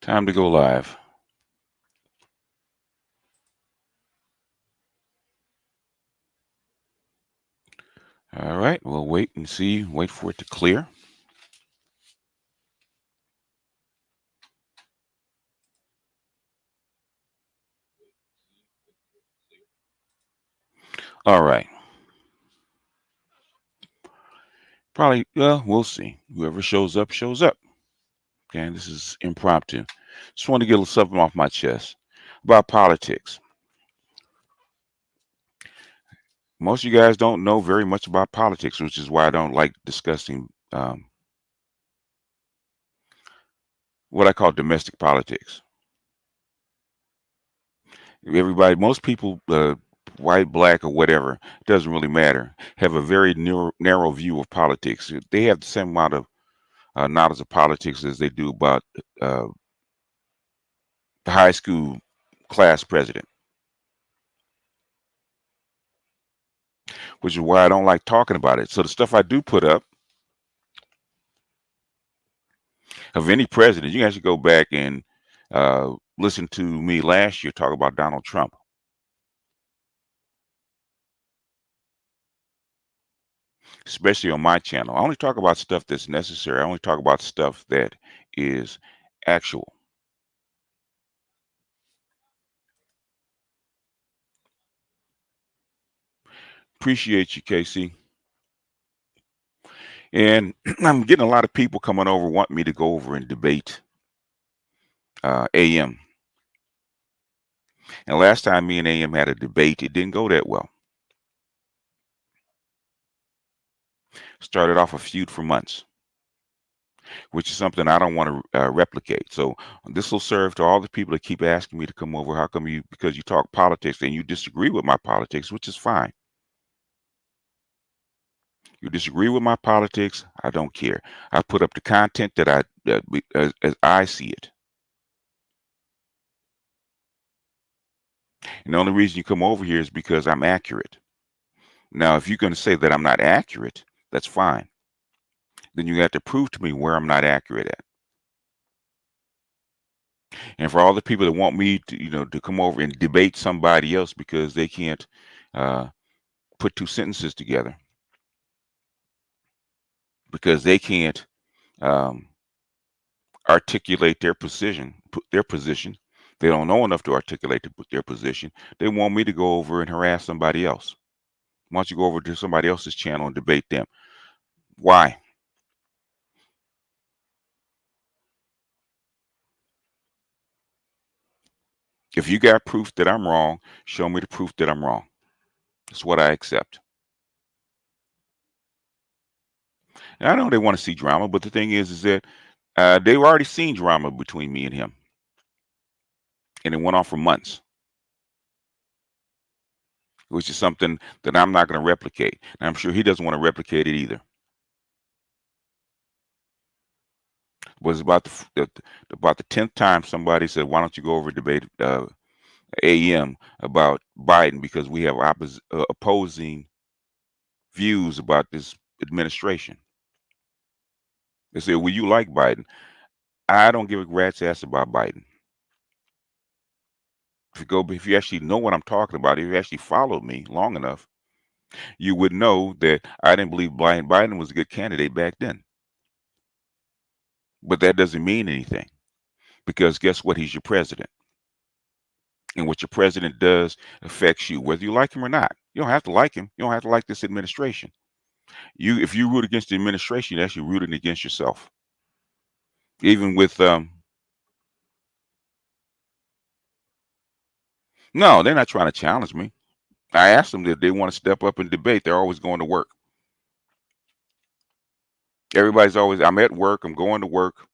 Time to go live. All right, we'll wait and see, wait for it to clear. All right. Probably, well, we'll see. Whoever shows up, shows up. Okay, this is impromptu. Just want to get a little something off my chest about politics. Most of you guys don't know very much about politics, which is why I don't like discussing what I call domestic politics. Everybody, most people, white, black, or whatever, doesn't really matter, have a very narrow view of politics. They have the same amount of knowledge of politics as they do about uh, the high school class president, which is why I don't like talking about it. So the stuff I do put up of any president, you can actually go back and listen to me last year talk about Donald Trump, especially on my channel. I only talk about stuff that's necessary. I only talk about stuff that is actual. Appreciate you, Casey. And I'm getting a lot of people coming over wanting me to go over and debate AM. And last time me and AM had a debate, it didn't go that well. Started off a feud for months, which is something I don't want to replicate. So this will serve to all the people that keep asking me to come over. How come you, because you talk politics and you disagree with my politics, which is fine. You disagree with my politics, I don't care. I put up the content that as I see it. And the only reason you come over here is because I'm accurate. Now, if you're going to say that I'm not accurate, that's fine. Then you have to prove to me where I'm not accurate at. And for all the people that want me to, to come over and debate somebody else because they can't uh, put two sentences together, because they can't um, articulate their position. They don't know enough to articulate their position. They want me to go over and harass somebody else. Why don't you go over to somebody else's channel and debate them? Why? If you got proof that I'm wrong, show me the proof that I'm wrong. That's what I accept. And I know they want to see drama, but the thing is that they've already seen drama between me and him, and it went on for months, which is something that I'm not going to replicate. And I'm sure he doesn't want to replicate it either. Was about about the 10th time somebody said, "Why don't you go over and debate AM about Biden, because we have opposing views about this administration." They said, "Well, you like Biden." I don't give a rat's ass about Biden. If you actually know what I'm talking about, if you actually followed me long enough, you would know that I didn't believe Biden was a good candidate back then. But that doesn't mean anything, because guess what? He's your president. And what your president does affects you, whether you like him or not. You don't have to like him. You don't have to like this administration. If you root against the administration, you're actually rooting against yourself. Even with no, they're not trying to challenge me. I asked them if they want to step up and debate. They're always going to work. Everybody's always, I'm at work, I'm going to work.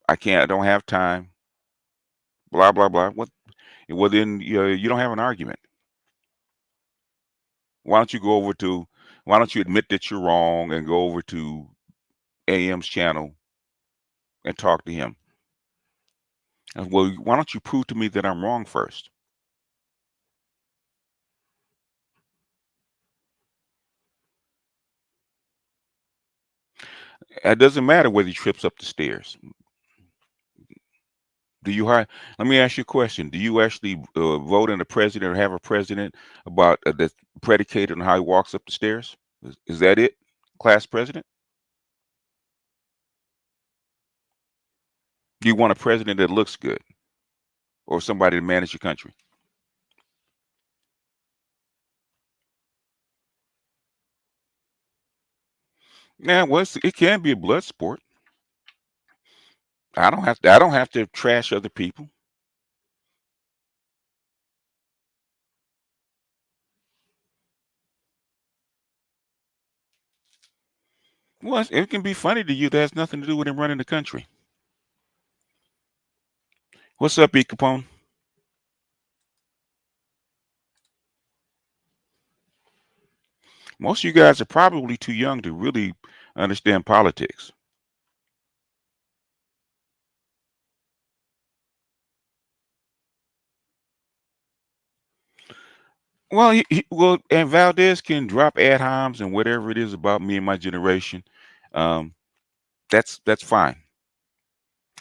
I don't have time. Blah blah blah. What? Well, then you don't have an argument. Why don't you go over to? Why don't you admit that you're wrong and go over to AM's channel and talk to him? Well, why don't you prove to me that I'm wrong first? It doesn't matter whether he trips up the stairs. Do you hire? Let me ask you a question. Do you actually vote in a president or have a president about that's predicated on how he walks up the stairs? Is that it? Class president? Do you want a president that looks good or somebody to manage your country? Yeah, well, it can be a blood sport. I don't have to trash other people. Well, it can be funny to you. That has nothing to do with him running the country. What's up, E. Capone? Most of you guys are probably too young to really understand politics. Well, well, and Valdez can drop ad homs and whatever it is about me and my generation. Um, that's fine.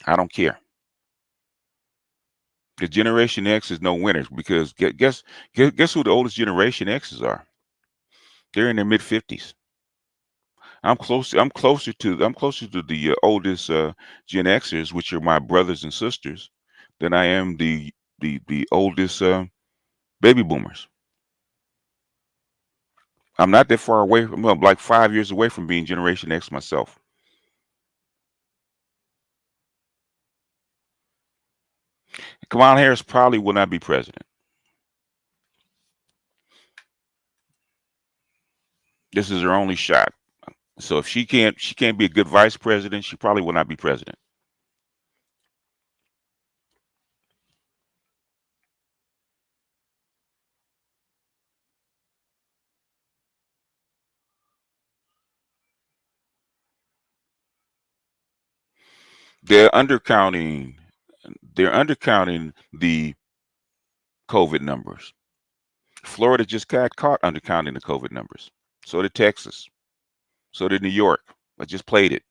I don't care. The Generation X is no winners because guess who the oldest Generation X's are? They're in their mid 50s. I'm closer to the oldest Gen Xers, which are my brothers and sisters, than I am the oldest baby boomers. I'm not that far away from, well, like 5 years away from being Generation X myself. Kamala Harris probably will not be president. This is her only shot. So if she can't be a good vice president, she probably will not be president. They're undercounting. They're undercounting the COVID numbers. Florida just got caught undercounting the COVID numbers. So did Texas. So did New York. I just played it.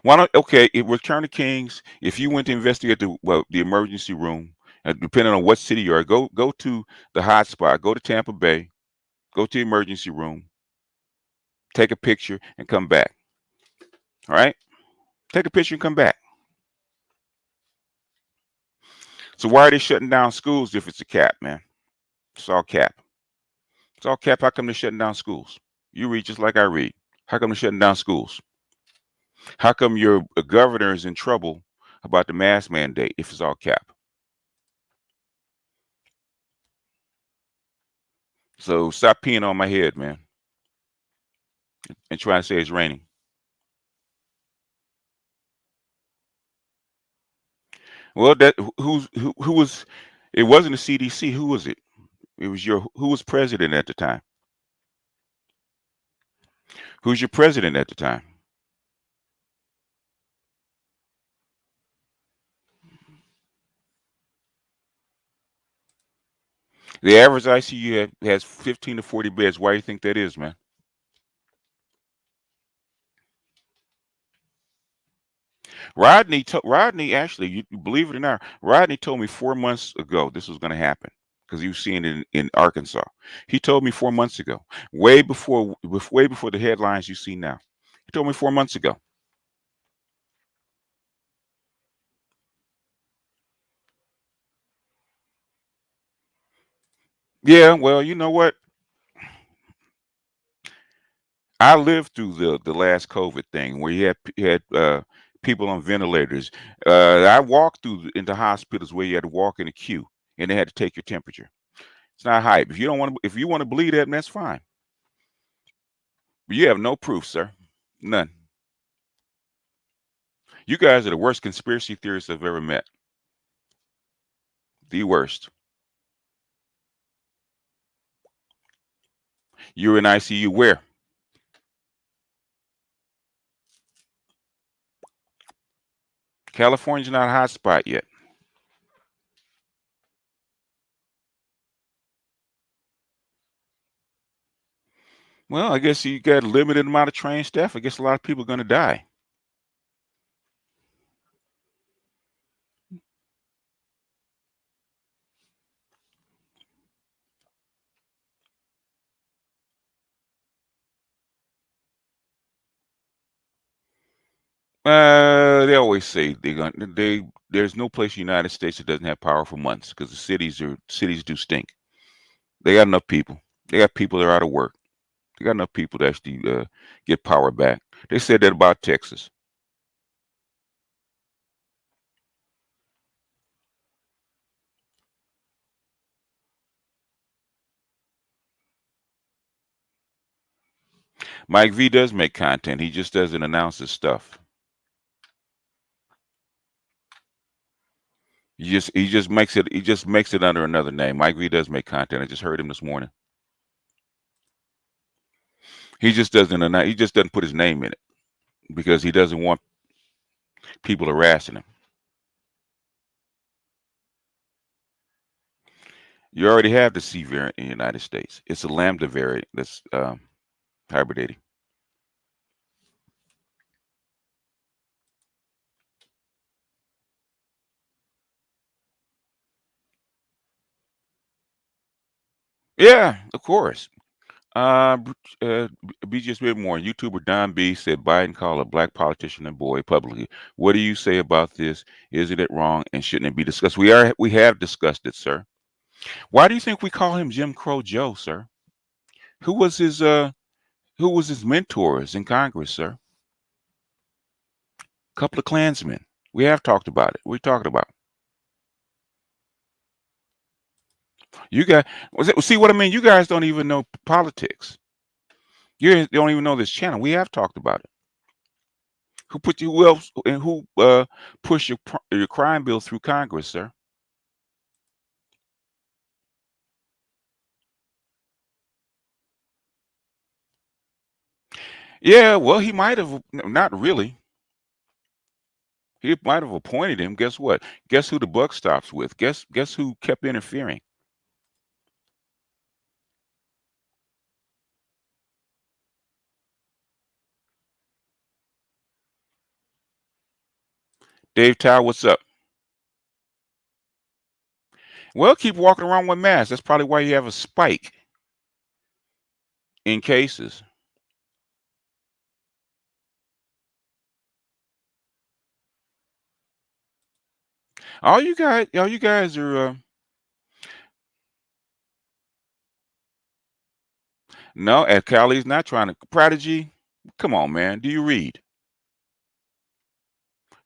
Why don't okay? Return to Kings. If you went to investigate the emergency room, depending on what city you are, go to the hot spot. Go to Tampa Bay. Go to the emergency room. Take a picture and come back. All right. Take a picture and come back. So why are they shutting down schools if it's a cap, man? It's all cap. It's all cap. How come they're shutting down schools? You read just like I read. How come they're shutting down schools? How come your governor is in trouble about the mask mandate if it's all cap? So stop peeing on my head, man, and trying to say it's raining. Well, who was? It wasn't the CDC. Who was it? It was who was president at the time? Who's your president at the time? The average ICU has 15 to 40 beds. Why do you think that is, man? Rodney actually, you believe it or not, Rodney told me 4 months ago this was going to happen because he was seeing it in Arkansas. He told me 4 months ago, way before the headlines you see now. He told me 4 months ago. Yeah, well, you know what? I lived through the last COVID thing where you had people on ventilators. I walked into hospitals where you had to walk in a queue and they had to take your temperature. It's not hype. If you want to believe that, that's fine. But you have no proof, sir. None. You guys are the worst conspiracy theorists I've ever met. The worst. You're in ICU where? California's not a hot spot yet. Well, I guess you got a limited amount of trained staff. I guess a lot of people are going to die. They always say they're going. There's no place in the United States that doesn't have power for months because the cities do stink. They got enough people. They got people that are out of work. They got enough people to actually get power back. They said that about Texas. Mike V does make content. He just doesn't announce his stuff. He just makes it under another name. Mike V does make content. I just heard him this morning. He just doesn't put his name in it because he doesn't want people harassing him. You already have the C variant in the United States. It's a Lambda variant that's hibernating. Yeah, of course. Uh, b- uh, BGS Whitmore, YouTuber Don B said Biden called a black politician a boy publicly. What do you say about this? Isn't it wrong and shouldn't it be discussed? We have discussed it, sir. Why do you think we call him Jim Crow Joe, sir? Who was his uh who was his mentors in Congress, sir? A couple of Klansmen. We have talked about it. We're talking about you guys. See what I mean? You guys don't even know politics. You don't even know this channel. We have talked about it. Who else and who pushed your crime bill through Congress, sir? Yeah, well, he might have not really. He might have appointed him. Guess what? Guess who the buck stops with? Guess who kept interfering? Dave Tower, what's up? Well, keep walking around with masks. That's probably why you have a spike in cases. All you guys are no. And Callie's not trying to. Prodigy, come on, man. Do you read?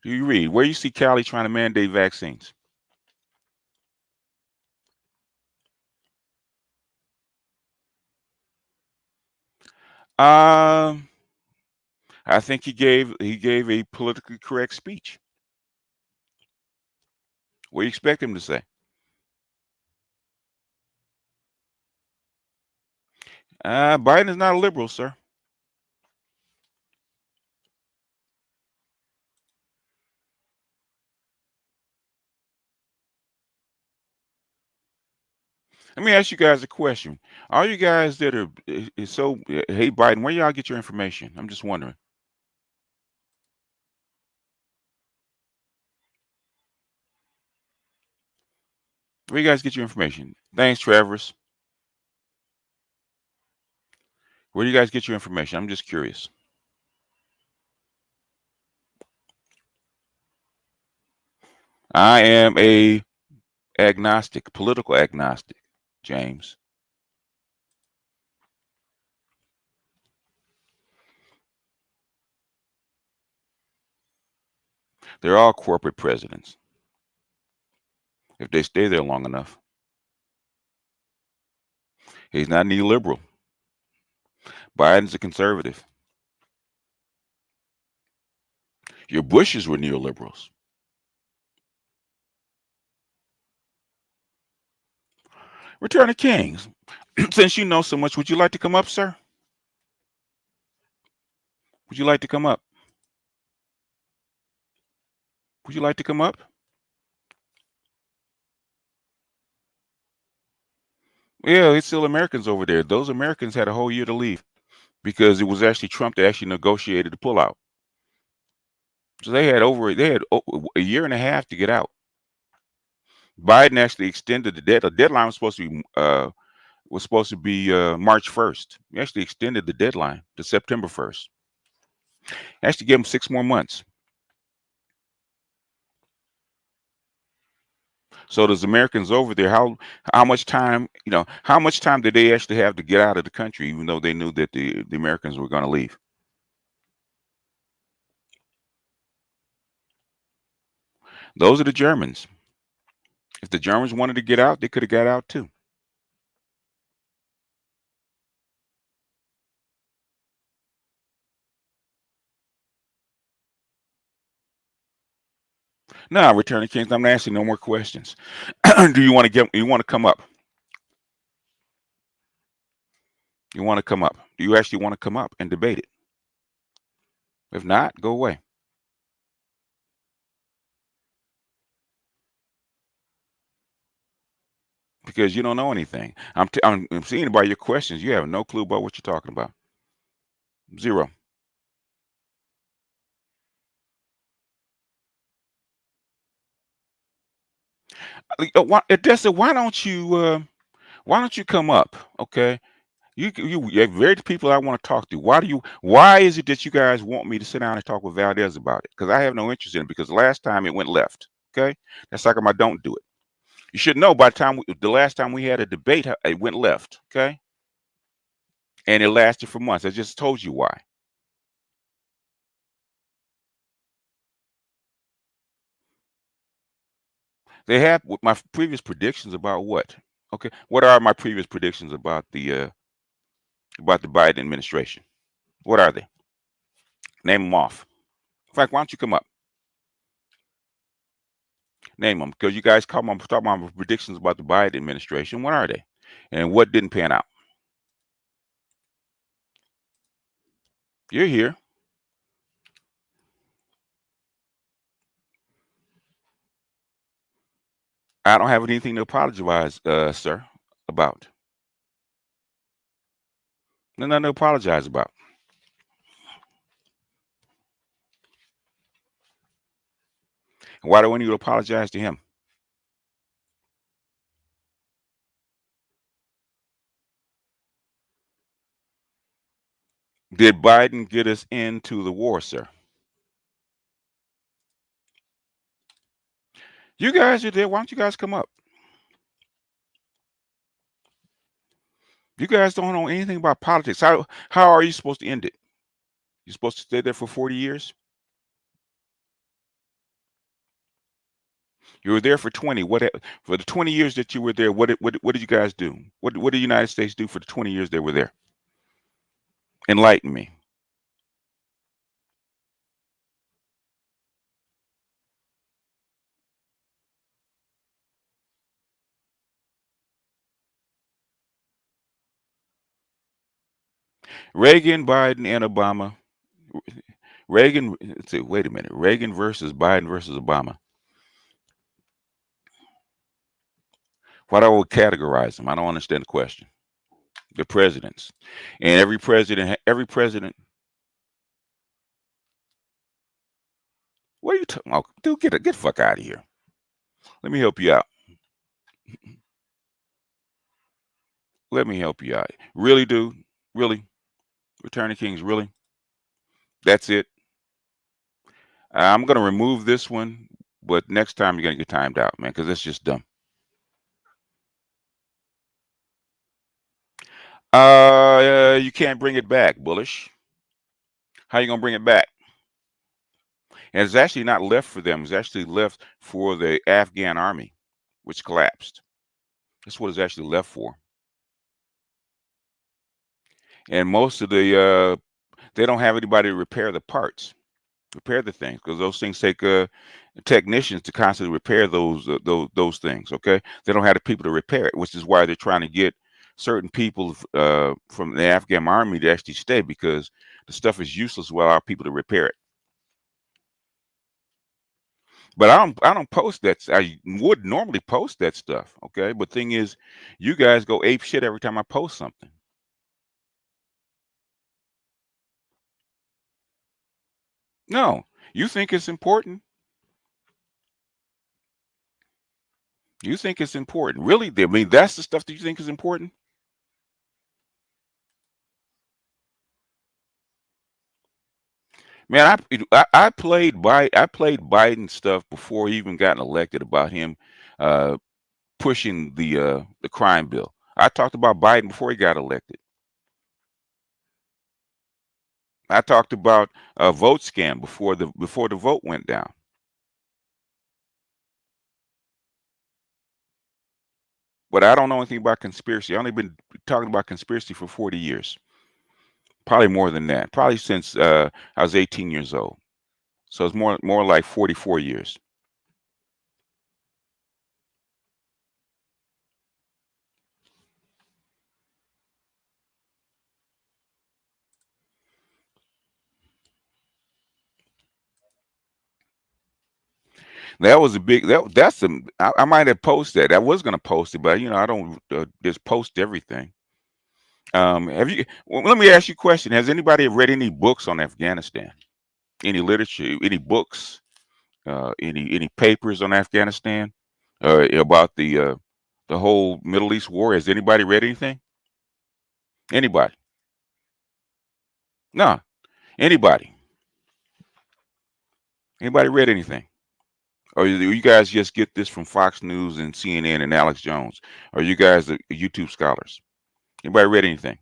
Do you read? Where you see Callie trying to mandate vaccines? Um, I think he gave a politically correct speech. What do you expect him to say? Biden is not a liberal, sir. Let me ask you guys a question. All you guys that are hate Biden, where y'all get your information? I'm just wondering. Where you guys get your information? Thanks, Travers. Where do you guys get your information? I'm just curious. I am a agnostic, political agnostic, James. They're all corporate presidents if they stay there long enough. He's not neoliberal. Biden's a conservative. Your Bushes were neoliberals. Return of Kings. Since you know so much, would you like to come up, sir? Would you like to come up? Would you like to come up? Yeah, it's still Americans over there. Those Americans had a whole year to leave. because it was actually Trump that actually negotiated the pullout. So they had a year and a half to get out. Biden actually extended the deadline. The deadline was supposed to be March 1st. He actually extended the deadline to September 1st. Actually gave him 6 more months. So those Americans over there, how much time, how much time did they actually have to get out of the country, even though they knew that the Americans were going to leave? Those are the Germans. If the Germans wanted to get out, they could have got out too. Now, returning kings, I'm not asking no more questions. Do you want to get? You want to come up? You want to come up? Do you actually want to come up and debate it? If not, go away. Because you don't know anything. I'm seeing by your questions, you have no clue about what you're talking about. Zero. Odessa, why don't you come up? Okay, you have very people I want to talk to. Why is it that you guys want me to sit down and talk with Valdez about it? Because I have no interest in it. Because last time it went left. Okay, that's how come I don't do it. You should know by the last time we had a debate, it went left. Okay, and it lasted for months. I just told you why. They have my previous predictions about what? Okay, what are my previous predictions about the Biden administration? What are they? Name them off. In fact, why don't you come up? Name them, because you guys talking about my predictions about the Biden administration. What are they? And what didn't pan out? You're here. I don't have anything to apologize, sir, about. Nothing to apologize about. Why do I need to apologize to him? Did Biden get us into the war, sir? You guys are there. Why don't you guys come up? You guys don't know anything about politics. How are you supposed to end it? You're supposed to stay there for 40 years? You were there for 20. For the 20 years that you were there, what did you guys do? What did the United States do for the 20 years they were there? Enlighten me. Reagan, Biden, and Obama. Reagan, let's see, wait a minute. Reagan versus Biden versus Obama. Why do I would categorize them? I don't understand the question. The presidents. And every president. What are you talking about? Dude, get the fuck out of here. Let me help you out. Let me help you out. Really, dude? Really? Returning Kings, really? That's it? I'm gonna remove this one, but next time you're gonna get timed out, man, because that's just dumb. You can't bring it back, Bullish. How you gonna bring it back? And it's actually not left for them. It's actually left for the Afghan army, which collapsed. That's what it's actually left for. And most of they don't have anybody to repair the parts, repair the things, because those things take technicians to constantly repair those things. Okay, they don't have the people to repair it, which is why they're trying to get certain people from the Afghan army to actually stay, because the stuff is useless without people to repair it. But I don't post that. I would normally post that stuff. Okay, but thing is, you guys go ape shit every time I post something. No, you think it's important. You think it's important. Really? I mean, that's the stuff that you think is important? Man, I played Biden stuff before he even got elected about him uh, pushing the crime bill. I talked about Biden before he got elected. I talked about a vote scam before the vote went down. But I don't know anything about conspiracy. I've only been talking about conspiracy for 40 years. Probably more than that. Probably since I was 18 years old. So it's more like 44 years. That was a big that's the I might have posted that. I was gonna post it, but I don't just post everything. Have you? Well, let me ask you a question. Has anybody read any books on Afghanistan? Any literature? Any books? Any papers on Afghanistan? About the whole Middle East war? Has anybody read anything? Anybody? No. Anybody? Anybody read anything? Or you guys just get this from Fox News and CNN and Alex Jones? Or you guys are YouTube scholars? Anybody read anything?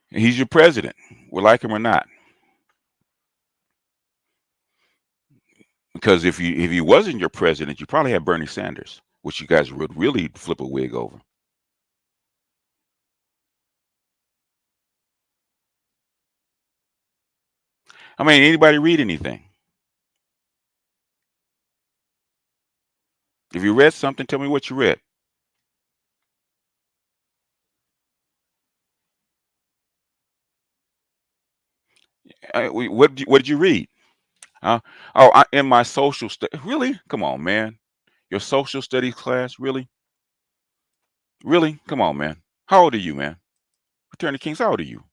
He's your president. We like him or not. Because if he wasn't your president, you probably had Bernie Sanders, which you guys would really flip a wig over. I mean, anybody read anything? If you read something, tell me what you read. What did you read? Huh? Oh, in my social study. Really? Come on, man. Your social studies class? Really? Really? Come on, man. How old are you, man? Return of Kings. How old are you?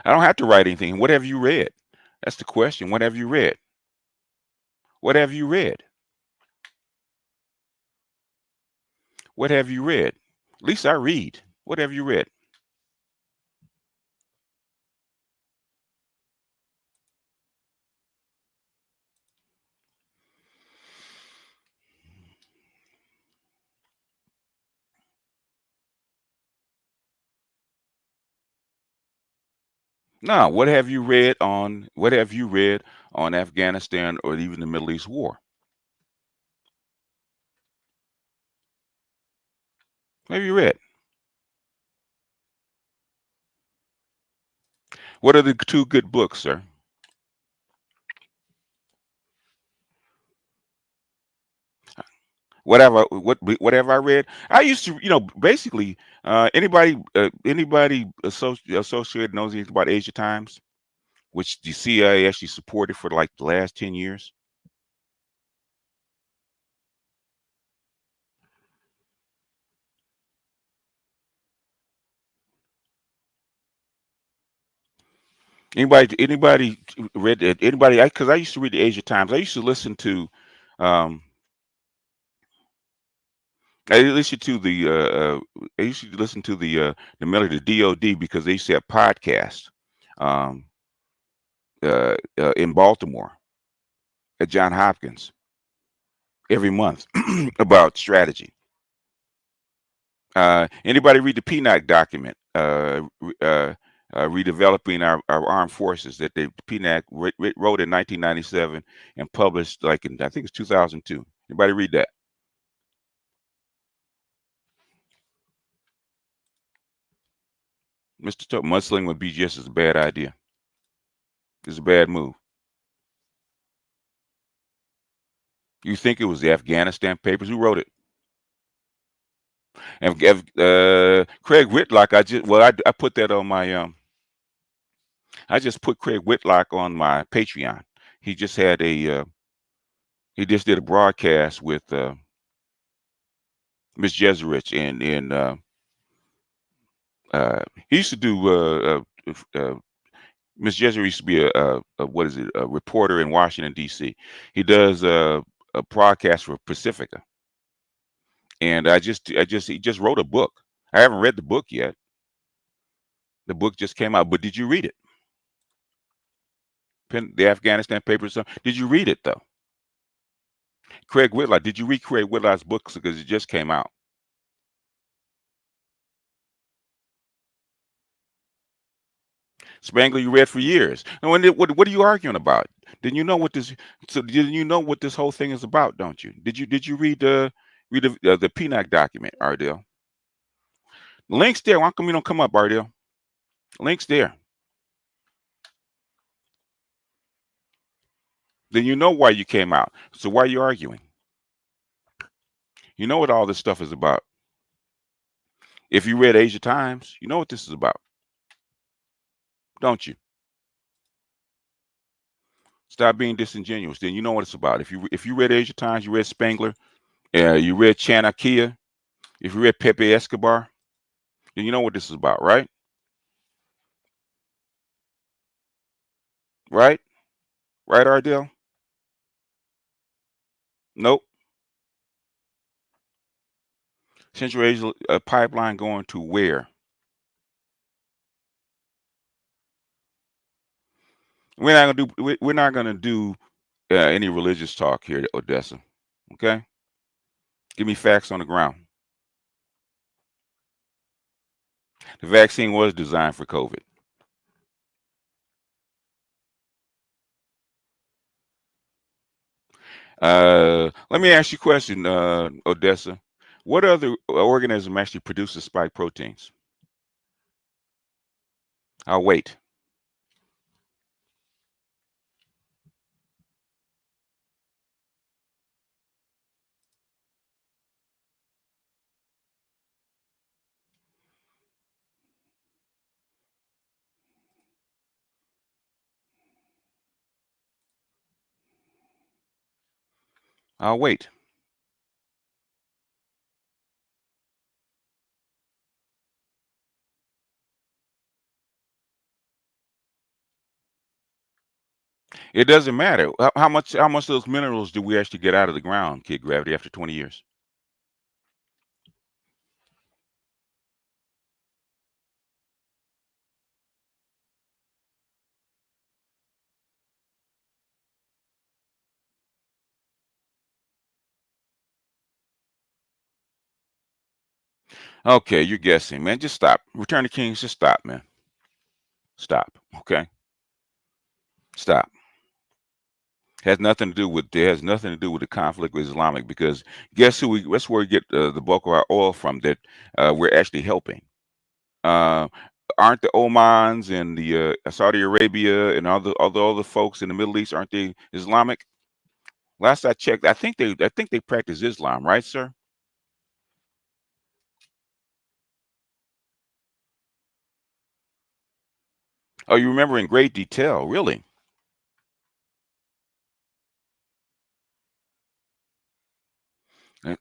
I don't have to write anything. What have you read? That's the question. What have you read? What have you read? What have you read? At least I read. What have you read? No, what have you read on Afghanistan or even the Middle East war? What have you read? What are the two good books, sir? Whatever I read. I used to, basically anybody associated knows anything about Asia Times, which the CIA actually supported for like the last 10 years. Anybody read it? Anybody? Because I used to read the Asia Times. I used to listen to um I listened to the I used to listen to the military, the DOD, because they used to have podcasts um, in Baltimore at John Hopkins every month about strategy. Anybody read the PNAC document, redeveloping our armed forces that the PNAC wrote in 1997 and published like in I think it's 2002. Anybody read that? Mr. Tuck, mudslinging with BGS is a bad idea. It's a bad move. You think it was the Afghanistan papers? Who wrote it? And Craig Whitlock, I put that on my I just put Craig Whitlock on my Patreon. He just had he just did a broadcast with Miss Jeserich, and he used to do Miss Jeserich used to be a what is it, a reporter in Washington D.C. He does a broadcast for Pacifica, and he just wrote a book. I haven't read the book yet. The book just came out, but did you read it? The Afghanistan Papers. Did you read it though? Craig Whitlock. Did you read Craig Whitlock's books because it just came out? Spangler, you read for years. And what are you arguing about? Didn't you know what this? So didn't you know what this whole thing is about? Don't you? Did you read the PNAC document, Ardell? Links there. Why come you don't come up, Ardell? Links there. Then you know why you came out. So why are you arguing? You know what all this stuff is about. If you read Asia Times, you know what this is about, don't you? Stop being disingenuous. Then you know what it's about. If you read Asia Times, you read Spangler, you read Chanakia, if you read Pepe Escobar, then you know what this is about, right? Right? Right, Ardell? Nope. Central Asia pipeline going to where? We're not gonna do any religious talk here at Odessa. Okay? Give me facts on the ground. The vaccine was designed for COVID. Let me ask you a question, Odessa. What other organism actually produces spike proteins? I'll wait. I'll wait. It doesn't matter. How much of those minerals do we actually get out of the ground, Kid Gravity, after 20 years? Okay, you're guessing, man. Just stop. Return to Kings, just stop, man. Stop. Okay? Stop. It has nothing to do with the conflict with Islamic, because that's where we get the bulk of our oil from, that we're actually helping. Uh, aren't the Omans and the Saudi Arabia and all the folks in the Middle East, aren't they Islamic? Last I checked, I think they practice Islam, right, sir? Oh, you remember in great detail, really? Uh,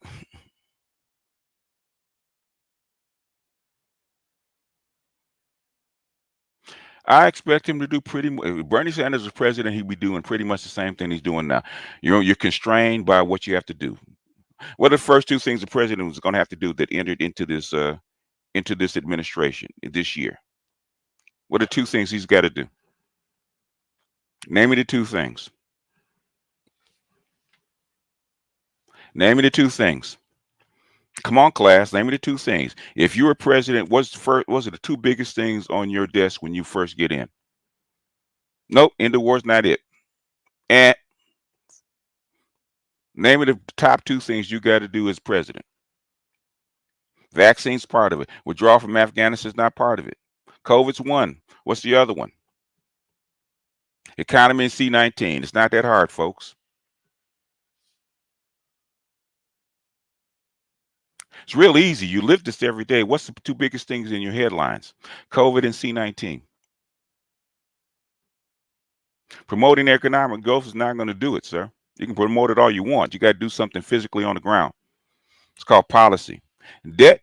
I expect him to do pretty much. If Bernie Sanders is president, he'd be doing pretty much the same thing he's doing now. You're constrained by what you have to do. What are the first two things the president was going to have to do that entered into this administration this year? What are two things he's got to do? Name me the two things. Name me the two things. Come on, class. Name me the two things. If you were president, was it the two biggest things on your desk when you first get in? Nope. End of war's not it. And name me the top two things you got to do as president. Vaccine's part of it. Withdrawal from Afghanistan is not part of it. COVID's one. What's the other one? Economy and C-19. It's not that hard, folks. It's real easy. You live this every day. What's the two biggest things in your headlines? COVID and C-19. Promoting economic growth is not going to do it, sir. You can promote it all you want. You got to do something physically on the ground. It's called policy. Debt,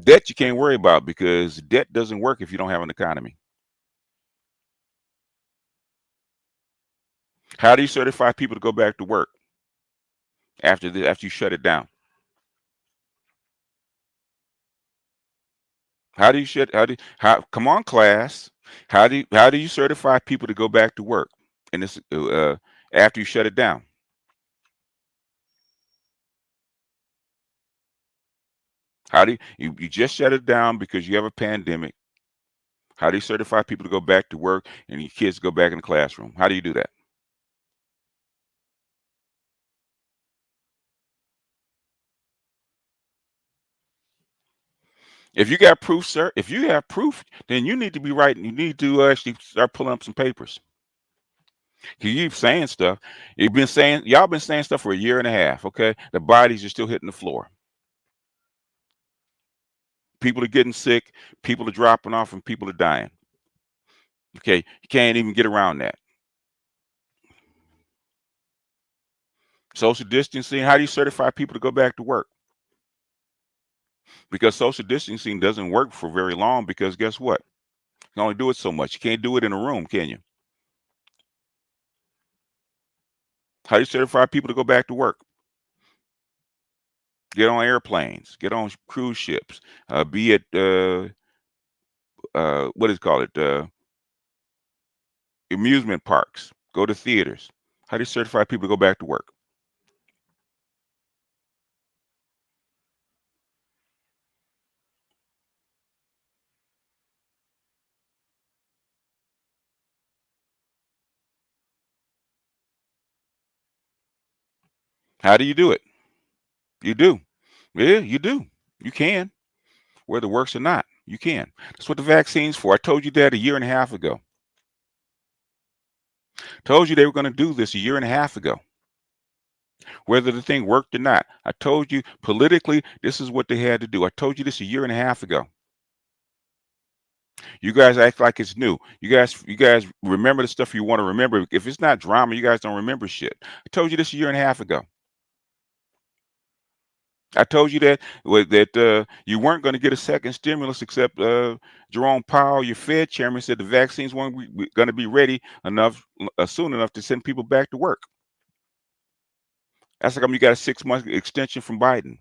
debt you can't worry about because debt doesn't work if you don't have an economy. How do you certify people to go back to work after you shut it down? How do you shut how come on class? How do you certify people to go back to work in this after you shut it down? How do you just shut it down because you have a pandemic? How do you certify people to go back to work and your kids go back in the classroom? How do you do that? If you got proof, sir, if you have proof, then you need to be writing. You need to actually start pulling up some papers. You keep saying stuff. Y'all been saying stuff for a year and a half. Okay, the bodies are still hitting the floor. People are getting sick. People are dropping off, and people are dying. Okay, you can't even get around that. Social distancing. How do you certify people to go back to work? Because social distancing doesn't work for very long. Because guess what? You can only do it so much. You can't do it in a room, can you? How do you certify people to go back to work? Get on airplanes, get on cruise ships, be at what is it called it, amusement parks, go to theaters. How do you certify people to go back to work? How do you do it? You do. Yeah, you do. You can. Whether it works or not, you can. That's what the vaccine's for. I told you that a year and a half ago. Told you they were going to do this a year and a half ago. Whether the thing worked or not. I told you politically this is what they had to do. I told you this a year and a half ago. You guys act like it's new. You guys remember the stuff you want to remember. If it's not drama, you guys don't remember shit. I told you this a year and a half ago. I told you that you weren't going to get a second stimulus except Jerome Powell, your Fed chairman, said the vaccines weren't going to be ready enough soon enough to send people back to work. That's like you got a 6 month extension from Biden.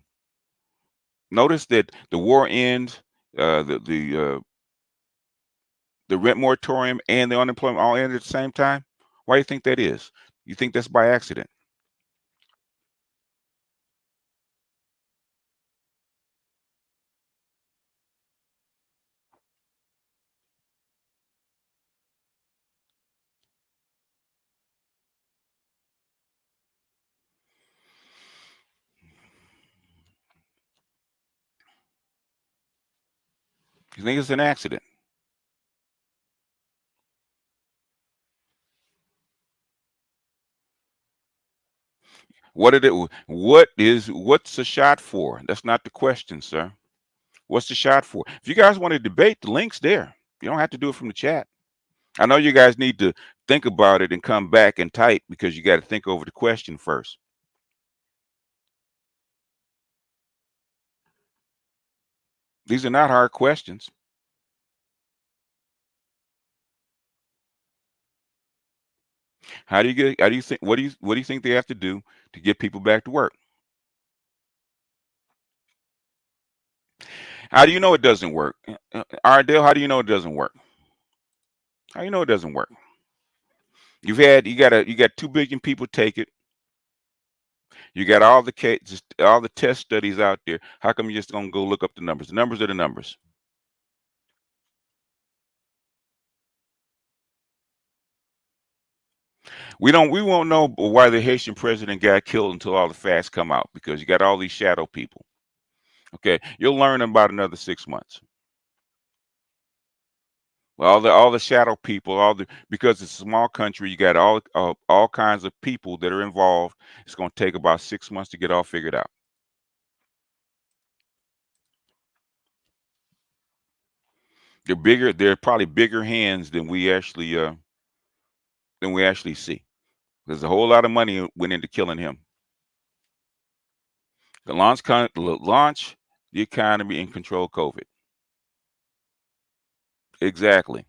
Notice that the war ends, the rent moratorium and the unemployment all ended at the same time. Why do you think that is? You think that's by accident? You think it's an accident? What did it? What's the shot for? That's not the question, sir. What's the shot for? If you guys want to debate, the link's there. You don't have to do it from the chat. I know you guys need to think about it and come back and type because you got to think over the question first. These are not hard questions. How do you think what do you think they have to do to get people back to work? How do you know it doesn't work? Ardell, how do you know it doesn't work? How do you know it doesn't work? You got 2 billion people take it. You got all the cases, all the test studies out there. How come you just don't go look up the numbers? The numbers are the numbers. We won't know why the Haitian president got killed until all the facts come out because you got all these shadow people. Okay, you'll learn in about another 6 months. Well, all the shadow people, all the because it's a small country, you got all kinds of people that are involved. It's going to take about 6 months to get all figured out. They're bigger. They're probably bigger hands than we actually see. There's a whole lot of money went into killing him. The launch the economy and control COVID. Exactly.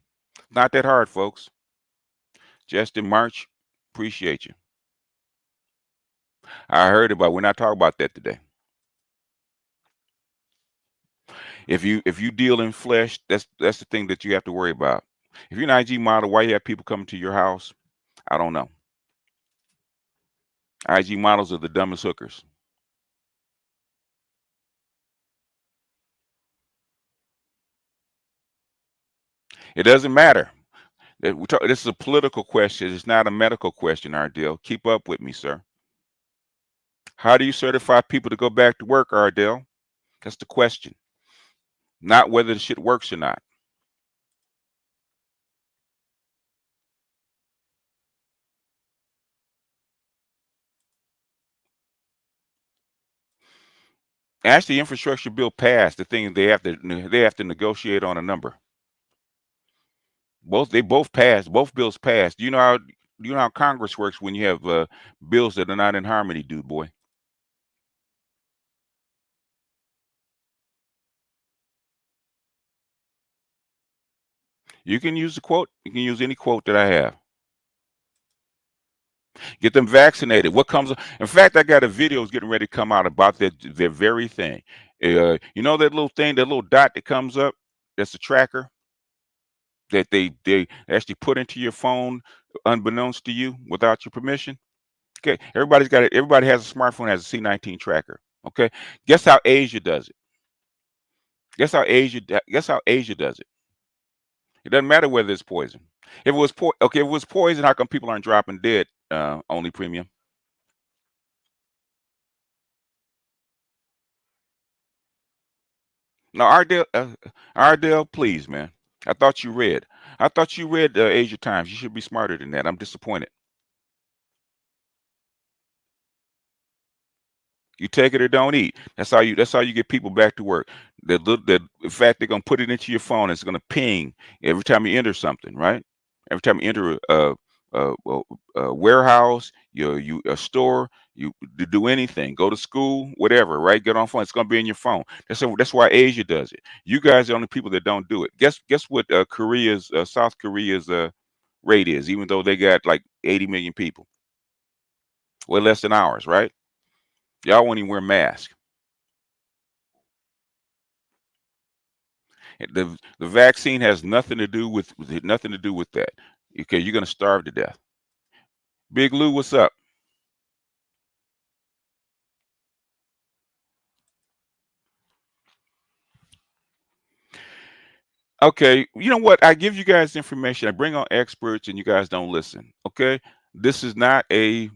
Not that hard, folks. Justin March, appreciate you. I heard about. We're not talking about that today. If you deal in flesh, that's the thing that you have to worry about. If you're an IG model, why you have people coming to your house? I don't know. IG models are the dumbest hookers. It doesn't matter. This is a political question. It's not a medical question, Ardell. Keep up with me, sir. How do you certify people to go back to work, Ardell? That's the question. Not whether the shit works or not. Actually, infrastructure bill passed. The thing is they have to negotiate on a number. They both passed. Both bills passed. You know how Congress works when you have bills that are not in harmony, dude boy. You can use the quote. You can use any quote that I have. Get them vaccinated. What comes? In fact, I got a video getting ready to come out about that very thing. You know that little thing, that little dot that comes up. That's a tracker that they actually put into your phone, unbeknownst to you, without your permission. Okay, everybody's got it. Everybody has a smartphone that has a C19 tracker. Okay, guess how Asia does it. Guess how Asia does it. It doesn't matter whether it's poison. If it was poison, how come people aren't dropping dead? Only premium. No, Ardell, please, man. I thought you read. I thought you read Asia Times. You should be smarter than that. I'm disappointed. You take it or don't eat. That's how you get people back to work. That in fact they're gonna put it into your phone. It's gonna ping every time you enter something, right? Every time you enter a warehouse, a store, you to do anything, go to school, whatever, right? Get on phone. It's gonna be in your phone. That's why Asia does it. You guys are the only people that don't do it. Guess what? South Korea's rate is, even though they got like 80 million people, way less than ours, right? Y'all won't even wear masks. The vaccine has nothing to do with that. Okay, you're gonna starve to death. Big Lou, what's up? Okay, you know what? I give you guys information. I bring on experts, and you guys don't listen. Okay, this is not a.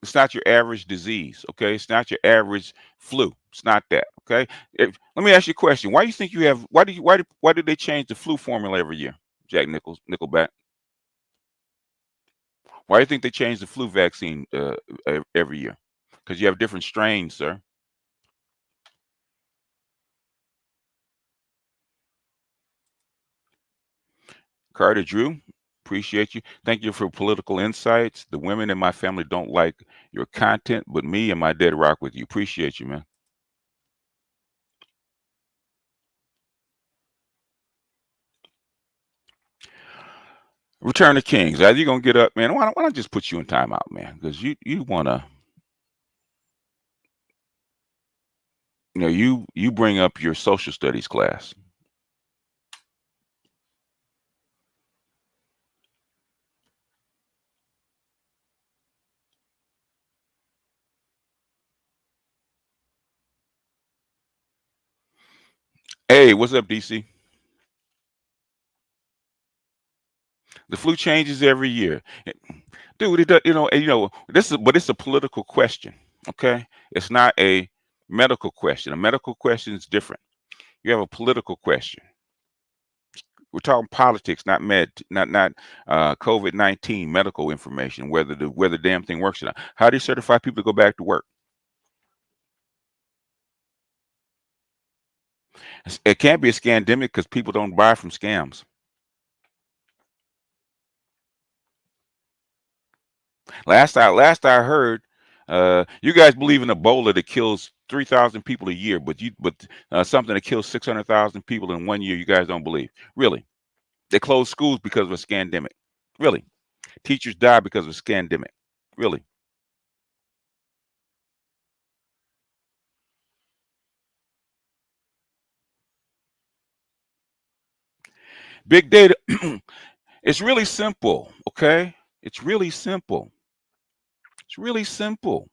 It's not your average disease. Okay, it's not your average flu. It's not that. Okay. Let me ask you a question. Why do you think you have? Why did they change the flu formula every year? Jack Nickelback. Why do you think they change the flu vaccine every year? Because you have different strains, sir. Carter Drew, appreciate you. Thank you for political insights. The women in my family don't like your content, but me and my dad rock with you. Appreciate you, man. Return of Kings. Are you gonna get up, man? Why don't I just put you in timeout, man? Because you wanna, you bring up your social studies class. Hey, what's up, DC? The flu changes every year, dude. It does, but it's a political question. Okay, it's not a medical question. A medical question is different. You have a political question. We're talking politics, not COVID-19 medical information. Whether the damn thing works or not. How do you certify people to go back to work? It can't be a scandemic because people don't buy from scams. Last I heard, you guys believe in Ebola that kills 3,000 people a year, but something that kills 600,000 people in 1 year, you guys don't believe. Really? They closed schools because of a scandemic. Really? Teachers die because of a scandemic. Really? Big data. It's really simple. Okay? It's really simple. It's really simple.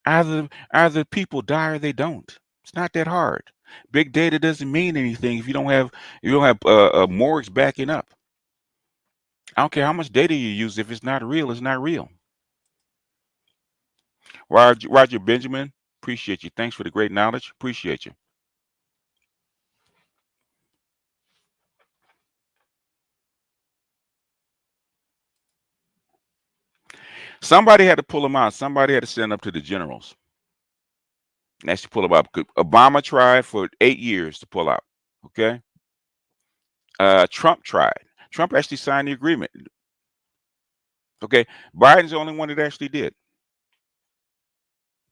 Either people die or they don't. It's not that hard. Big data doesn't mean anything if you don't have morgues backing up. I don't care how much data you use. If it's not real, it's not real. Roger Benjamin, appreciate you. Thanks for the great knowledge. Appreciate you. Somebody had to pull them out. Somebody had to stand up to the generals. And actually pull them out. Obama tried for 8 years to pull out. Okay. Trump tried. Trump actually signed the agreement. Okay. Biden's the only one that actually did.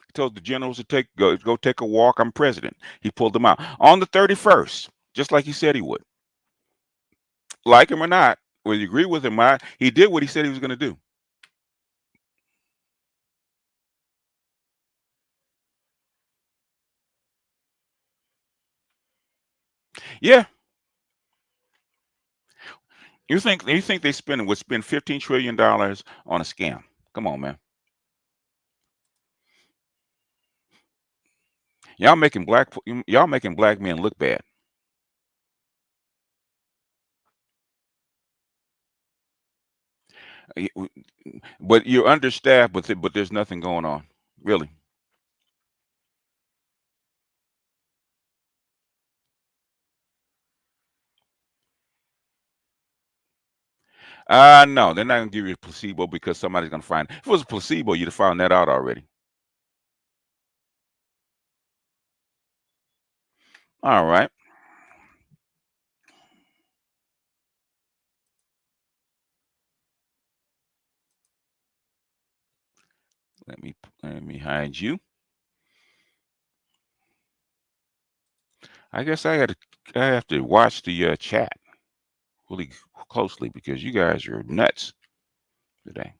He told the generals to go take a walk. I'm president. He pulled them out on the 31st, just like he said he would. Like him or not, whether you agree with him or not, he did what he said he was going to do. Yeah. You think they would spend $15 trillion on a scam? Come on, man. Y'all making black men look bad. But you're understaffed, but there's nothing going on. Really. No, they're not gonna give you a placebo because somebody's gonna find. If it was a placebo, you'd have found that out already. All right. Let me hide you. I guess I have to watch the chat really closely because you guys are nuts today.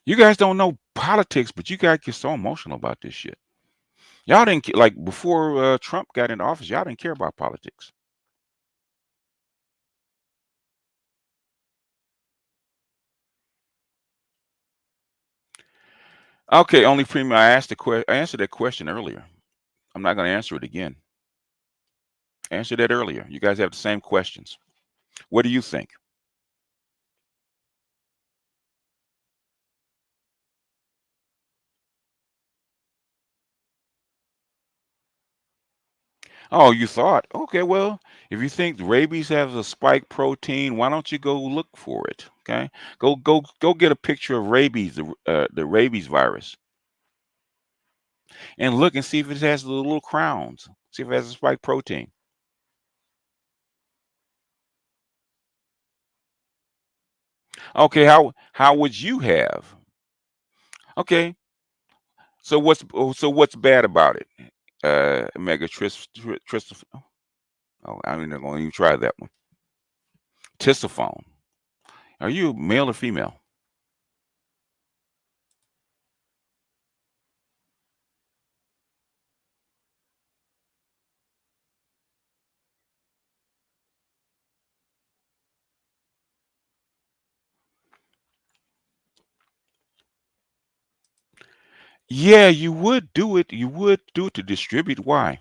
You guys don't know politics, but you guys get so emotional about this shit. Y'all didn't like before Trump got into office. Y'all didn't care about politics. Okay, only premium. I answered that question earlier. I'm not going to answer it again. Answer that earlier. You guys have the same questions. What do you think? Oh, you thought? Okay, well, if you think rabies has a spike protein, why don't you go look for it? Okay, go get a picture of rabies, the rabies virus, and look and see if it has the little crowns. See if it has a spike protein. Okay, how would you have? Okay, so what's bad about it? Tris. Oh, I'm not going to even try that one. Tisophone. Are you male or female? Yeah, you would do it. You would do it to distribute. Why?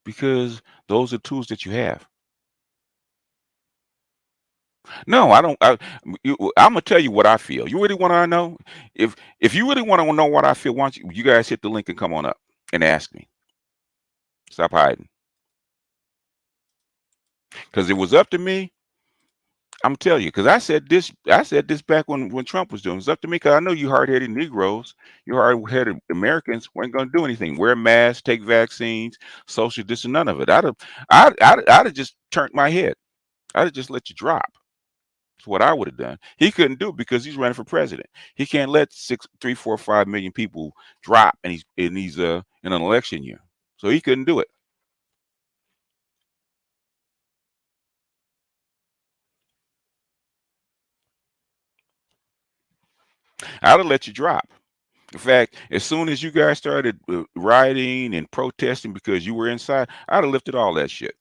Because those are tools that you have. No, I don't. I'm gonna tell you what I feel. You really want to know? If you really want to know what I feel, why don't you guys hit the link and come on up and ask me? Stop hiding. Because it was up to me. I'm telling you, because I said this. I said this back when Trump was doing. It's up to me because I know you hard-headed Negroes, you hard-headed Americans weren't going to do anything. Wear masks, take vaccines, social distance, none of it. I'd have just turned my head. I'd have just let you drop. That's what I would have done. He couldn't do it because he's running for president. He can't let 3, 4, 5 million people drop, and he's in an election year. So he couldn't do it. I'd have let you drop. In fact, as soon as you guys started rioting and protesting because you were inside, I'd have lifted all that shit.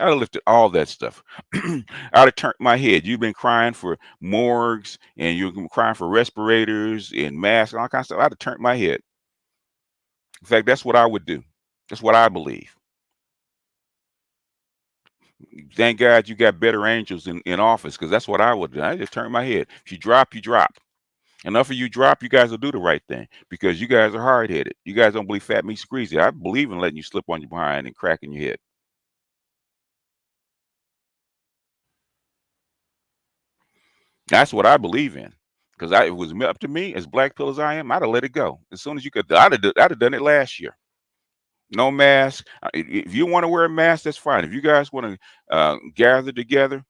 I'd have lifted all that stuff. I'd have turned my head. You've been crying for morgues and you've been crying for respirators and masks and all kinds of stuff. I'd have turned my head. In fact, that's what I would do. That's what I believe. Thank God you got better angels in office because that's what I would do. I just turn my head. If you drop, you drop. Enough of you drop, you guys will do the right thing because you guys are hard headed. You guys don't believe fat meat's greasy. I believe in letting you slip on your behind and cracking your head. That's what I believe in. Because if it was up to me, as black pill as I am, I'd have let it go as soon as you could. I'd have done it last year. No mask. If you want to wear a mask, that's fine. If you guys want to gather together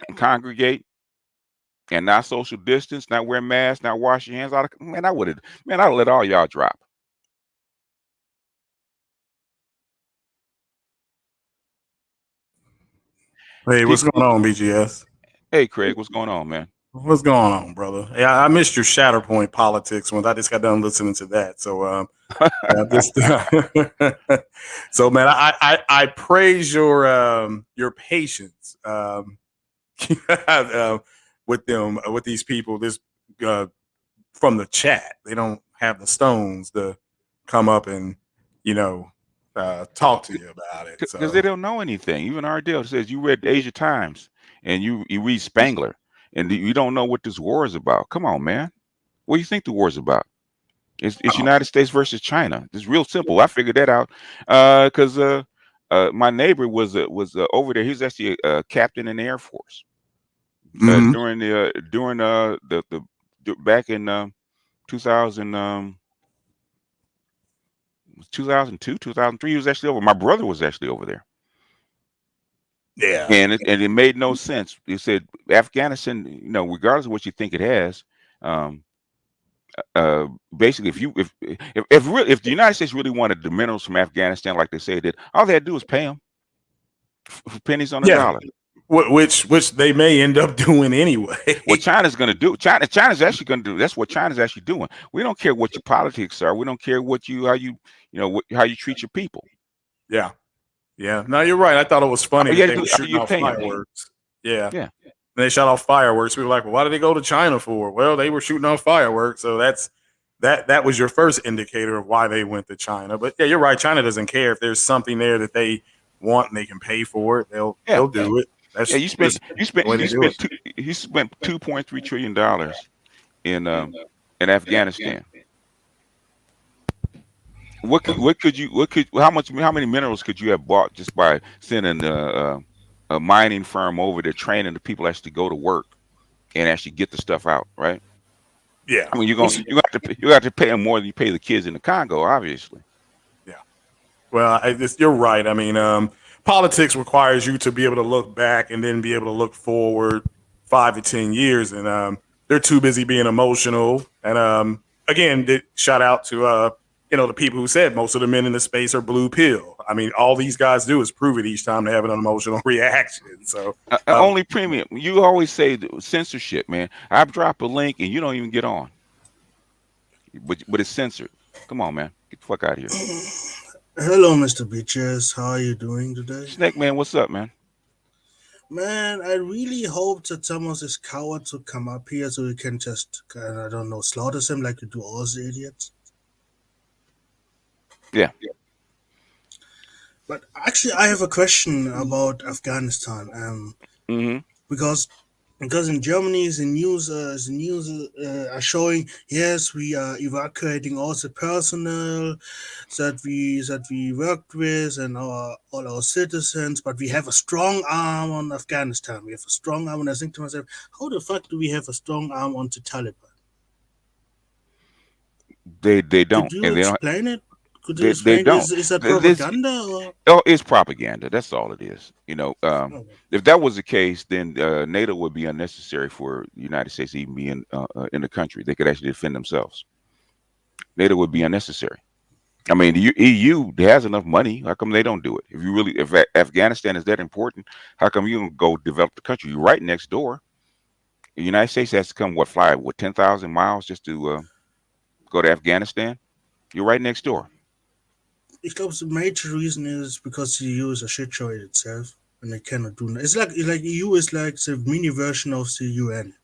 and congregate and not social distance, not wear masks, not wash your hands, I would have. Man, I'd let all y'all drop. Hey, Did, what's going on, BGS? hey, Craig, what's going on, man? What's going on, brother? Yeah, I missed your Shatterpoint politics one. I just got done listening to that. So, just so man, I praise your patience uh, with them with these people. This uh, from the chat, they don't have the stones to come up and you know talk to you about it. Because they So don't know anything. Even Ardell says you read Asia Times and you read Spangler and you don't know what this war is about. Come on, man. What do you think the war is about? It's United States versus China. It's real simple. I figured that out because my neighbor was over there. He was actually a captain in the Air Force mhm. during back in 2000 2002 2003. He was actually over. My brother was actually over there. Yeah. And it made no sense. He said Afghanistan, regardless of what you think it has, um, basically, if the United States really wanted the minerals from Afghanistan, like they say it did, all they had to do was pay them for pennies on a Yeah. dollar. Which they may end up doing anyway. What China's going to do, China's actually going to do. That's what China's actually doing. We don't care what your politics are. We don't care how you treat your people. Yeah. Yeah. No, you're right. I thought it was funny All you that got to they do, were all shooting you off pay them. fireworks. Yeah. Yeah. And they shot off fireworks. We were like, well, why did they go to China for? Well, they were shooting off fireworks. So that was your first indicator of why they went to China. But yeah, you're right. China doesn't care if there's something there that they want and they can pay for it. Yeah. They'll do it. Yeah. That's You spent just you the spent way you they do spent it. two, he spent $2.3 trillion in in Afghanistan. How many minerals could you have bought just by sending a mining firm over there training the people actually go to work and actually get the stuff out, right? Yeah. I mean, you got to pay them more than you pay the kids in the Congo, obviously. Yeah. Well, you're right. I mean, politics requires you to be able to look back and then be able to look forward 5 to 10 years, and they're too busy being emotional. And again, shout out to the people who said most of the men in the space are blue pill. I mean, all these guys do is prove it each time they have an emotional reaction. So, um, Only premium. You always say censorship, man. I've dropped a link and you don't even get on, but it's censored. Come on, man, get the fuck out of here. Hello, Mr. Beaches. How are you doing today? Snake man, what's up, man? Man, I really hope that Thomas is coward to come up here so we can just, I don't know, slaughter him like you do all the idiots. Yeah. But actually, I have a question about Afghanistan. Hmm. Because Because in Germany, the news are showing, yes, we are evacuating all the personnel that we worked with and all our citizens, but we have a strong arm on Afghanistan. We have a strong arm, and I think to myself, how the fuck do we have a strong arm on the Taliban? They Could don't, you and they don't. explain it? Could you They explain? don't. Is that This propaganda or? Oh, it's propaganda. That's all it is. Okay. If that was the case, then NATO would be unnecessary for the United States to even be in the country. They could actually defend themselves. NATO would be unnecessary. I mean, the EU has enough money. How come they don't do it? If Afghanistan is that important, how come you don't go develop the country? You're right next door. The United States has to fly 10,000 miles just to go to Afghanistan. You're right next door. Ich glaube, the major reason is because the EU is a shit show in itself, and they cannot do. It's like EU is like the mini version of the UN.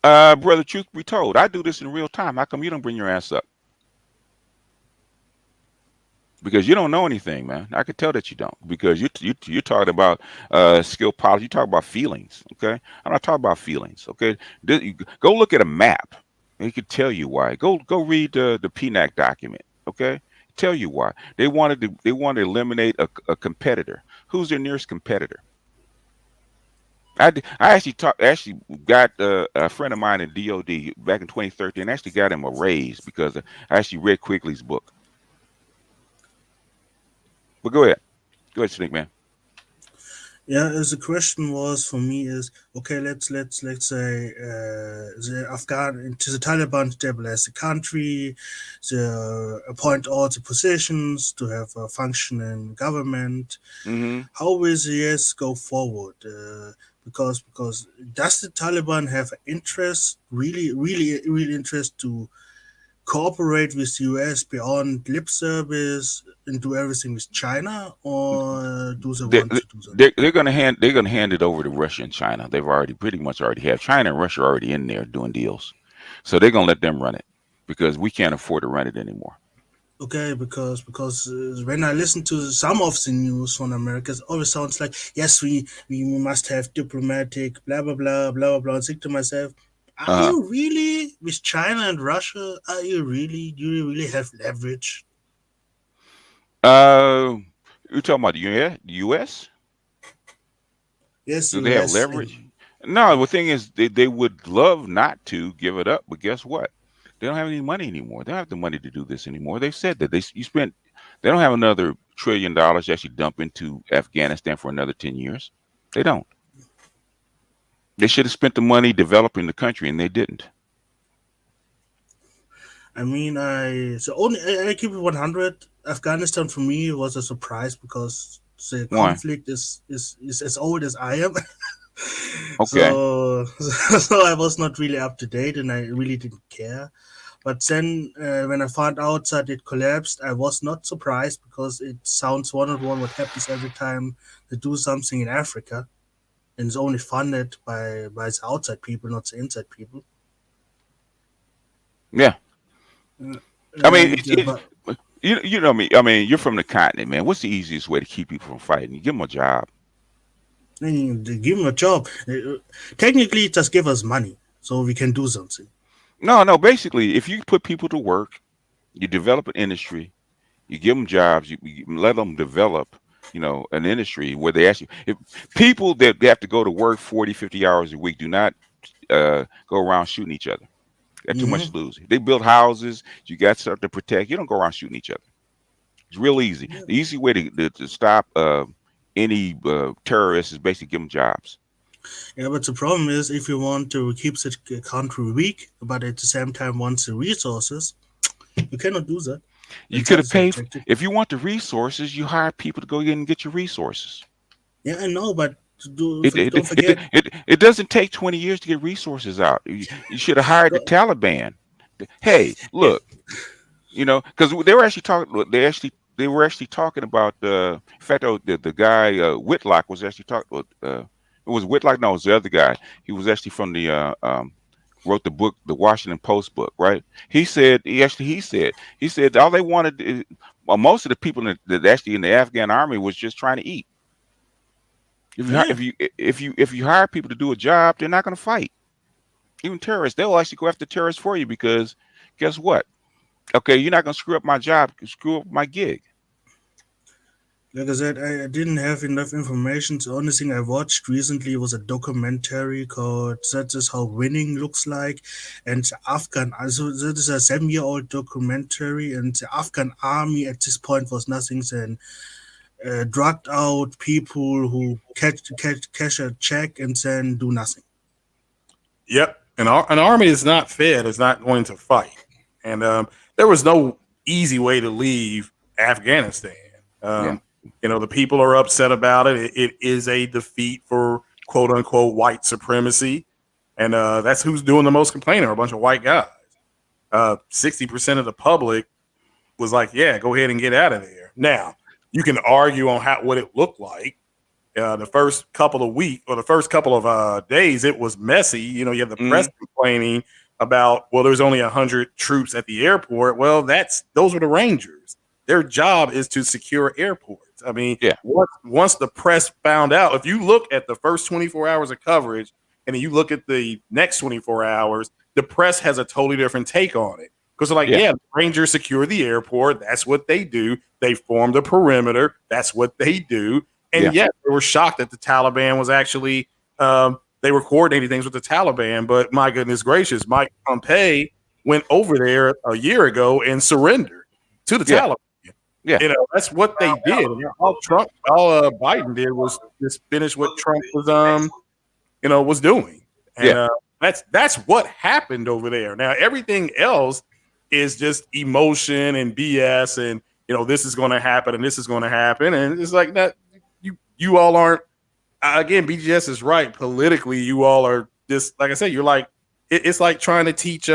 Brother, truth be told, I do this in real time. How come you don't bring your ass up? Because you don't know anything, man. I could tell that you don't. Because you talking about skill policy. You talk about feelings. Okay, I'm not talking about feelings. Okay, go look at a map. And he could tell you why. Go read the PNAC document. Okay, tell you why they wanted to eliminate a competitor. Who's their nearest competitor? I actually got a friend of mine in DOD back in 2013. Actually got him a raise because I actually read Quigley's book. But go ahead, Snake Man. Yeah, the question was for me is okay. Let's say the Taliban stabilize the country, the appoint all the positions to have a functioning government. Hmm. How will the US go forward? Because does the Taliban have interest, really interest to cooperate with the US beyond lip service and do everything with China, or do they They, want to do that? they're gonna hand it over to Russia and China. They've already pretty much already have China and Russia already in there doing deals, so they're gonna let them run it because we can't afford to run it anymore. Okay, because when I listen to some of the news from America, it always sounds like yes, we must have diplomatic blah blah blah blah blah blah. I think to myself, are Uh you really with China and Russia? Are you really? Do you really have leverage? uh, you're talking about the U.S. Yes, Do they have U.S. leverage? No, the thing is, they would love not to give it up, but guess what? They don't have any money anymore. They don't have the money to do this anymore. They've said that you spent. They don't have another $1 trillion to actually dump into Afghanistan for another 10 years. They don't. They should have spent the money developing the country, and they didn't. I mean, I keep it 100. Afghanistan for me was a surprise because the Why? conflict is as old as I am. Okay. So I was not really up to date, and I really didn't care. But then when I found out that it collapsed, I was not surprised because it sounds one on one what happens every time they do something in Africa, and it's only funded by the outside people, not the inside people. Yeah. Uh, I mean, and but you know me. I mean, you're from the continent, man. What's the easiest way to keep people from fighting? You give them a job. they give them a job. Technically, just give us money so we can do something. No, no. Basically, if you put people to work, you develop an industry, you give them jobs, you let them develop, an industry where they actually, if people that they have to go to work 40, 50 hours a week do not go around shooting each other. Got too much Hmm. to lose. They build houses, you got stuff to protect. You don't go around shooting each other. It's real easy. Yeah. The easy way to stop any terrorists is basically give them jobs. Yeah, but the problem is if you want to keep the country weak, but at the same time want the resources, you cannot do that. You And could that have is the paid, objective. if you want the resources, you hire people to go in and get your resources. Yeah, I know, but It it, don't it, forget. it, it doesn't take 20 years to get resources out. You should have hired the Don't- Taliban. Hey, Yeah. look, because they were actually talking. They were actually talking about. In fact, the guy Whitlock was actually talking. It was Whitlock. No, it was the other guy. He was actually from the wrote the book, the Washington Post book, right? He said all they wanted. Most of the people that actually in the Afghan army was just trying to eat. If you hire people to do a job, they're not going to fight. Even terrorists, they'll actually go after terrorists for you because guess what? Okay, you're not going to screw up my job, screw up my gig. Like I said, I didn't have enough information. The only thing I watched recently was a documentary called "That Is How Winning Looks Like," and the Afghan. Also, that is a 7-year-old documentary, and the Afghan army at this point was nothing than drugged out people who cash a check and then do nothing. Yep, an army is not fed, is not going to fight, and there was no easy way to leave Afghanistan. The people are upset about it. It is a defeat for quote unquote white supremacy, and that's who's doing the most complaining are a bunch of white guys. 60% of the public was like, "Yeah, go ahead and get out of there." Now you can argue on what it looked like. The first couple of weeks or the first couple of days, it was messy. You have the press complaining about, well, there's only 100 troops at the airport. Well, those are the Rangers. Their job is to secure airports. I mean, once the press found out, if you look at the first 24 hours of coverage and then you look at the next 24 hours, the press has a totally different take on it. Because they're like, the Rangers secure the airport. That's what they do. They formed a perimeter. That's what they do. And they were shocked that the Taliban was actually, they were coordinating things with the Taliban. But my goodness gracious, Mike Pompeo went over there a year ago and surrendered to the Taliban. Yeah, that's what they did. All Biden did was just finish what Trump was, was doing. And that's what happened over there. Now everything else is just emotion and BS, and this is going to happen and this is going to happen, and it's like that. You all aren't. Again, BGS is right. Politically, you all are just like I said. You're like it's like trying to teach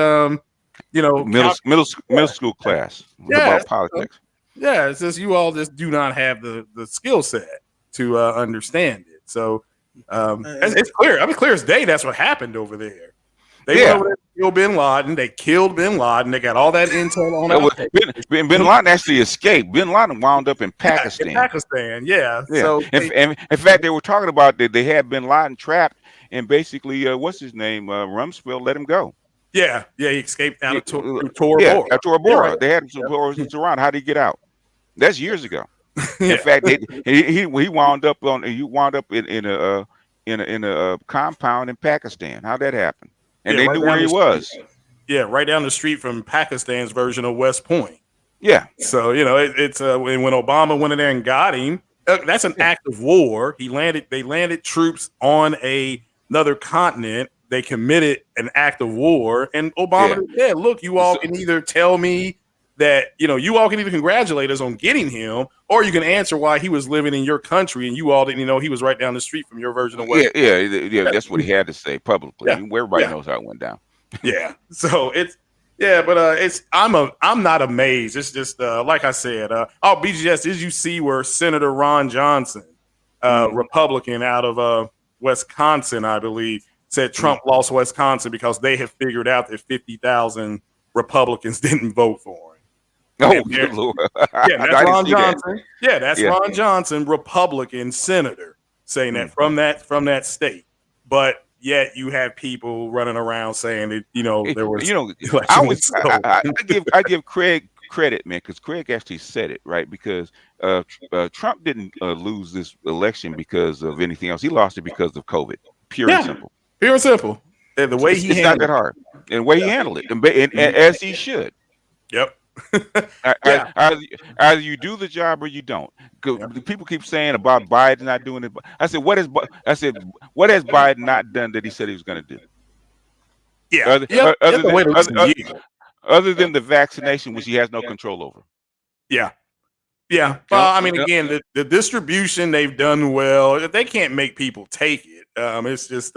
middle school class about politics. It's just you all just do not have the skill set to understand it. So it's clear. I mean, clear as day. That's what happened over there. They went over there to kill Bin Laden. They killed Bin Laden. They got all that intel on it. Bin Laden actually escaped. Bin Laden wound up in Pakistan. So in fact, they were talking about that they had Bin Laden trapped, and basically, what's his name? Rumsfeld let him go. He escaped out of Tora Bora. Right. They had him around. How did he get out? That's years ago. In fact, he wound up in a compound in Pakistan. How'd that happen? And they knew where he was. Right down the street from Pakistan's version of West Point. Yeah. So it's when Obama went in there and got him. That's an act of war. They landed troops on another continent. They committed an act of war, and Obama said, "Look, you all can either tell me that you all can either congratulate us on getting him, or you can answer why he was living in your country and you all didn't know he was right down the street from your version of West." Yeah. That's what he had to say publicly. Everybody knows how it went down. So I'm not amazed. It's just like I said. BGS, did you see where Senator Ron Johnson, Republican out of Wisconsin, I believe, said Trump lost Wisconsin because they have figured out that 50,000 Republicans didn't vote for him. Good Lord. That's Ron Johnson. That's Ron Johnson, Republican senator, saying that from that state. But yet you have people running around saying that there was. I give Craig credit, man, because Craig actually said it right. Because Trump didn't lose this election because of anything else. He lost it because of COVID. Pure and simple. Pure and simple. And the way it's not that hard. And the way he handled it, and as he should. Yep. Either you do the job or you don't. People keep saying about Biden not doing it. I said, what has Biden not done that he said he was going to do? Other than the vaccination, which he has no control over. Well, I mean, again, the distribution they've done well. They can't make people take it. It's just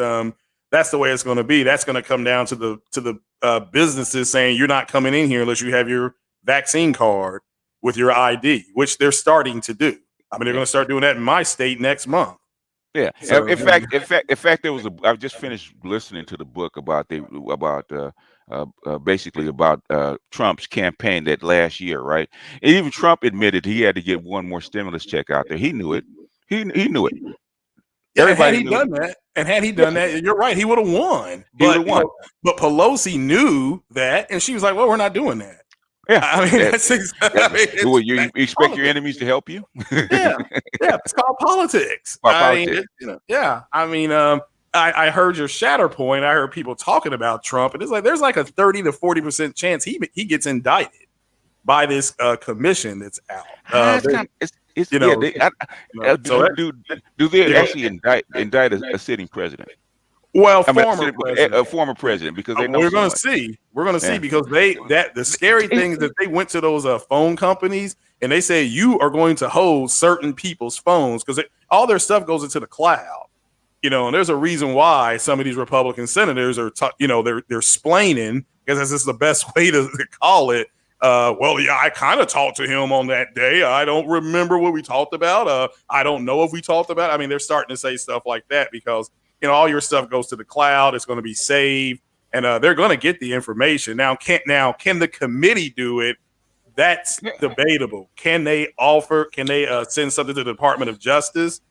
that's the way it's going to be. That's going to come down to the businesses saying you're not coming in here unless you have your vaccine card with your ID, which they're starting to do. I mean, they're going to start doing that in my state next month. Yeah. So, in fact, there was I just finished listening to the book about basically about Trump's campaign that last year, right? And even Trump admitted he had to get one more stimulus check out there. He knew it. He knew it. Yeah, and had Everybody he knew. done that, you're right, he would have won. He But would've won. but Pelosi knew that, and she was like, "Well, we're not doing that." Yeah. I mean, that's Well, you that's expect your politics. enemies to help you? Yeah, it's called politics. About I mean, politics. yeah. I mean, I heard your shatter point. I heard people talking about Trump, and it's like there's like a 30 to 40% chance he gets indicted by this commission that's out. It's you know, so do they Yeah. actually indict a sitting president? well, I mean, former a former president, because they know we're so going much. to see. We're going to see Yeah. because the scary thing is that they went to those phone companies and they say you are going to hold certain people's phones because all their stuff goes into the cloud. And there's a reason why some of these Republican senators are, they're splaining, because that's just the best way to call it. Well, yeah, I kind of talked to him on that day. I don't remember what we talked about. I don't know if we talked about. I mean, they're starting to say stuff like that because all your stuff goes to the cloud. It's going to be saved, and they're going to get the information. Now, can the committee do it? That's debatable. Can they send something to the Department of Justice?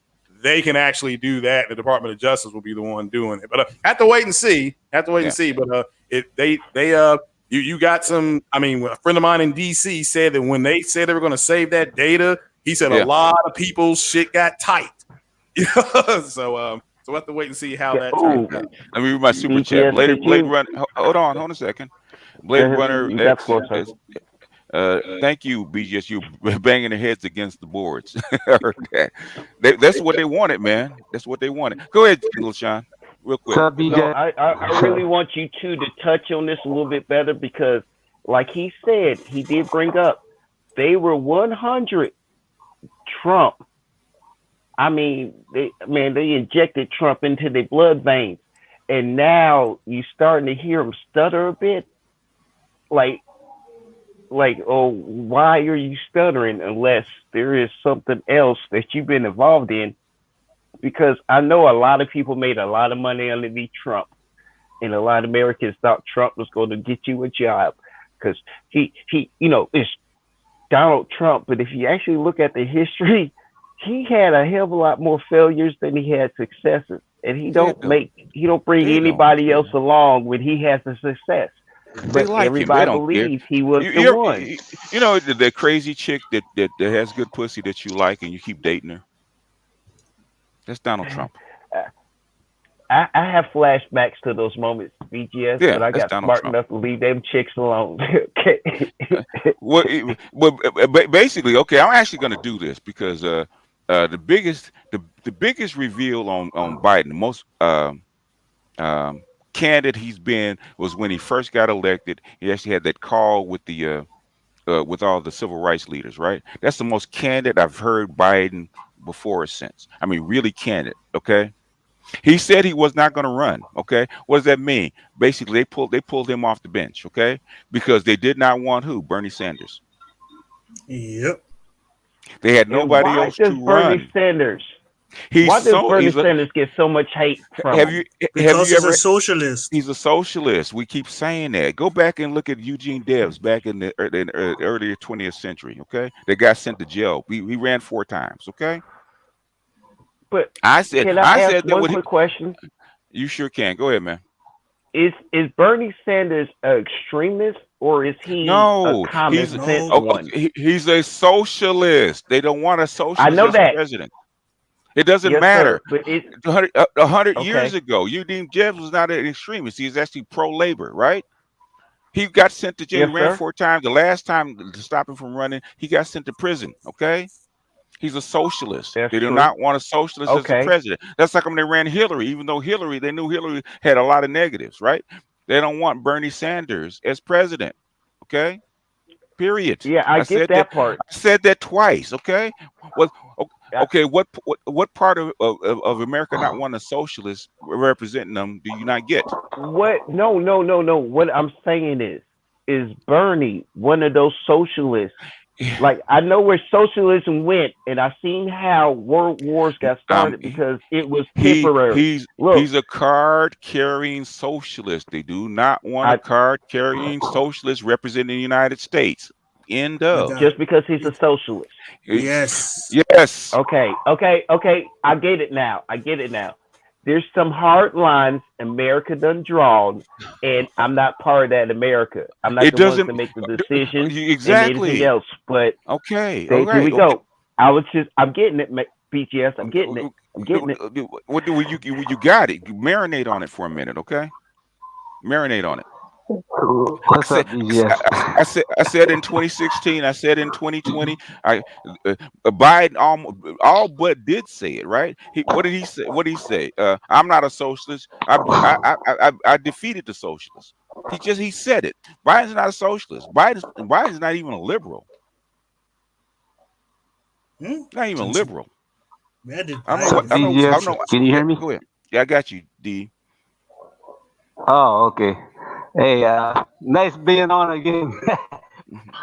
They can actually do that. The Department of Justice will be the one doing it, but have to wait and see. And see. But you got some. I mean, a friend of mine in DC said that when they said they were going to save that data, he said a lot of people's shit got tight. So we'll have to wait and see how that turns out. Let me read my super chat. Blade Runner. Hold on a second. Blade Runner X. Thank you, BGS. You banging their heads against the boards. That's what they wanted, man. That's what they wanted. Go ahead, LaShawn, real quick. No, I really want you two to touch on this a little bit better because, like he said, he did bring up they were 100 Trump. I mean, they injected Trump into their blood veins, and now you starting to hear him stutter a bit, like, oh, why are you stuttering unless there is something else that you've been involved in? Because I know a lot of people made a lot of money underneath Trump, and a lot of Americans thought Trump was going to get you a job because he it's Donald Trump. But if you actually look at the history, he had a hell of a lot more failures than he had successes, and he don't bring anybody else along when he has a success. But everybody believes he was the one. The crazy chick that has good pussy that you like and you keep dating her. That's Donald Trump. I have flashbacks to those moments, BGS, but I got smart enough to leave them chicks alone. Okay. Well, basically, okay, I'm actually going to do this because the biggest reveal on Biden, the most candid he's been was when he first got elected. He actually had that call with the with all the civil rights leaders, right? That's the most candid I've heard Biden before or since. I mean, really candid. Okay, he said he was not going to run. Okay, what does that mean? Basically, they pulled him off the bench. Okay, because they did not want who? Bernie Sanders. Yep. They had nobody else to run. Bernie Sanders? Why does Bernie Sanders get so much hate from him? Because he's a socialist. He's a socialist. We keep saying that. Go back and look at Eugene Debs back in the earlier 20th century. Okay, they got sent to jail. He ran 4 times. Okay, but I said ask one quick question? You sure can. Go ahead, man. Is Bernie Sanders an extremist or is he a common sense one? He's a socialist. They don't want a socialist I know that. president. It doesn't matter. Sir, but 100 years ago, Eugene Debs was not an extremist. He's actually pro-labor, right? He got sent to jail. He ran 4 times. The last time to stop him from running, he got sent to prison. Okay, he's a socialist. They do not want a socialist as the president. That's like when they ran Hillary. Even though they knew Hillary had a lot of negatives, right? They don't want Bernie Sanders as president. Okay, period. Yeah, I get that part. I said that twice. Okay, okay, what part of America not wanting a socialist representing them do you not get? What? No. What I'm saying is Bernie one of those socialists? Like, I know where socialism went, and I've seen how world wars got started because it was temporary. He's a card-carrying socialist. They do not want a card-carrying socialist representing the United States. End But of. just because he's a socialist. yes, Yes. Okay. I get it now. There's some hard lines America done drawn, and I'm not part of that America. I'm not It the ones doesn't to make the decisions and anything exactly. else. But Okay. All here we right. Okay. go. I'm getting it, BGS. I'm getting it. What do you got it? You marinate on it for a minute, okay? Marinate on it. I What's said, up, BGS? I said in 2016. I said in 2020. Biden all but did say it, right? What did he say? What did he say? I'm not a socialist. I defeated the socialists. He said it. Biden's not a socialist. Biden's not even a liberal. Not even Since liberal. where did I don't know. Biden I don't know. I BGS, don't know. can you Yeah, hear me? go ahead. Yeah, I got you, D. Oh, okay. Hey, nice being on again.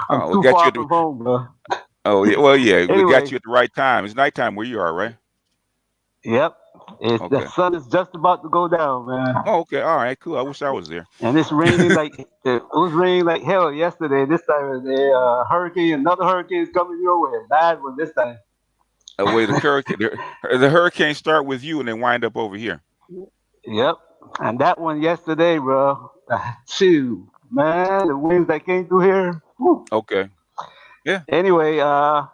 I'm We too got you far at the, from home, bro. oh yeah. Well, yeah, we got Anyway, you at the right time. It's nighttime where you are, right? yep. The Okay. sun is just about to go down, man. Oh, okay. All right. Cool. I wish I was there. And it's raining like it was raining like hell yesterday. This time another hurricane is coming your way. A bad one this time. Wait, the hurricane start with you and then wind up over here. Yep. And that one yesterday, bro. Shoot, man, the winds that came through here. Whew. Okay. Yeah. Anyway, a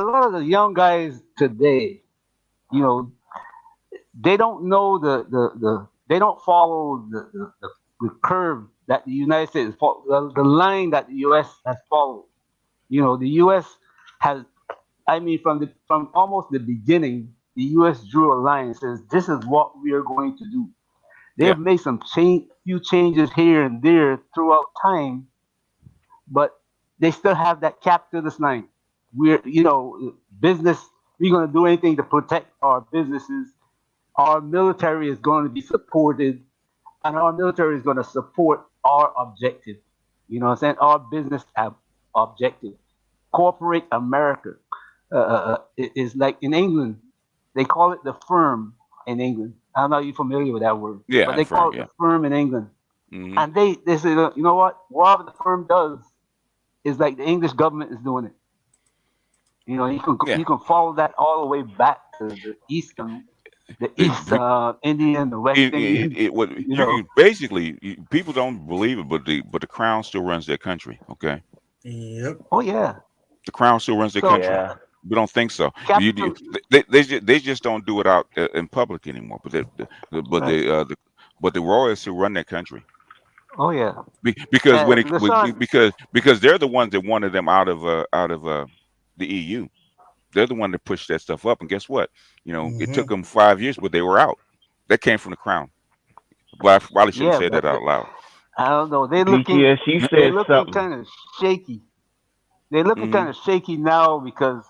lot of the young guys today, you know, they don't know they don't follow the curve that the United States the line that the U.S. has followed. You know, the U.S. has, I mean, from almost the beginning, the U.S. drew a line and says, "This is what we are going to do." They Yeah. have made some few changes here and there throughout time, but they still have that capitalist line. We're, business. We're going to do anything to protect our businesses. Our military is going to be supported, and our military is going to support our objective. You know what I'm saying? Our business objective. Corporate America is like in England, they call it the firm in England. I don't know if you're familiar with that word, Yeah. but they call it the firm in England. Hmm. And they say, you know what? Whatever the firm does is like the English government is doing it. You know, Yeah. you can follow that all the way back to the East Indian, the West Indian. Basically people don't believe it, but the crown still runs their country. Okay. Yep. Oh yeah. The crown still runs their So country. Yeah. We don't think so. capital, They just don't do it out in public anymore. But right. the royals still run their country. Oh yeah. Because when And Lashawn, because they're the ones that wanted them out of the EU. They're the one that pushed that stuff up. And guess what? It took them 5 years, but they were out. That came from the crown. Well, I probably shouldn't yeah, say that but out loud. I don't know. BGS, you They're said looking something. kind of shaky. They're looking Hmm. kind of shaky now because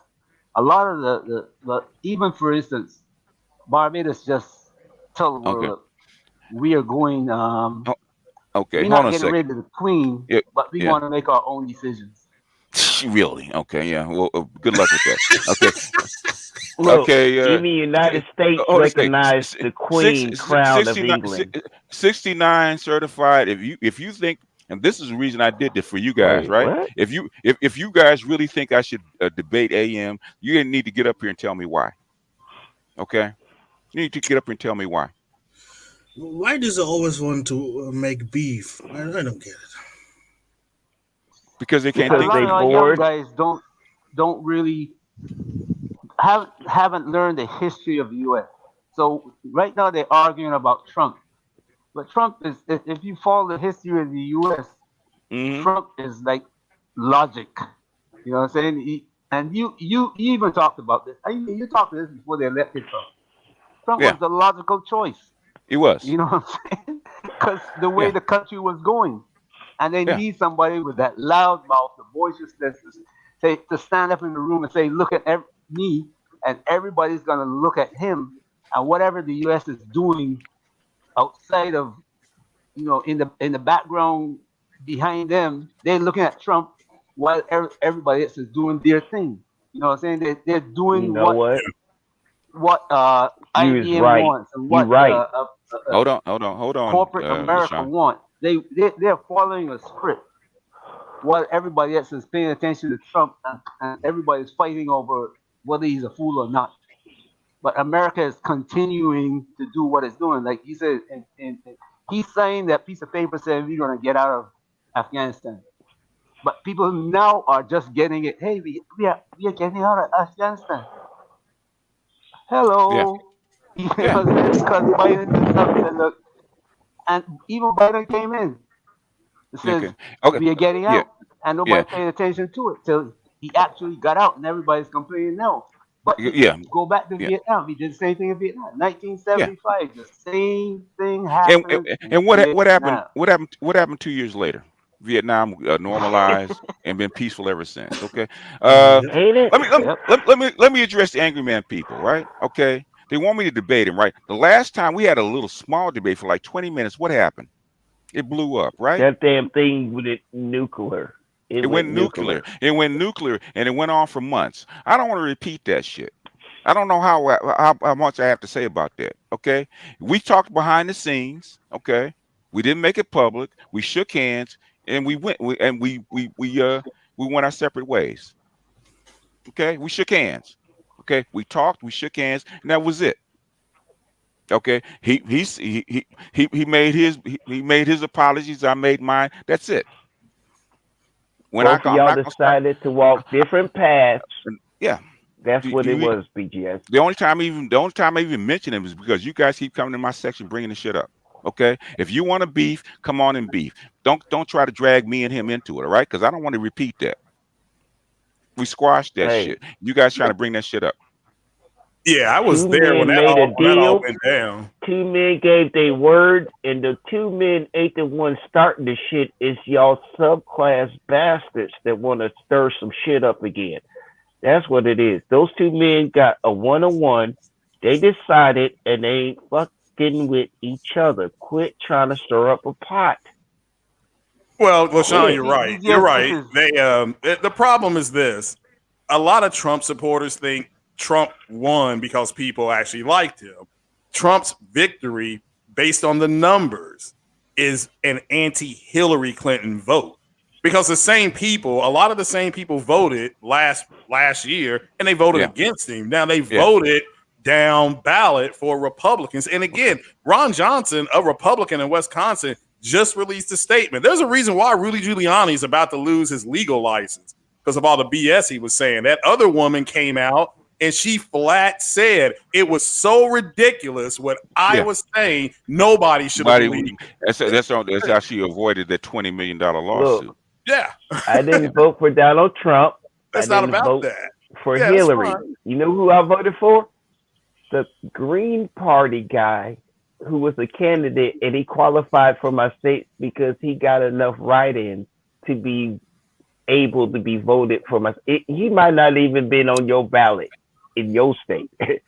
a lot of the even for instance, Barbados just tell the world, Okay. look, we are going. Oh, okay. We're Hold on not a getting second. rid of the queen, Yeah. but we Yeah. want to make our own decisions. Really? Okay. Yeah. Well, good luck with that. Okay. Look, Okay. even United States Hold on a second. recognized the Queen Crown of 69, England. 69 certified. If you think, and this is the reason I did this for you guys, Wait, right? what? If you guys really think I should debate AM, you need to get up here and tell me why. Okay. You need to get up here and tell me why. Why does it always want to make beef? I don't get it. Because they can't A Because think lot they of straight. our young bored. guys don't really haven't learned the history of the U.S. So right now they're arguing about Trump, but Trump is if you follow the history of the U.S. Hmm. Trump is like logic. You know what I'm saying? And you even talked about this. You talked about this before they elected Trump. Trump Yeah, was the logical choice. it was. You know what I'm saying? Because the way Yeah, the country was going, and they yeah, need somebody with that loud mouth, the boisterousness, to stand up in the room and say, "Look at me," and everybody's gonna look at him, and whatever the U.S. is doing outside of, in the background behind them, they're looking at Trump while everybody else is doing their thing. You know what I'm saying? They're You doing know what? what You is IBM right. wants and You what right. hold on, corporate America LaShawn. want. They're following a script. while everybody else is paying attention to Trump, and everybody's fighting over whether he's a fool or not. But America is continuing to do what it's doing. Like he said, and he signed that piece of paper saying we're going to get out of Afghanistan. But people now are just getting it. Hey, we are getting out of Afghanistan. Hello. Yeah. Because Biden did something. Look, and even Biden came in. It says Okay. we are getting Yeah. out, and nobody paid attention to it till he actually got out, and everybody's complaining now. But go back to Vietnam. He did the same thing in Vietnam. 1975, the same thing happened. And what happened? What happened 2 years later? Vietnam normalized and been peaceful ever since. Okay. Let me address the angry man people. Right. Okay. They want me to debate him. Right. The last time we had a little small debate for like 20 minutes. What happened? It blew up. Right. That damn thing with it nuclear. It went nuclear. It went nuclear, and it went on for months. I don't want to repeat that shit. I don't know how much I have to say about that. Okay, we talked behind the scenes. Okay, we didn't make it public. We shook hands, and we went our separate ways. Okay, we shook hands. Okay, we talked, we shook hands, and that was it. Okay, he made his apologies. I made mine. That's it. When y'all decided to walk different paths, yeah, that's what it was, BGS. The only time I even mention him is because you guys keep coming to my section bringing the shit up. Okay, if you want to beef, come on and beef. Don't try to drag me and him into it, all right? Because I don't want to repeat that. We squashed that shit. You guys trying to bring that shit up. Yeah, I was there when that all went down. 2 men gave their word, and the 2 men ain't the one starting the shit. It's y'all subclass bastards that want to stir some shit up again. That's what it is. Those 2 men got a one-on-one. They decided, and they ain't fucking with each other. Quit trying to stir up a pot. Well, LaShawn, you're right. You're right. The problem is this. A lot of Trump supporters think Trump won because people actually liked him. Trump's victory, based on the numbers, is an anti-Hillary Clinton vote. Because a lot of the same people voted last year, and they voted against him. Now they voted down ballot for Republicans. And again, Ron Johnson, a Republican in Wisconsin, just released a statement. There's a reason why Rudy Giuliani is about to lose his legal license because of all the BS he was saying. That other woman came out and she flat said it was so ridiculous what I was saying. Nobody should have believed. That's how she avoided that $20 million lawsuit. Look, I didn't vote for Donald Trump. That's not about that. For Hillary. You know who I voted for? The Green Party guy who was a candidate, and he qualified for my state because he got enough write-ins to be able to be voted for my. He might not even been on your ballot in your state. But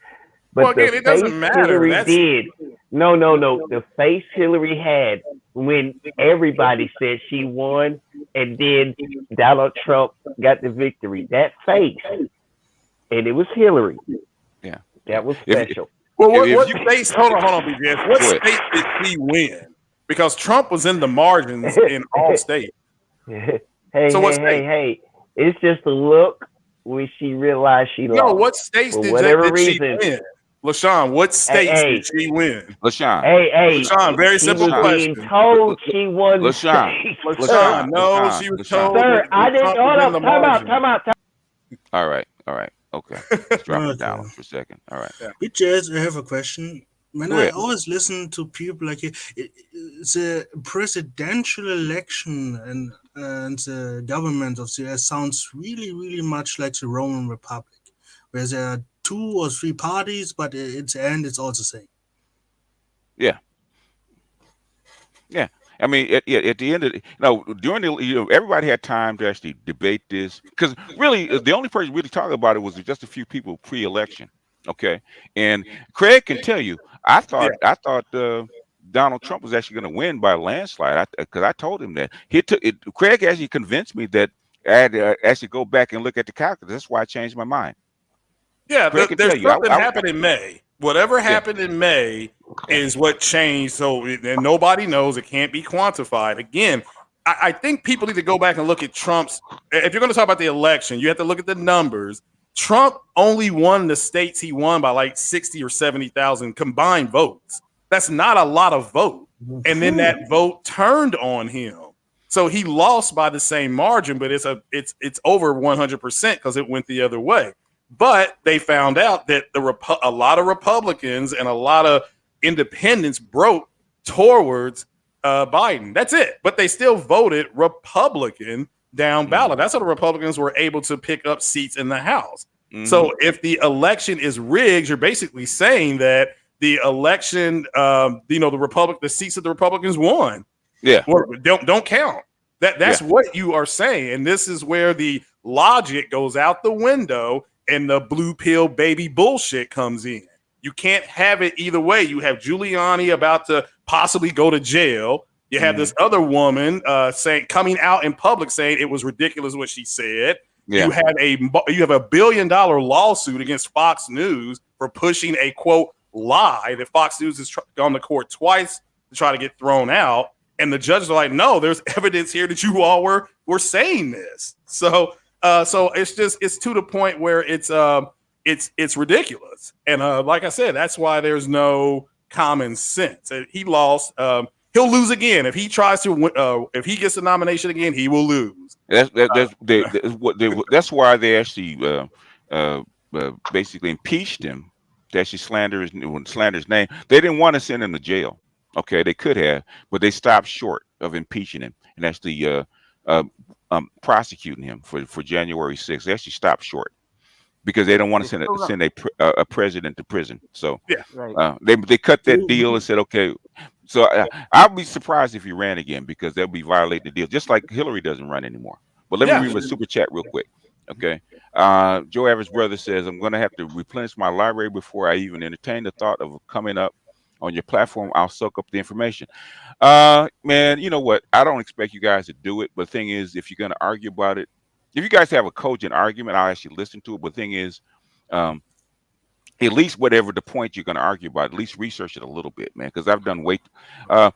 well, again, it doesn't matter. Hillary did. No. The face Hillary had when everybody said she won, and then Donald Trump got the victory. That face, and it was Hillary. Yeah, that was special. What states? Hold on, BGS. What state did she win? Because Trump was in the margins in all states. Hey! It's just a look when she realized she lost. No, what states did she win? LaShawn, what states did she win? LaShawn. LaShawn, very simple question. Being told she won. LaShawn, no, she was told. Sir, I didn't. Hold up. Time out. All right. Okay. Let's drop it down for a second. All right. BGS, I have a question. When I always listen to people like it's a presidential election and the government of the US sounds really, really much like the Roman Republic, where there are 2 or 3 parties, but at the end it's all the same. Yeah. I mean, at the end of during the everybody had time to actually debate this because really the only person really talking about it was just a few people pre-election. Okay, and Craig can tell you, I thought Donald Trump was actually going to win by a landslide because I told him that. Craig actually convinced me that I had to actually go back and look at the calculus. That's why I changed my mind. Yeah, there's something happened in May. Whatever happened in May is what changed. So and nobody knows. It can't be quantified. Again, I think people need to go back and look at Trump's. If you're going to talk about the election, you have to look at the numbers. Trump only won the states he won by like 60 or 70,000 combined votes. That's not a lot of vote. And then that vote turned on him. So he lost by the same margin, but it's over 100% because it went the other way. But they found out that a lot of Republicans and a lot of independents broke towards Biden. That's it. But they still voted Republican down ballot. That's how the Republicans were able to pick up seats in the House. So if the election is rigged, you're basically saying that the election, the seats that the Republicans won, don't count. That's what you are saying, and this is where the logic goes out the window, and the blue pill baby bullshit comes in. You can't have it either way. You have Giuliani about to possibly go to jail. You have this other woman coming out in public saying it was ridiculous what she said. Yeah. You have a $1 billion lawsuit against Fox News for pushing a quote lie that Fox News has gone to court twice to try to get thrown out. And the judges are like, no, there's evidence here that you all were saying this. So it's to the point where it's ridiculous. And like I said, that's why there's no common sense. He lost. He'll lose again if he tries to. If he gets the nomination again, he will lose. That's why they actually basically impeached him. To actually slander his name. They didn't want to send him to jail. Okay, they could have, but they stopped short of impeaching him and actually prosecuting him for January 6th. They actually stopped short because they don't want to send a president to prison. So they cut that deal and said, okay. So I'll be surprised if he ran again because they'll be violating the deal, just like Hillary doesn't run anymore. But let me read a super chat real quick. Okay. Joe Average Brother says, I'm going to have to replenish my library before I even entertain the thought of coming up on your platform. I'll soak up the information. Man, you know what? I don't expect you guys to do it. But the thing is, if you're going to argue about it, if you guys have a cogent argument, I'll actually listen to it. But the thing is, at least whatever the point you're going to argue about, at least research it a little bit, man, because I've done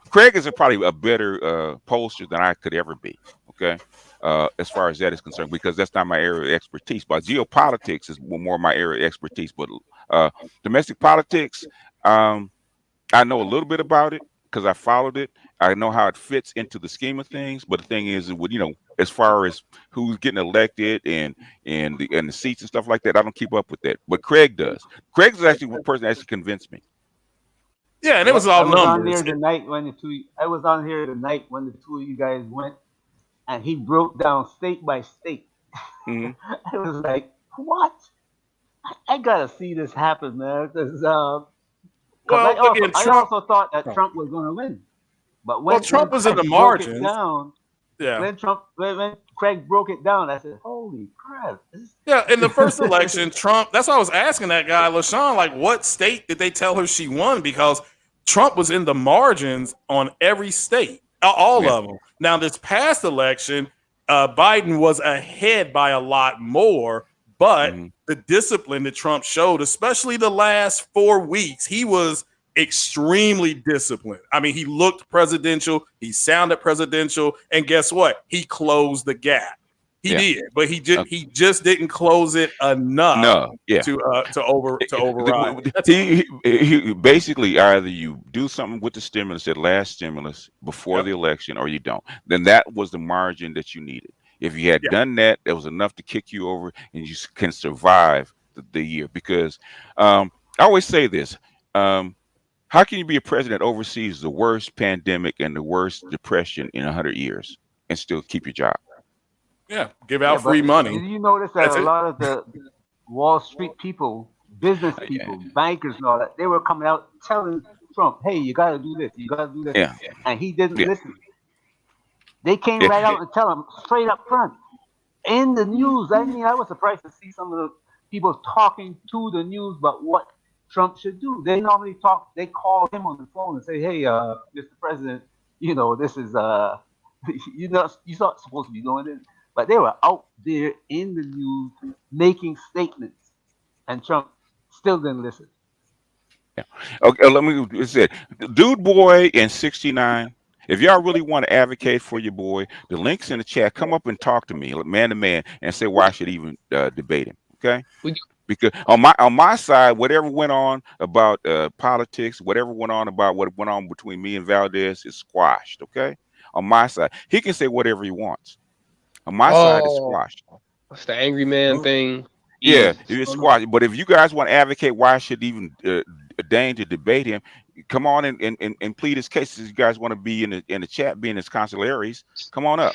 Craig is probably a better pollster than I could ever be, okay, as far as that is concerned, because that's not my area of expertise. But geopolitics is more my area of expertise. But domestic politics, I know a little bit about it because I followed it. I know how it fits into the scheme of things. But the thing is, as far as who's getting elected and the seats and stuff like that, I don't keep up with that. But Craig does. Craig is actually one person that actually convinced me. Yeah, and it was all numbers. I was on here the night when the two of you guys went, and he broke down state by state. I was like, what? I gotta see this happen, man. Because I also thought that Trump was going to win. But when Trump was in the margins. When Craig broke it down, I said, holy crap. Yeah, in the first election, Trump, that's why I was asking that guy, LaShawn, like, what state did they tell her she won? Because Trump was in the margins on every state, all of them. Now, this past election, Biden was ahead by a lot more, but the discipline that Trump showed, especially the last 4 weeks, he was extremely disciplined. I mean, he looked presidential, he sounded presidential, and guess what? He closed the gap. He did, but he just didn't close it enough to override. He basically, either you do something with the stimulus, that last stimulus before the election, or you don't. Then that was the margin that you needed. If you had done that, it was enough to kick you over, and you can survive the year. Because I always say this. How can you be a president that oversees the worst pandemic and the worst depression in 100 years and still keep your job? Yeah, give out free money. Did you notice that a lot of the Wall Street people, business people, bankers and all that, they were coming out telling Trump, hey, you got to do this, you got to do this. Yeah. And he didn't listen. They came right out and tell him straight up front in the news. I mean, I was surprised to see some of the people talking to the news about what Trump should do. They normally they call him on the phone and say, hey, Mr. President, this is, you're not supposed to be doing this. But they were out there in the news making statements, and Trump still didn't listen. Yeah. Okay, let me say, Dude Boy in '69 If y'all really want to advocate for your boy, the link's in the chat. Come up and talk to me, man to man, and say why I should even debate him. Okay? Because on my side, whatever went on about politics, whatever went on about what went on between me and Valdez is squashed. Okay? On my side, he can say whatever he wants. On my side, it's squashed. That's the angry man thing. Yeah, it's squashed. But if you guys want to advocate why I should even deign to debate him, come on and plead his case. If you guys want to be in the chat, be in his consigliaries, come on up.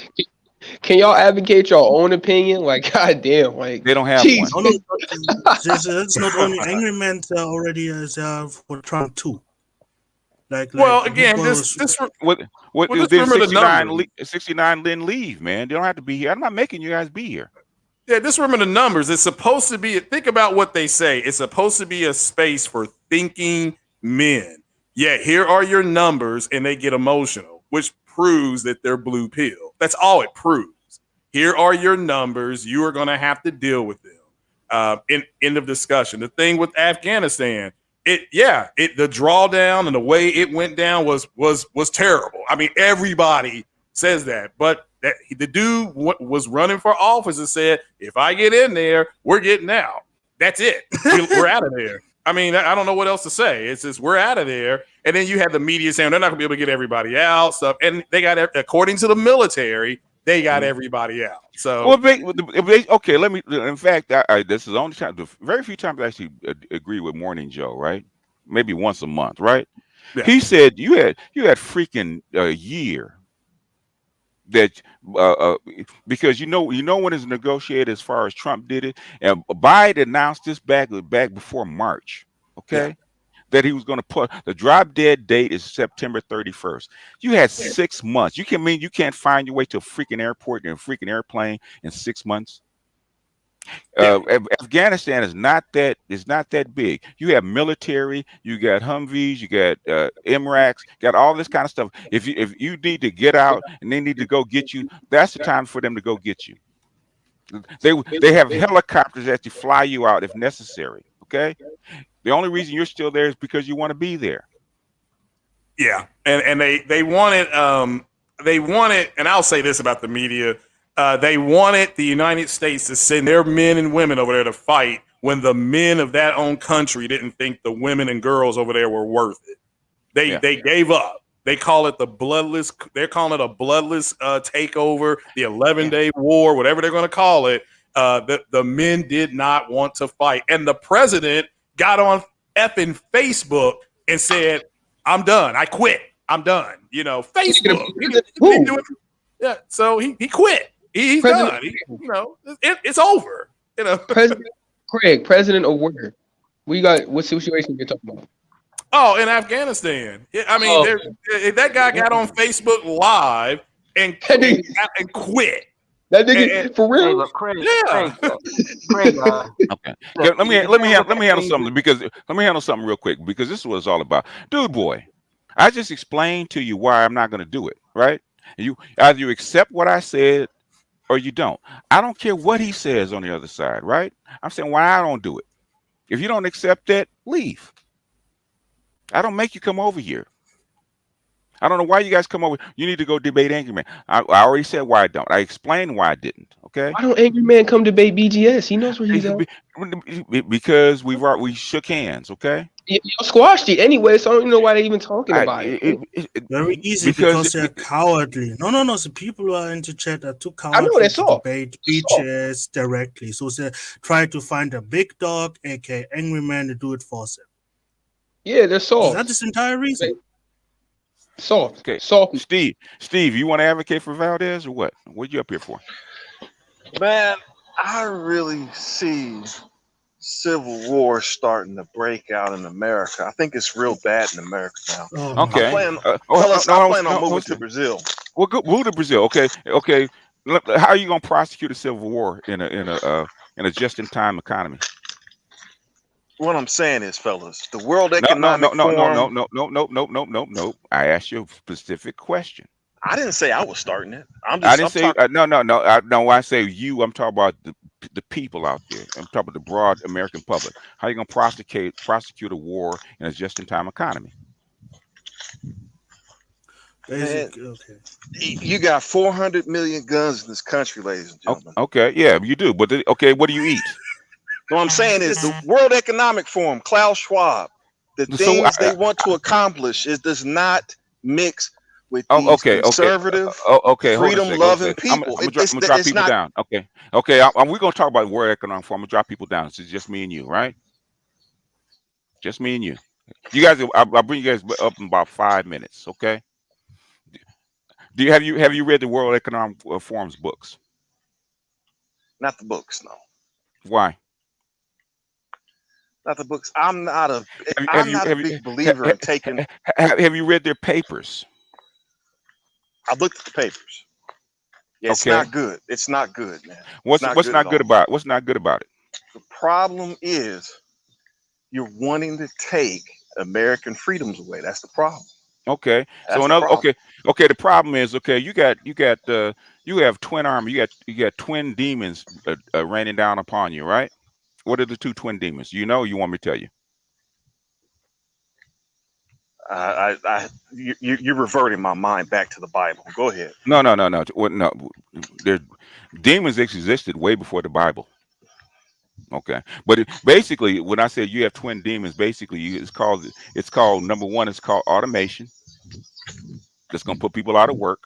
Can y'all advocate your own opinion? Like, goddamn, like they don't have geez. one. It's not only angry men already for Trump too. Well, again, this what just did remember the 69 didn't leave, man. They don't have to be here. I'm not making you guys be here. Yeah, just remember the numbers. It's supposed to be, think about what they say. It's supposed to be a space for thinking men. Yeah, here are your numbers, and they get emotional, which proves that they're blue pill. That's all it proves. Here are your numbers. You are going to have to deal with them. End of discussion. The thing with Afghanistan, the drawdown and the way it went down was terrible. I mean, everybody says that, but the dude was running for office and said, if I get in there, we're getting out. That's it. We're out of there. I mean, I don't know what else to say. It's just, we're out of there. And then you have the media saying they're not gonna be able to get everybody out, stuff. And they got, according to the military, they got everybody out. So, okay, let me, in fact, this is the only time, very few times I actually agree with Morning Joe, right? Maybe once a month, right? Yeah. He said you had freaking a year that because you know when it's negotiated as far as Trump did it, and Biden announced this back before March, okay, that he was going to put the drop dead date is September 31st. You had 6 months. You can't find your way to a freaking airport and a freaking airplane in 6 months. Afghanistan is not that big. You have military, you got Humvees, you got MRACs, got all this kind of stuff. If you need to get out and they need to go get you, that's the time for them to go get you. They have helicopters that to fly you out if necessary. Okay, the only reason you're still there is because you want to be there. Yeah, and they wanted and I'll say this about the media. They wanted the United States to send their men and women over there to fight when the men of that own country didn't think the women and girls over there were worth it. They gave up. They call it the bloodless. They're calling it a bloodless takeover, the 11-day war, whatever they're going to call it. The men did not want to fight, and the president got on effing Facebook and said, "I'm done. I quit. I'm done." You know, Facebook. Yeah, so he quit. He's done. It's over. You know, President of where? We got what situation you're talking about? Oh, in Afghanistan. I mean, that guy got on Facebook Live and quit. That nigga for real? Craig, okay. Let me handle something real quick because this is what it's all about, dude. Boy, I just explained to you why I'm not going to do it. Right? You either you accept what I said or you don't. I don't care what he says on the other side, right? I'm saying why I don't do it. If you don't accept that, leave. I don't make you come over here. I don't know why you guys come over. You need to go debate Angry Man. I already said why I don't. I explained why I didn't. Okay. Why don't Angry Man come debate BGS? He knows where he's at. Because we shook hands. Okay. You squashed it anyway, so I don't even know why they're even talking about it. Very easy because they're cowardly. No. The people who are in the chat are too cowardly to debate BGS directly. So they try to find a big dog, aka Angry Man, to do it for them. Yeah, they're soft. That's the entire reason. Soft. Okay. Soft. Steve, you want to advocate for Valdez or what? What you up here for? Man, I really see civil war starting to break out in America. I think it's real bad in America now. Okay. I plan on moving to Brazil. Well, go move to Brazil. Okay. How are you gonna prosecute a civil war in a just-in-time economy? What I'm saying is, fellas, the World Economic Forum. No. I asked you a specific question. I didn't say I was starting it. No. I say you. I'm talking about the people out there. I'm talking about the broad American public. How are you going to prosecute a war in a just-in-time economy? Basic. Okay. You got 400 million guns in this country, ladies and gentlemen. Okay, yeah, you do. But okay, what do you eat? What I'm saying is the World Economic Forum, Klaus Schwab, the So things they want to accomplish does not mix with Oh, these okay, conservative, okay. Hold on a second. freedom-loving I'm people. gonna drop It's people not. down. Okay, okay. We're gonna talk about the World Economic Forum. I'm gonna drop people down. It's just me and you, right? Just me and you. You guys, I'll bring you guys up in about 5 minutes. Okay. Have you read the World Economic Forum's books? Not the books, no. Why? Not the books. I'm not a big believer in taking. Have you read their papers? I looked at the papers. Yeah, it's Okay. not good. It's not good, man. What's not good at all. What's not good about it? The problem is you're wanting to take American freedoms away. That's the problem. Okay. That's So the problem. okay. The problem is you have twin army. You got twin demons raining down upon you, right? What are the two twin demons? You know, you want me to tell you? You're reverting my mind back to the Bible. Go ahead. No. What? No, demons existed way before the Bible. Okay, but basically, when I say you have twin demons, basically it's called number one. It's called automation. That's going to put people out of work.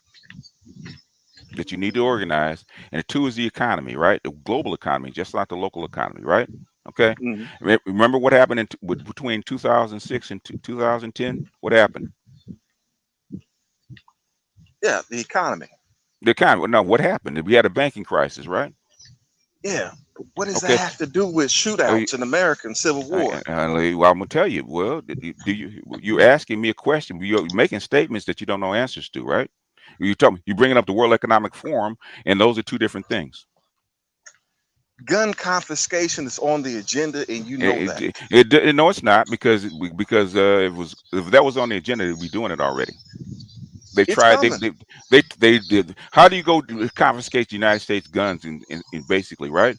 That you need to organize, and two is the economy, right? The global economy, just not the local economy, right? Okay. Mm-hmm. Remember what happened between 2006 and 2010? What happened? Yeah, the economy. The economy. No, what happened? We had a banking crisis, right? Yeah. But what does that have to do with shootouts in American Civil War? Well, I'm gonna tell you. Well, you're asking me a question, but you're making statements that you don't know answers to, right? You're bringing up the World Economic Forum, and those are two different things. Gun confiscation is on the agenda, and you know that. No, it's not, because if that was on the agenda, they'd be doing it already. They tried. They did. How do you go to confiscate the United States guns in basically, right?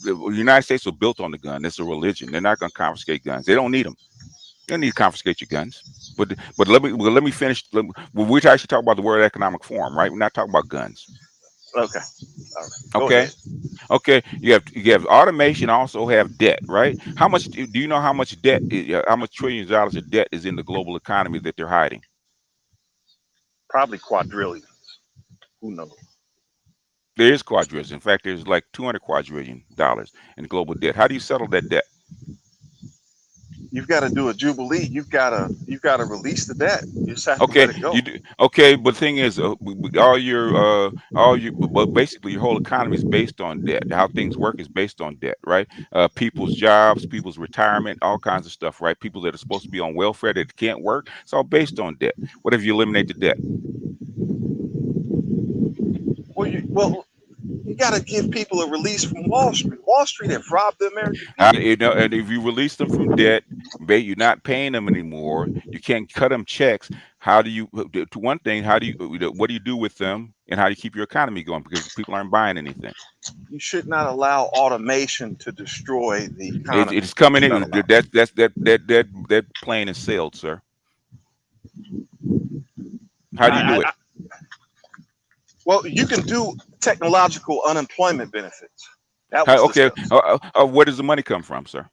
The United States was built on the gun. It's a religion. They're not going to confiscate guns. They don't need them. You don't need to confiscate your guns. But let me finish. We're actually talking about the World Economic Forum, right? We're not talking about guns. Okay. All right. Okay. Okay. You have automation. Also have debt, right? How much do you know? How much debt? How much trillions of dollars of debt is in the global economy that they're hiding? Probably quadrillions. Who knows? There is quadrillions. In fact, there's like $200 quadrillion in global debt. How do you settle that debt? You've got to do a jubilee. You've got to release the debt. You just have to Okay, let it go. you do. Okay, but the thing is, but basically your whole economy is based on debt. How things work is based on debt, right? People's jobs, people's retirement, all kinds of stuff, right? People that are supposed to be on welfare that can't work, it's all based on debt. What if you eliminate the debt? Well, you got to give people a release from Wall Street. Wall Street have robbed the American people. And if you release them from debt, you're not paying them anymore. You can't cut them checks. How do you? To one thing, what do you do with them, and how do you keep your economy going? Because people aren't buying anything. You should not allow automation to destroy the economy. It's coming in. That plane is sailed, sir. How do you do it? Well, you can do technological unemployment benefits. Okay. Where does the money come from, sir?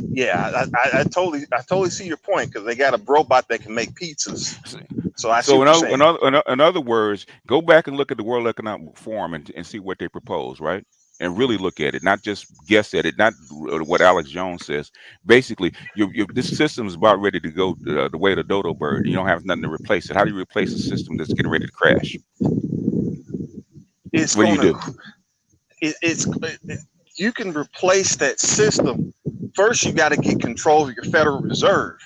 Yeah, I totally see your point, because they got a robot that can make pizzas. So I see what you're saying. In other words, go back and look at the World Economic Forum and see what they propose, right? And really look at it, not just guess at it, not what Alex Jones says. Basically, this system is about ready to go the way of the dodo bird. You don't have nothing to replace it. How do you replace a system that's getting ready to crash? You can replace that system. First, you got to get control of your Federal Reserve.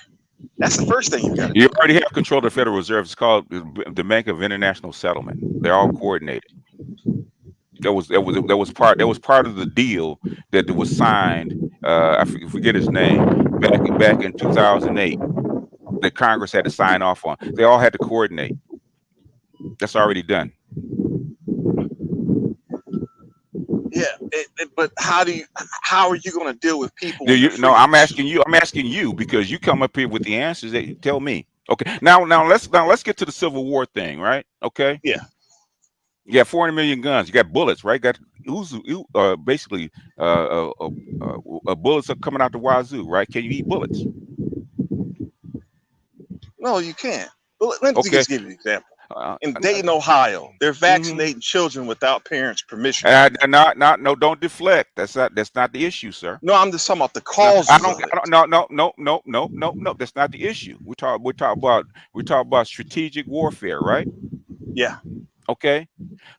That's the first thing you got to do. You already have control of the Federal Reserve. It's called the Bank of International Settlement. They're all coordinated. That was part of the deal that was signed. I forget his name back in 2008. That Congress had to sign off on. They all had to coordinate. That's already done. Yeah, But how are you going to deal with people? Do when you? they're No, free I'm to asking choose? you. I'm asking you because you come up here with the answers that you tell me. Okay. Now let's get to the Civil War thing, right? Okay. Yeah. You got 400 million guns. You got bullets, right? Got basically bullets are coming out the wazoo, right? Can you eat bullets? No, you can't. Well, let me Okay. just give you an example. Uh, In Dayton, Ohio, they're mhm. vaccinating children without parents' permission. No, don't deflect. That's not the issue, sir. No, I'm just talking about the No, causes of it. no. That's not the issue. We talk about strategic warfare, right? Yeah. Okay.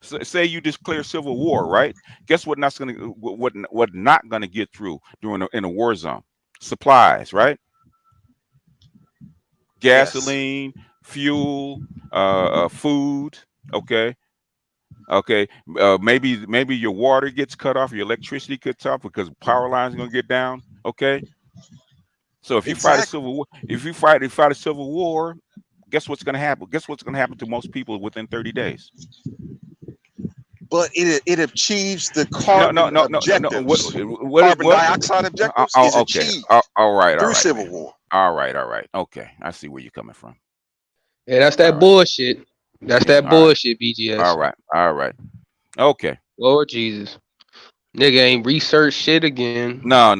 So, say you declare civil war, right? Guess what? What not gonna get through in a war zone? Supplies, right? Yes. Gasoline, fuel, food. Okay. Okay, maybe your water gets cut off, your electricity cuts off because power lines are gonna get down. Okay, so if you fight a Exactly. civil war, if you fight a civil war, guess what's gonna happen? Guess what's gonna happen to most people within 30 days? But it achieves the No, carbon no. objectives. What? Carbon dioxide objectives is Okay. achieved All right. through civil war. All right. Okay, I see where you're coming from. Yeah, that's All that right. bullshit. That's Yeah. that bullshit, BGS. All right. Okay. Lord Jesus. Nigga ain't researched shit again. No.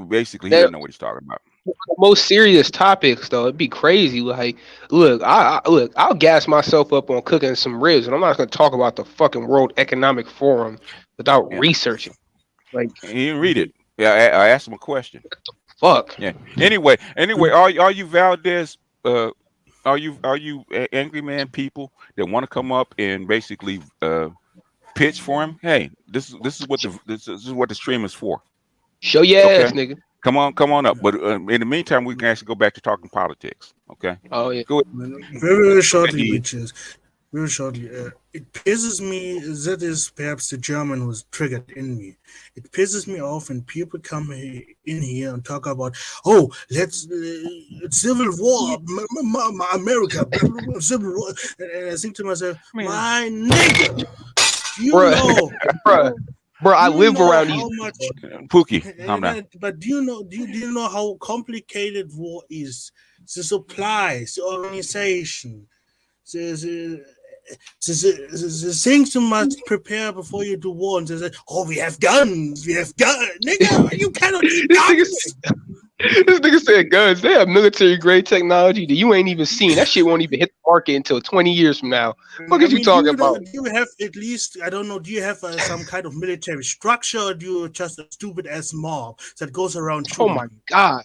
Basically, he doesn't know what he's talking about. The most serious topics though, it'd be crazy. Like, look, I'll gas myself up on cooking some ribs, and I'm not gonna talk about the fucking World Economic Forum without Yeah. researching. Like, He didn't read it. Yeah, I asked him a question. fuck. Yeah. Anyway, are you Valdez? Are you angry man people that want to come up and basically pitch for him? Hey, this is what the stream is for. Show your Okay. ass, nigga. Come on up. But in the meantime, we can actually go back to talking politics. Okay. Oh yeah. Go Very shortly, ahead. bitches. Very shortly. It pisses me. That is perhaps the German who's triggered in me. It pisses me off when people come in here and talk about, oh, let's civil war, America, civil war. And I think to myself, my nigga, you Bruh. know, Bro, I you live know around how these. much. Pookie, calm down. But do you know how complicated war is? The supplies, the organization, the things you must prepare before you do war. And they say, oh, we have guns. Nigga, you cannot eat guns. This nigga said guns. They have military grade technology that you ain't even seen. That shit won't even hit the market until 20 years from now. What are you talking about? Do you have at least, I don't know, do you have some kind of military structure, or do you just a stupid ass mob that goes around shooting? Oh my god.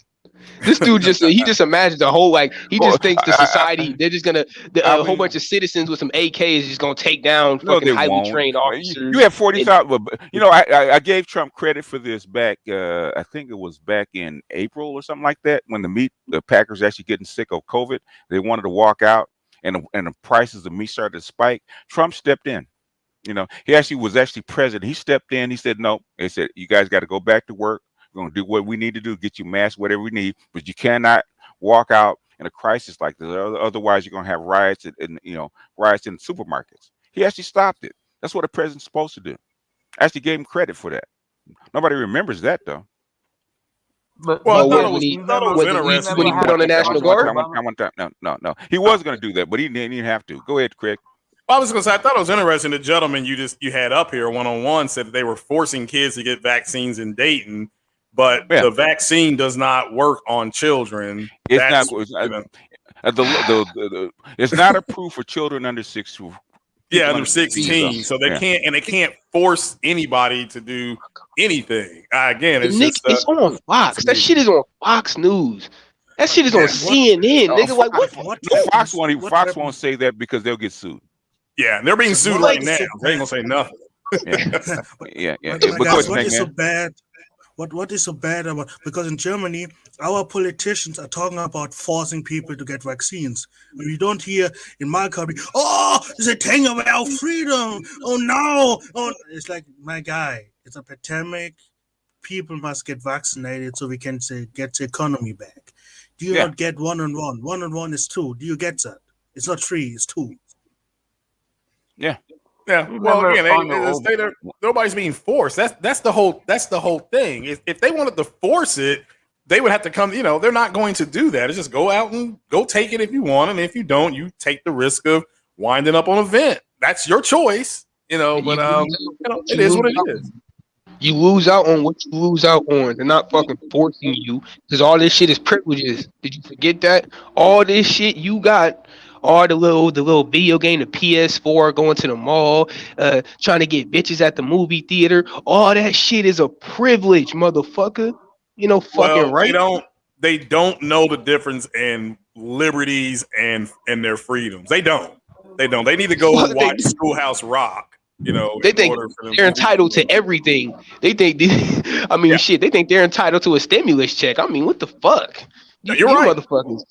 This dude just imagines a whole, like, he just thinks the society, they're just gonna a whole bunch of citizens with some AKs just gonna take down fucking highly trained officers. You have 40,000. You know, I gave Trump credit for this back. I think it was back in April or something like that, when the Packers actually getting sick of COVID. They wanted to walk out, and the prices of meat started to spike. Trump stepped in. You know, he was actually president. He stepped in. He said, no. He said, you guys got to go back to work. We're going to do what we need to do, get you masks, whatever we need, but you cannot walk out in a crisis like this. Otherwise, you're going to have riots and riots in supermarkets. He actually stopped it. That's what a president's supposed to do. I actually gave him credit for that. Nobody remembers that, though. But Well, I Well, thought when it was interesting. when he put on the National Guard? No. He was going to do that, but he didn't have to. Go ahead, Craig. I was going to say, I thought it was interesting. The gentleman you had up here one-on-one said that they were forcing kids to get vaccines in Dayton, but the vaccine does not work on children. It's not approved for children under 6. Yeah, under 16. So they can't force anybody to do anything. Again, it's it's on Fox. That shit is on Fox News. That shit is on CNN. Nigga, like what? Fox won't say that because they'll get sued. Yeah, they're being sued right now. They ain't gonna say nothing. Yeah. Guys, what is so bad? What is so bad about, because in Germany our politicians are talking about forcing people to get vaccines. We don't hear in my country, oh, they're taking away our freedom. Oh no. Oh, it's like, my guy, it's a pandemic. People must get vaccinated so we can get the economy back. Do you not get 1 on 1? 1 on 1 is 2. Do you get that? It's not 3, it's 2. Yeah. Yeah. You Well, never again, on the they old- say nobody's being forced. That's the whole thing. If they wanted to force it, they would have to come. They're not going to do that. It's just go out and go take it if you want, and if you don't, you take the risk of winding up on a vent. That's your choice. But it is what it is. You lose out on what you lose out on. They're not fucking forcing you because all this shit is privileges. Did you forget that? All this shit you got, all the little video game, the PS4, going to the mall, trying to get bitches at the movie theater. All that shit is a privilege, motherfucker. Fucking right. They don't know the difference in liberties and their freedoms. They don't. They need to go watch Schoolhouse Rock. They think they're entitled to everything. They think, shit. They think they're entitled to a stimulus check. I mean, what the fuck? You're right, motherfuckers.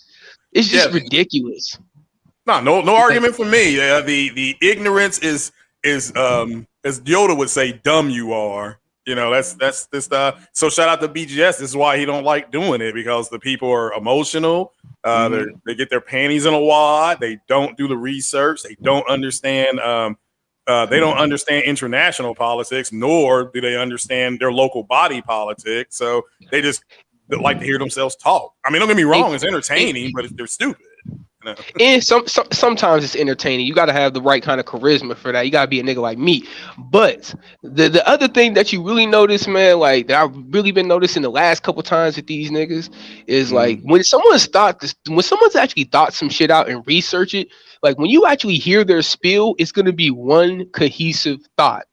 It's just ridiculous. No argument for me. The ignorance is as Yoda would say, dumb you are. That's this. So shout out to BGS. This is why he don't like doing it, because the people are emotional. They get their panties in a wad. They don't do the research. They don't understand. They don't understand international politics, nor do they understand their local body politics. So they just like to hear themselves talk. I mean, don't get me wrong; it's entertaining, but they're stupid. And sometimes it's entertaining. You got to have the right kind of charisma for that. You got to be a nigga like me. But the other thing that you really notice, man, like that I've really been noticing the last couple times with these niggas is like when someone's actually thought some shit out and research it, like when you actually hear their spiel, it's going to be one cohesive thought.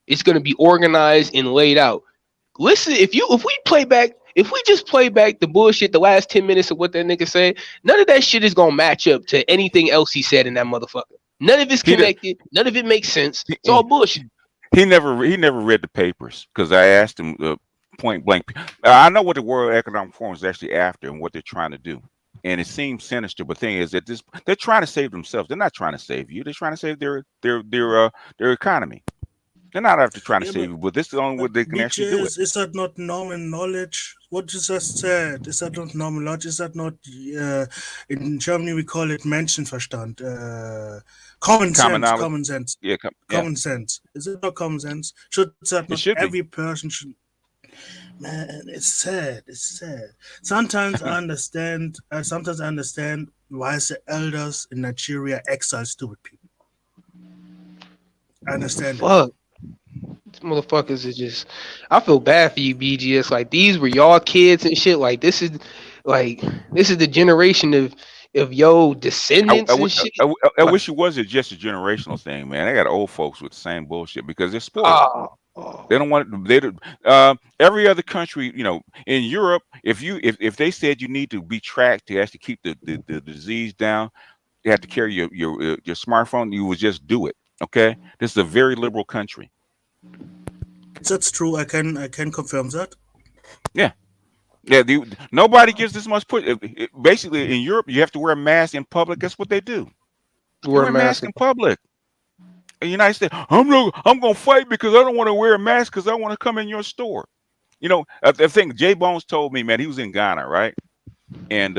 It's going to be organized and laid out. Listen, if we just play back the bullshit, the last 10 minutes of what that nigga said, none of that shit is gonna match up to anything else he said in that motherfucker. None of it's connected. None of it makes sense. It's all bullshit. He never read the papers, because I asked him point blank. I know what the World Economic Forum is actually after and what they're trying to do, and it seems sinister. But the thing is that they're trying to save themselves. They're not trying to save you. They're trying to save their economy. They're not after trying to save you, but this is the only way they can actually do it. Is that not normal knowledge? What you just said, is that not normal knowledge? Is that not, in Germany we call it Menschenverstand, common sense. Yeah, common sense. Is it not common sense? Should every person should? Man, it's sad. It's sad. Sometimes I understand. Sometimes I understand why the elders in Nigeria exile stupid people. I understand. Fuck. These motherfuckers is just. I feel bad for you, BGS. Like these were y'all kids and shit. Like this is the generation of your descendants and shit. I wish it wasn't just a generational thing, man. I got old folks with the same bullshit because they're spoiled. They don't want every other country, in Europe, if they said you need to be tracked to actually keep the disease down, you have to carry your smartphone, you would just do it. Okay, this is a very liberal country. That's true. I can confirm that. Yeah. Nobody gives this much push. Basically, in Europe, you have to wear a mask in public. That's what they do. Wear a mask in public. In the United States, I'm gonna fight because I don't want to wear a mask because I want to come in your store. I think Jay Bones told me, man, he was in Ghana, right? And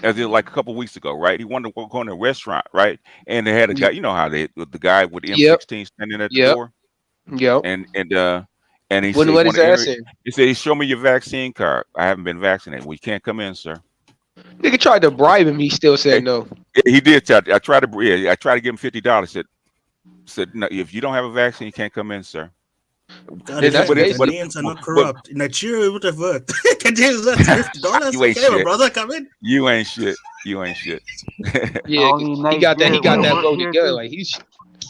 as like a couple weeks ago, right? He wanted to go in a restaurant, right? And they had a guy, how the guy with the M16 standing at the door. Yep. And he said, what is asking? He said, "Show me your vaccine card. I haven't been vaccinated. We can't come in, sir." Nigga tried to bribe him. He still said no. He did. I tried to give him $50. Said no, if you don't have a vaccine, you can't come in, sir. Ghanaians are not corrupt. In Nigeria, it would have worked. Can you that $50? You ain't okay, shit. My brother, come in. You ain't shit. Yeah, he got that go together. Like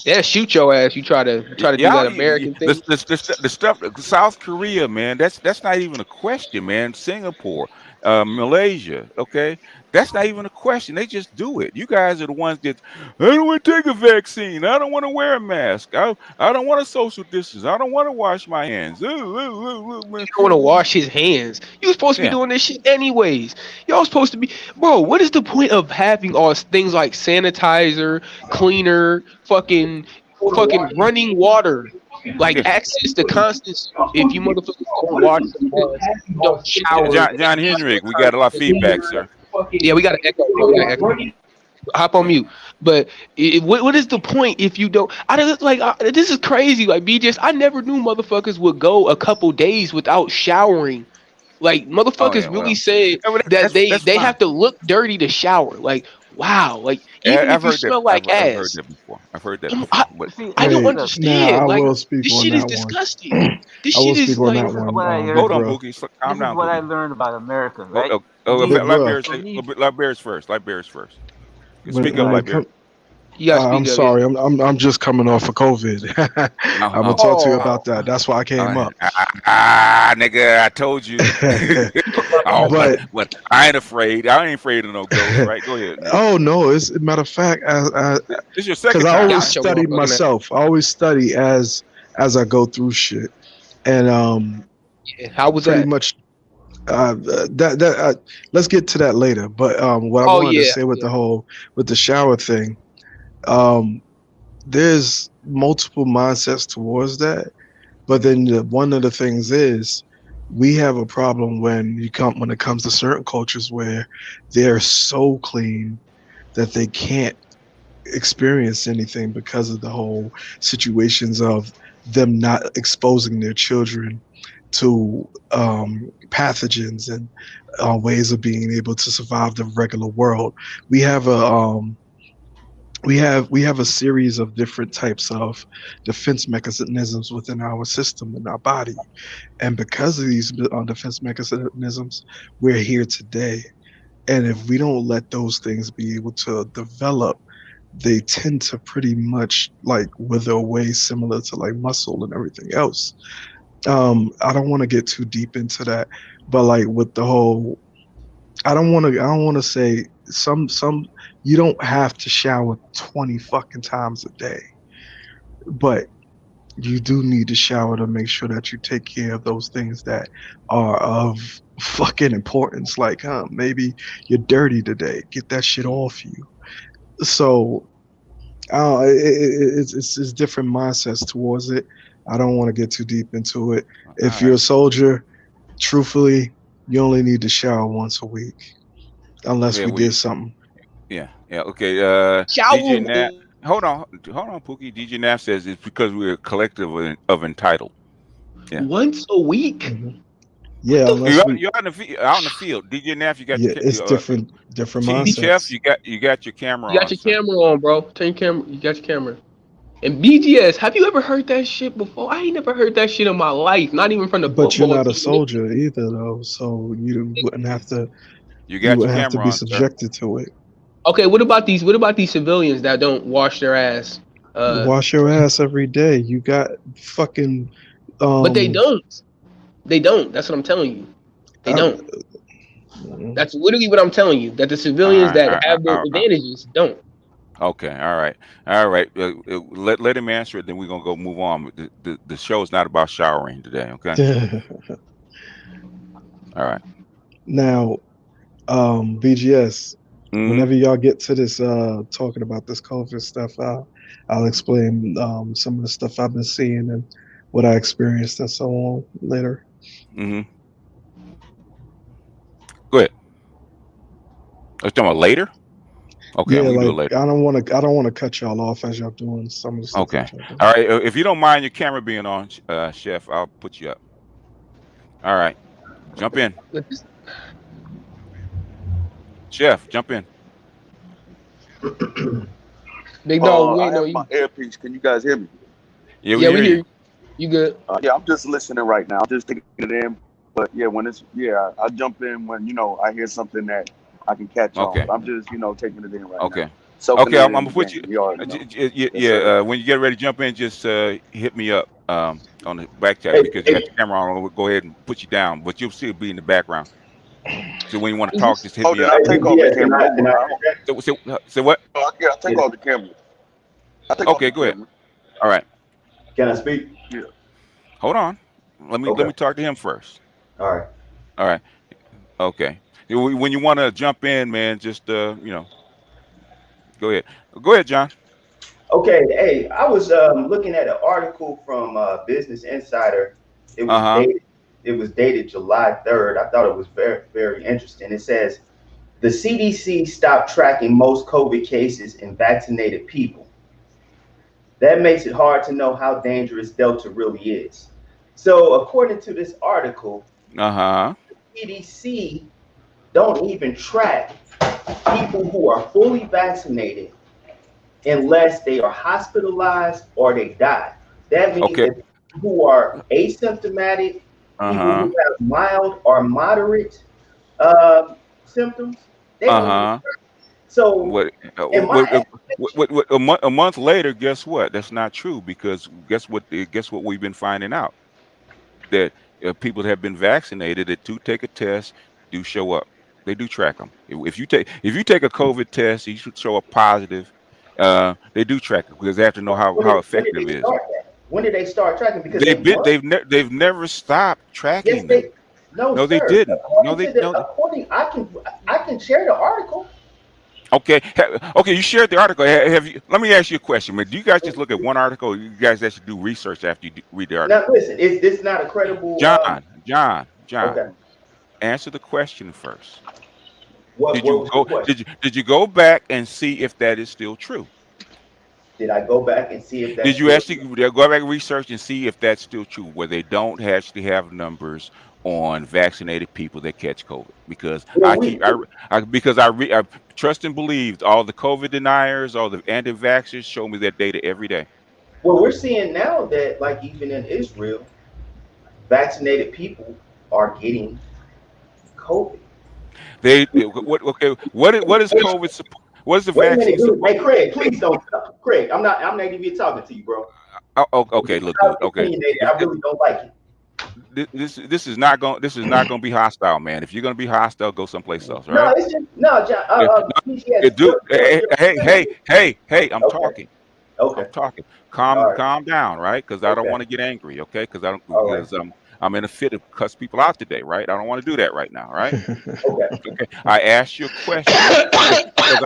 they'll shoot your ass. You try to do that American thing. The stuff, South Korea, man. That's not even a question, man. Singapore, Malaysia, okay. That's not even a question. They just do it. You guys are the ones that I don't want to take a vaccine. I don't want to wear a mask. I don't want to social distance. I don't want to wash my hands. You don't want to wash his hands. You supposed to be doing this shit anyways. Y'all supposed to be, bro. What is the point of having all things like sanitizer, cleaner, fucking running water? Like access to constant. If you motherfuckers don't wash your hands, don't shower. John Henrik, we got a lot of feedback, sir. Yeah, we got an echo. hop on mute. But what is the point if you don't? This is crazy. Like BJS, I never knew motherfuckers would go a couple days without showering. Like Oh motherfuckers yeah, really well, said yeah, well, that they that's they fine. have to look dirty to shower. Like wow. Like even I've if you heard that. smell like I've heard ass, that before. I've heard that I'm- before. I, But See, I don't Hey, look, now understand. I Like will speak this on shit is that one. disgusting. This I will shit speak is on like that this is one, what I big hold learned. on, bro. Pookie. This Calm is down, what I Pookie. learned about America, Oh, right? oh, oh, Big bro. Liberians, For me, Liberians first. Liberians first. When Speak up, when it Liberian. comes, you gotta I'm speak up. sorry. I'm just coming off of COVID. Oh, I'm gonna oh, talk to you Oh, about that. That's why I came up. nigga, I told you. Oh, But but I ain't afraid. I ain't afraid of no ghosts, right? Go ahead, man. oh no, it's a matter of fact, This is your because second I time, always right? gotcha, study motherfucking ass. myself. I always study as I go through shit, and Yeah, how was pretty that? much let's get to that later. But what I Oh wanted to yeah, say with yeah. the shower thing, um, there's multiple mindsets towards that. But then one of the things is we have a problem when it comes to certain cultures where they're so clean that they can't experience anything because of the whole situations of them not exposing their children to pathogens and ways of being able to survive the regular world. We have a series of different types of defense mechanisms within our system in our body, and because of these defense mechanisms, we're here today. And if we don't let those things be able to develop, they tend to pretty much like wither away, similar to like muscle and everything else. I don't want to get too deep into that, but like with the whole, I don't want to say some you don't have to shower 20 fucking times a day, but you do need to shower to make sure that you take care of those things that are of fucking importance. Like, maybe you're dirty today. Get that shit off you. So, it's different mindsets towards it. I don't want to get too deep into it. If All you're right. a soldier, truthfully, you only need to shower once a week, unless Yeah, we did something. yeah. Okay. Shower DJ Nat, hold on, Pookie. DJ Nat says it's because we're a collective of entitled. Yeah. once a week. Mhm. Yeah, the unless we. You're out in the field. DJ Nat, you got Yeah, it's your different Team Chef. mindsets. You got your camera You got on. your son. camera on, bro. Turn your camera. You got your camera. And BGS, have you ever heard that shit before? I ain't never heard that shit in my life. Not even from the But you're football not a team. soldier either, though, so you wouldn't have to. You You got your wouldn't have to camera be on, sir. subjected to it. Okay, what about these? What about these civilians that don't wash their ass? Wash your ass every day. You got fucking. But they don't. They don't. That's what I'm telling you. They I- don't. That's literally what I'm telling you. That the civilians that have those advantages don't. Okay, all right. Let him answer it. Then we're gonna go move on. The show is not about showering today. Okay. All right. Now, BGS. Mhm. Whenever y'all get to this talking about this COVID stuff, I'll explain some of the stuff I've been seeing and what I experienced and so on later. Mhm. Go ahead. Are you talking about later? Okay, Yeah, we can do it like later. I don't want to cut y'all off as y'all doing some of the stuff. Okay. that y'all doing. All right. If you don't mind your camera being on, Chef, I'll put you up. All right. Jump in, Chef. Jump in. Big dog, we I ain't know have you. my earpiece. Can you guys hear me? Yeah, Yeah, we hear hear you. you. You good? Yeah, I'm just listening right now. I'm just taking it in. But yeah, I jump in when I hear something that I can catch Okay. on. But I'm just taking it in right Okay. now. Soaking Okay. it I'm in gonna put you. again. You already know. Yeah. Yes, sir. When you get ready to jump in, just hit me up on the back chat because you got your camera on. We'll go ahead and put you down, but you'll still be in the background. So when you want to talk, just hit Oh, me did up. I take off the camera? So what? Oh, yeah, I take off the camera. Okay, go ahead. All right. Can I speak? Yeah. Hold on. Let Okay. me talk to him first. All right. All right. Okay. When you want to jump in, man, just go ahead. Go ahead, John. Okay. Hey, I was looking at an article from Business Insider. It was dated. It was dated July 3rd. I thought it was very, very interesting. It says The CDC stopped tracking most COVID cases in vaccinated people. That makes it hard to know how dangerous Delta really is. So according to this article, CDC don't even track people who are fully vaccinated unless they are hospitalized or they die. That means that people who are asymptomatic, people who have mild or moderate symptoms, they don't. So a month later, guess what? That's not true, because guess what we've been finding out, that people that have been vaccinated that do take a test do show up. They do track them. If you take a COVID test, you should show up positive. They do track it because they have to know how effective it is. When did they start tracking? Because they've never stopped tracking them. No, they didn't. I can share the article. Okay, you shared the article. Have you? Let me ask you a question, man. Do you guys just look at one article, or you guys actually do research after you read the article? Now, listen, is this not a credible? John. Okay. Answer the question first. Did you go back and see if that is still true? Did I go back and see if that? Did you actually go back and research and see if that's still true, where they don't actually have numbers on vaccinated people that catch COVID? Because I trust and believe all the COVID deniers, all the anti-vaxxers show me that data every day. Well, we're seeing now that, like, even in Israel, vaccinated people are getting COVID. What is COVID? What is the vaccine? Hey, Craig, please don't. Craig, I'm not even talking to you, bro. Okay, look, okay. I really don't like it. This is not going to be hostile, man. If you're going to be hostile, go someplace else, right? No, it's just John. Hey, I'm talking. Okay. I'm talking. Calm down, right? Because I don't want to get angry, okay? Because I'm in a fit to cuss people out today, right? I don't want to do that right now, right? Okay. I asked you a question because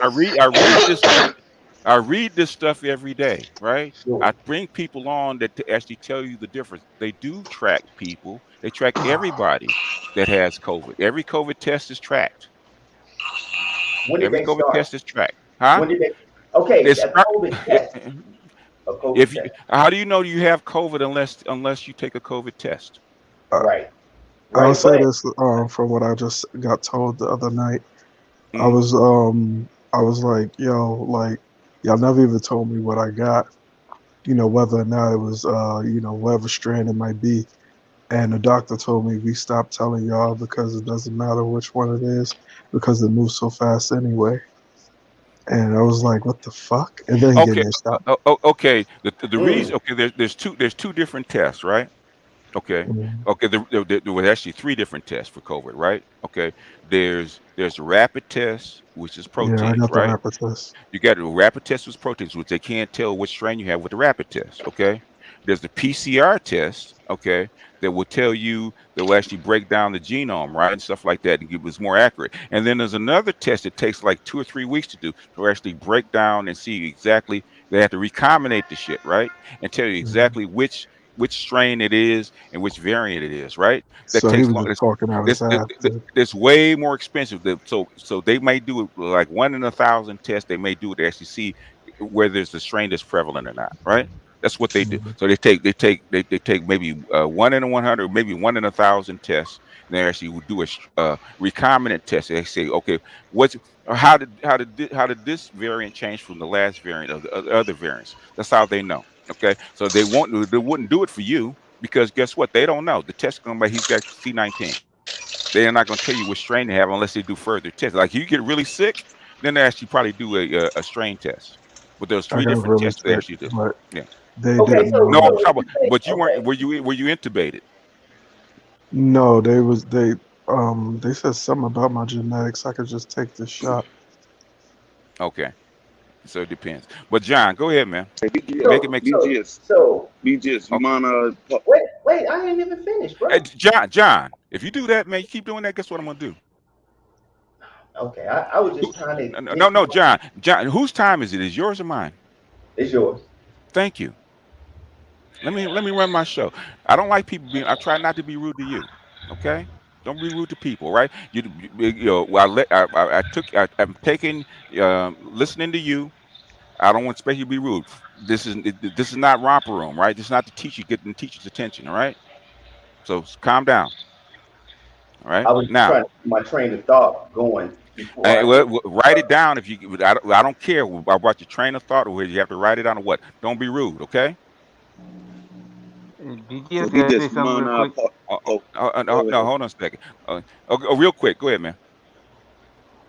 I read this stuff every day, right? Sure. I bring people on that to actually tell you the difference. They do track people. They track everybody that has COVID. Every COVID test is tracked. Every COVID test is tracked. Huh? When did they? Okay, that's COVID test. How do you know you have COVID unless you take a COVID test? Right. I'll say this from what I just got told the other night. I was like, yo, like, y'all never even told me what I got, whether or not it was, whatever strand it might be. And the doctor told me we stopped telling y'all because it doesn't matter which one it is because it moves so fast anyway. And I was like, what the fuck? And then he gave me a stop. Okay. The reason, there's two different tests, right? Okay. Okay. There was actually 3 different tests for COVID, right? Okay. There's the rapid test, which is proteins, I got right? the rapid test. You got the rapid test with proteins, which they can't tell which strain you have with the rapid test. Okay. There's the PCR test, okay, that will tell you, that will actually break down the genome, right, and stuff like that, and give us more accurate. And then there's another test that takes like 2 or 3 weeks to do, to actually break down and see exactly. They have to recombinate the shit, right, and tell you exactly which strain it is and which variant it is, right? That so takes he was long. just talking out his ass. It's way more expensive. So they may do it like 1 in 1,000 tests. They may do it to actually see whether it's the strain that's prevalent or not, right? That's what they do. So they take maybe 1 in 100, maybe 1 in 1,000 tests. And they actually would do a recombinant test. They say, okay, how did this variant change from the last variant of the other variants? That's how they know. Okay, so they wouldn't do it for you because guess what? They don't know. The test is going to be he's got C19. They're not going to tell you which strain they have unless they do further tests. Like you get really sick, then they actually probably do a strain test. But there's 3 different tests they actually do. Yeah. But you weren't. Were you intubated? No, they said something about my genetics. I could just take the shot. Okay. So it depends. But John, go ahead, man. Make sense. BGS, you mind? Wait, I ain't even finished, bro. Hey, John, if you do that, man, you keep doing that. Guess what I'm gonna do? Okay, I was just trying to. No, John, whose time is it? Is yours or mine? It's yours. Thank you. Let me run my show. I don't like people being. I try not to be rude to you. Okay. Don't be rude to people, right? You know, I'm taking, listening to you. I don't expect you to be rude. This is not romper room, right? This is not to teach you, getting teacher's attention, all right? So calm down, all right? I was just Now, trying to keep my train of thought going before I get. write it down if you. I don't care about your train of thought or whether you have to write it down or what. Don't be rude, okay? BGS So gotta say BGS, you something mind? real quick. No, hold on a second. Real quick. Go ahead, man.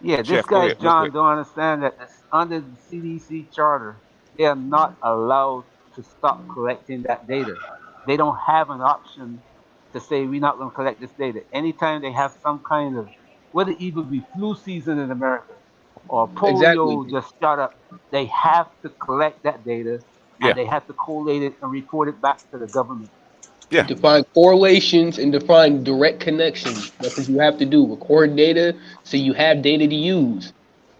Yeah, this Chef, go guy ahead, real John quick. don't understand that under the CDC charter, they are not allowed to stop collecting that data. They don't have an option to say we're not going to collect this data. Anytime they have some kind of, whether it even be flu season in America or Exactly. polio just shot up, they have to collect that data Yeah, and they have to collate it and report it back to the government. yeah. Define correlations and define direct connections. That's what you have to do. Record data so you have data to use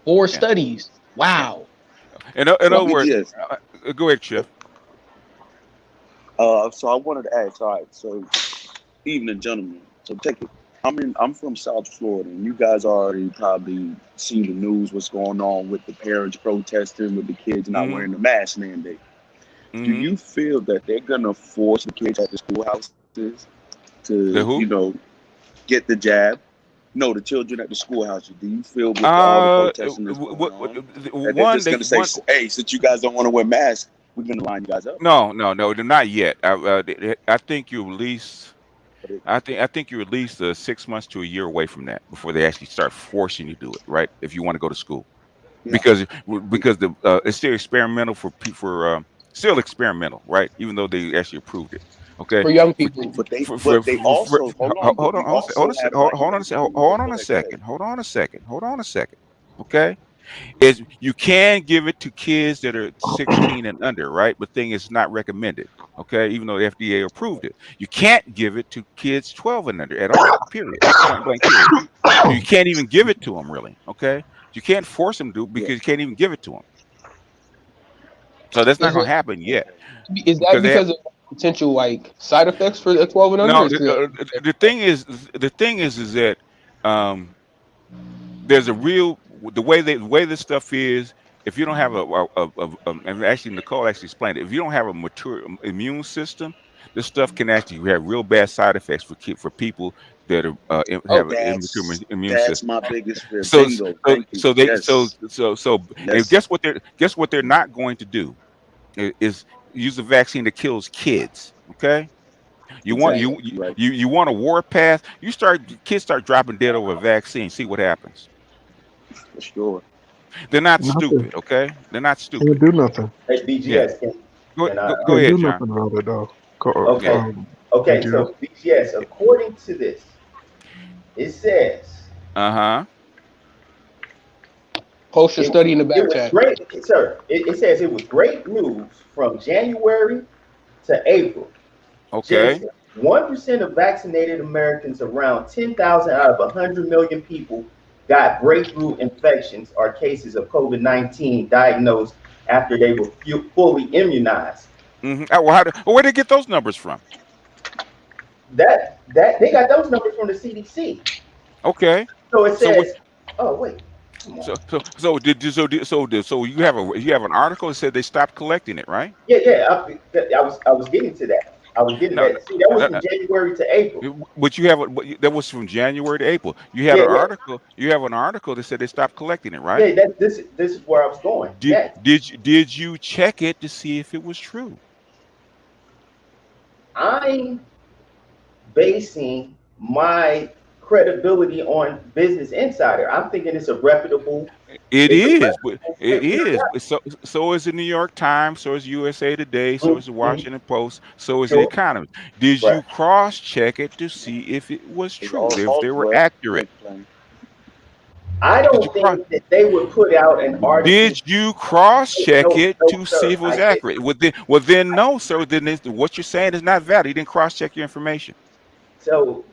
for Yeah. studies. Wow. In So other words, BGS. go ahead, Chef. So I wanted to ask. All right. So evening, gentlemen. So take it. I'm from South Florida, and you guys already probably see the news. What's going on with the parents protesting, with the kids not Mm-hmm. wearing the mask mandate? Do Mm-hmm. you feel that they're gonna force the kids at the schoolhouses The to, who? get the jab? No, the children at the schoolhouses. Do you feel with all the protesting that's going on that they're just gonna say, "Hey, since you guys don't want to wear masks, we're gonna line you guys up"? No, they're not yet. I think you at least. I think you're at least 6 months to a year away from that before they actually start forcing you to do it, right? If you want to go to school, Yeah. because the it's still experimental still experimental, right? Even though they actually approved it. Okay. For young people. But they also Hold on a second. Okay. You can give it to kids that are 16 and under, right? But thing is not recommended. Okay, even though the FDA approved it, you can't give it to kids 12 and under at all. Period. Point blank. Period. You can't even give it to them, really. Okay, you can't force them to because you can't even give it to them. So that's not going to happen yet. Is that because of potential like side effects for the 12 and under? No, the thing is that there's a real the way this stuff is. If you don't have and actually Nicole actually explained it. If you don't have a mature immune system, this stuff can actually have real bad side effects for people that are have an immature immune system. That's my biggest fear. So and guess what they're not going to do is use a vaccine that kills kids. Okay. You want a war path. Kids start dropping dead over a vaccine. See what happens. For sure. They're not stupid, okay? They're not stupid. Can't do nothing. Hey, BGS. Yeah. Go ahead, do John. nothing about it though. Okay. So BGS, according to this, it says. Post your study in the back chat. Great, sir. It says it was great news from January to April. Okay. 1% of vaccinated Americans, around 10,000 out of 100 million people, got breakthrough infections or cases of COVID-19 diagnosed after they were fully immunized. Well, where'd they get those numbers from? That they got those numbers from the CDC. Okay. So it says, oh wait. So you have an article that said they stopped collecting it, right? Yeah. I was getting to that. that. See, that was from January to April. But that was from January to April. You had an article. You have an article that said they stopped collecting it, right? Yeah, this is where I was going. Did you check it to see if it was true? I'm basing my credibility on Business Insider. I'm thinking it's a reputable. It is. So is the New York Times. So is USA Today. So is the Washington Post. So is the Economist. Did you cross-check it to see if it was true, if they were accurate? I don't think that they would put out an article. Did you cross-check it to see if it was accurate? Well, then no, sir. Then what you're saying is not valid. You didn't cross-check your information. So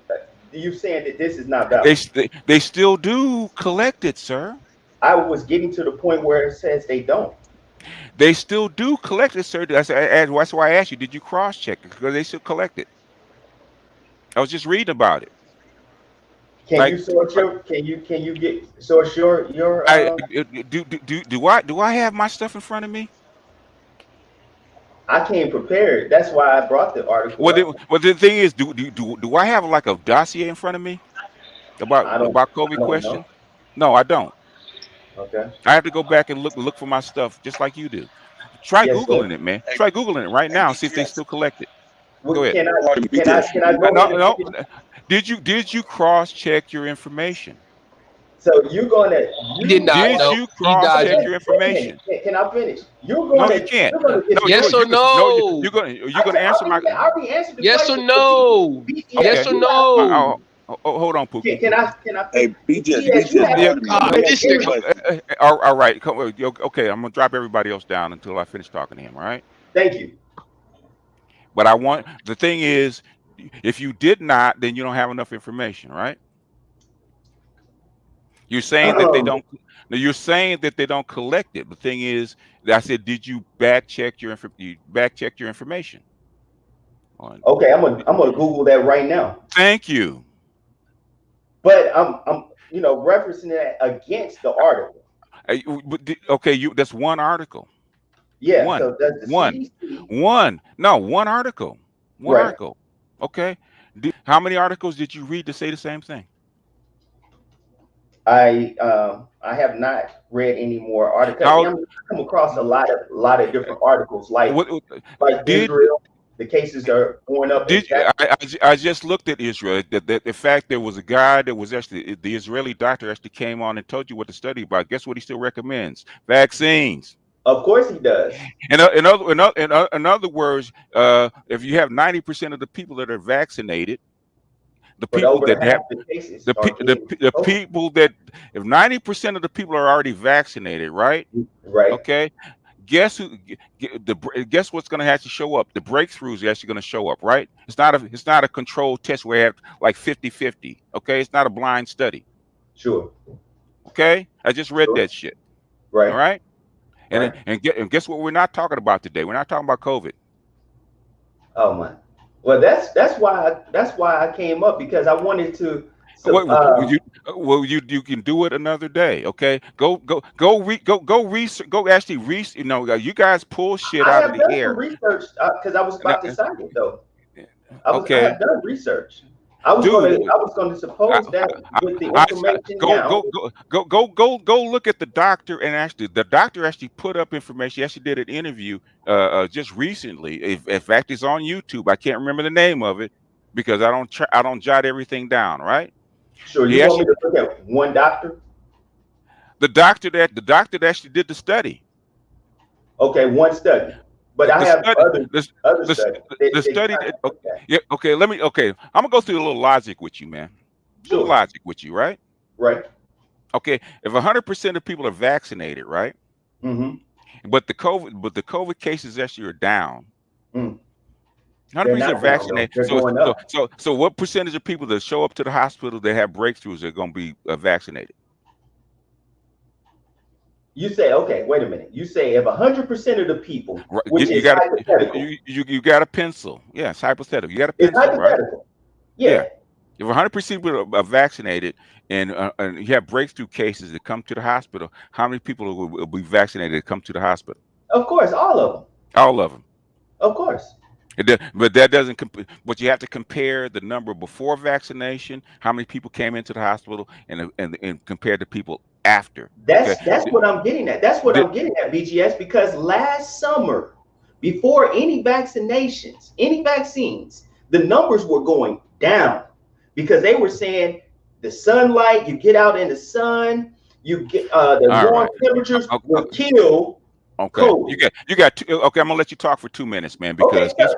you're saying that this is not valid? They still do collect it, sir. I was getting to the point where it says they don't. They still do collect it, sir. That's why I asked you, did you cross-check it? Because they still collect it. I was just reading about it. Can Like, you source your? Can you get source your? do I have my stuff in front of me? I came prepared. That's why I brought the article up. Well, the thing is, do I have like a dossier in front of me about I don't COVID know. questions? No, I don't. Okay. I have to go back and look for my stuff just like you do. Try Yes, sir. Googling it, man. Try Googling it right now and see if they still collect it. Go Well, ahead. can I go No, ahead no. and Did you cross check your information? so you're gonna He did not. Did No, you he cross dodged check it. your information? Can I finish? You're No, gonna you can't. you're gonna No, Yes or no? you're gonna answer my. I already answered the Yes or question. no? Yes or no? Hold on, Pookie. Can I Hey, BGS, you have Yeah, this nigga. all right. Okay, I'm gonna drop everybody else down until I finish talking to him. All right. Thank you. But the thing is, if you did not, then you don't have enough information, right? You're saying that they don't. No, you're saying that they don't collect it. The thing is, I said, did you back check your information? Okay, I'm gonna Google that right now. Thank you. But I'm referencing that against the article. Okay, that's one article. Yeah. One. So does the One. CDC One article. One Right. article. Okay. How many articles did you read to say the same thing? I have not read any more articles. I've come across a lot of different articles like Israel. The cases are going up. I just looked at Israel. The fact there was a guy that was actually the Israeli doctor actually came on and told you what to study about. Guess what he still recommends? Vaccines. Of course he does. In other words, if you have 90% of the people that are vaccinated, the people that have the people that if 90% of the people are already vaccinated, right? Right. Okay. Guess what's going to have to show up? The breakthroughs are actually going to show up, right? It's not a controlled test where you have like 50-50. Okay, it's not a blind study. Sure. Okay, I just read that shit. Right. All right. And guess what? We're not talking about today. We're not talking about COVID. Oh my. Well, that's why I came up, because I wanted to. You can do it another day. Okay, go research. Go actually research. You guys pull shit out of the air. I have done some research because I was about to cite it though. I have done research. I was going to suppose that with the information go look at the doctor, and actually the doctor actually put up information. He actually did an interview just recently. In fact, it's on YouTube. I can't remember the name of it because I don't jot everything down. Right? Sure. You want me to look at one doctor? The doctor that actually did the study. Okay, one study. But I have other studies. The study. Okay. I'm gonna go through a little logic with you, man. Sure. Little logic with you, right? Right. Okay. If 100% of people are vaccinated, right? Mm-hmm. But the COVID cases actually are down. 100% vaccinated. So what percentage of people that show up to the hospital that have breakthroughs are going to be vaccinated? You say, okay, wait a minute. You say if 100% of the people, which you is got hypothetical. You got a pencil. Yeah, it's hypothetical. You got a pencil, it's hypothetical. Right? Yeah. If 100% people are vaccinated and you have breakthrough cases that come to the hospital, how many people will be vaccinated that come to the hospital? Of course, all of them. All of them. Of course. But that doesn't. But you have to compare the number before vaccination, how many people came into the hospital, and compare the people after. That's what I'm getting at. That's what I'm getting at, BGS. Because last summer, before any vaccinations, any vaccines, the numbers were going down because they were saying the sunlight. You get out in the sun, you get the warm temperatures will kill. Okay, cool. you got two, okay. I'm gonna let you talk for 2 minutes, man. Because guess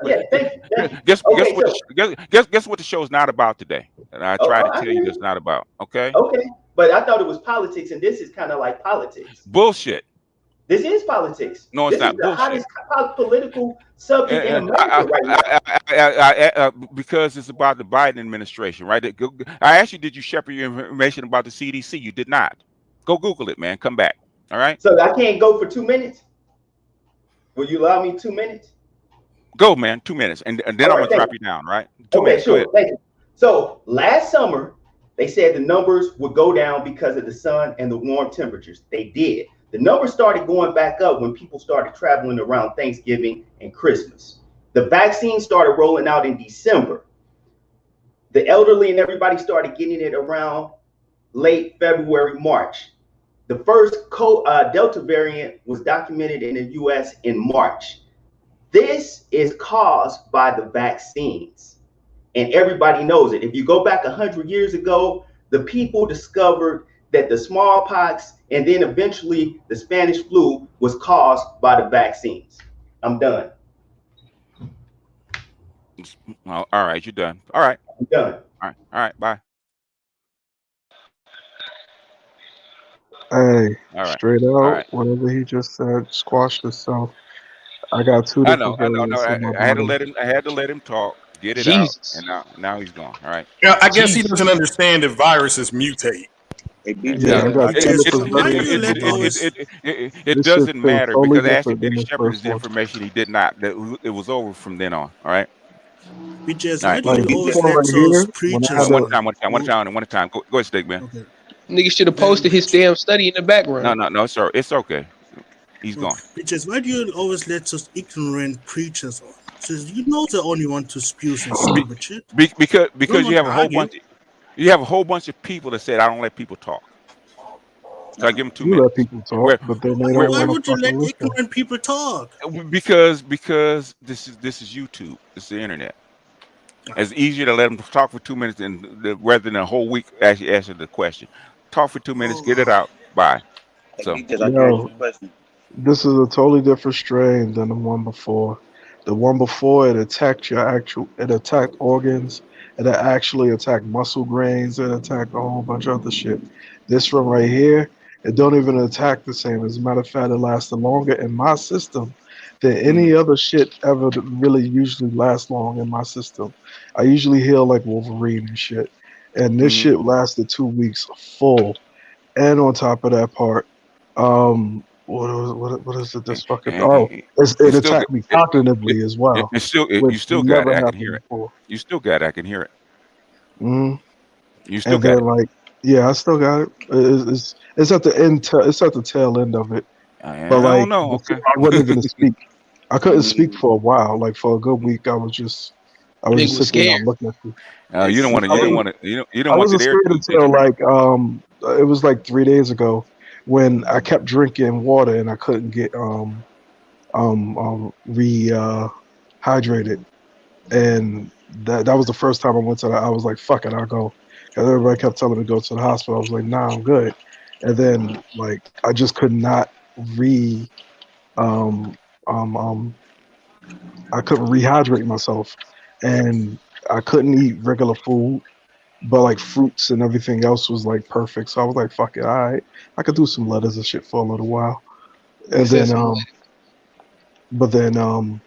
what the show is not about today, and I try to tell you it's not about. Okay. Okay, but I thought it was politics, and this is kind of like politics. Bullshit. This is politics. No, it's not bullshit. This is the hottest political subject in America right now. Because it's about the Biden administration, right? I asked you, did you shepherd your information about the CDC? You did not. Go Google it, man. Come back. All right. So I can't go for 2 minutes. Will you allow me 2 minutes? Go, man. 2 minutes, and then I'm gonna drop you down, right? 2 minutes. Sure. Thank you. So last summer, They said the numbers would go down because of the sun and the warm temperatures. They did. The numbers started going back up when people started traveling around Thanksgiving and Christmas. The vaccine started rolling out in December. The elderly and everybody started getting it around late February, March. The first Delta variant was documented in the US in March. This is caused by the vaccines, and everybody knows it. If you go back 100 years ago, the people discovered that the smallpox and then eventually the Spanish flu was caused by the vaccines. I'm done. All right, you're done. All right. I'm done. All right, bye. Hey, All right. straight All out, right. whatever he just said squashed itself. I got two I different know. variants in my I had to body. let him talk, get it Jesus. out, and now he's gone. All right. Yeah, I guess he Jesus. doesn't understand that viruses mutate. Hey, Yeah, I got two Just different why do variants you in my let body. those? It This shit doesn't feels matter totally because after different than Dennis the Shepard first his one. information, he did not. It was over from then on. All right. BJS, All why right. do Like you this always one let right those here, when I preachers had One that, time. One at a time. Go ahead, Stick Man. Okay. Nigga should have Then posted his damn study in the background. No, sir. It's okay. He's gone. BJS, why do you always let those ignorant preachers on? Says you know they only want to spew some stupid shit. Because They don't you want have to a whole argue. bunch. You have a whole bunch of people that said I don't let people talk. So I give them 2 you minutes. let people talk, but then they Where, don't Why want would to you let fucking listen. ignorant people talk? because this is YouTube. It's the internet. It's easier to let them talk for 2 minutes rather than a whole week actually answer the question. Talk for 2 minutes, get it out. Bye. Hey, So BJ, I can ask Yo, you a question. this is a totally different strain than the one before. The one before, it attacked it attacked organs, it actually attacked muscle grains, it attacked a whole bunch of other shit. This one right here, it don't even attack the same. As a matter of fact, it lasted longer in my system than any other shit ever that really usually lasts long in my system. I usually heal like Wolverine and shit. And this shit lasted 2 weeks full. And on top of that part, what is it? This fucking it still attacked me cognitively as well, you which still got never it. I can happened hear it. before. You still got it. I can hear it. hmm You still And got then it. like, yeah, I still got it. It's at the end. It's at the tail end of it. I But like, don't know. before, Okay. I wasn't even to speak. I couldn't speak for a while. Like for a good week, I was just Nigga was sitting there scared. looking at you. You don't want to. I You don't wasn't, want to. You I don't want wasn't that air scared tube, did until you? like it was like 3 days ago when I kept drinking water and I couldn't get rehydrated, and that was the first time I went to I was like, fuck it, I'll go, because everybody kept telling me to go to the hospital. I was like, nah, I'm good. And then like I just could not um I couldn't rehydrate myself, and I couldn't eat regular food, but like fruits and everything else was like perfect. So I was like, fuck it, all right, I could do some lettuce and shit for a little while. And then but then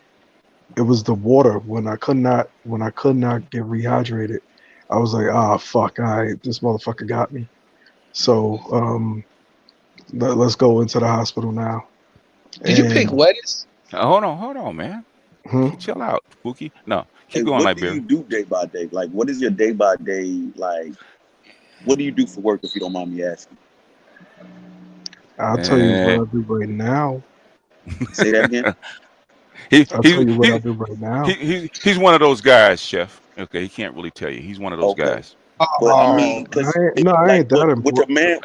it was the water when I could not get rehydrated. I was like, ah, fuck, all right, this motherfucker got me. So let's go into the hospital now. Did you pick lettuce? Hold on, man. Chill out, Spooky. No, keep going, what do Liberia. you do day by day? Like, what is your day by day like? What do you do for work, if you don't mind me asking? I'll tell you what I do right now. Say that again. I'll tell you what I do right now. He's one of those guys, Chef. Okay, he can't really tell you. He's one of those guys. But I mean, because I ain't that important. with your man,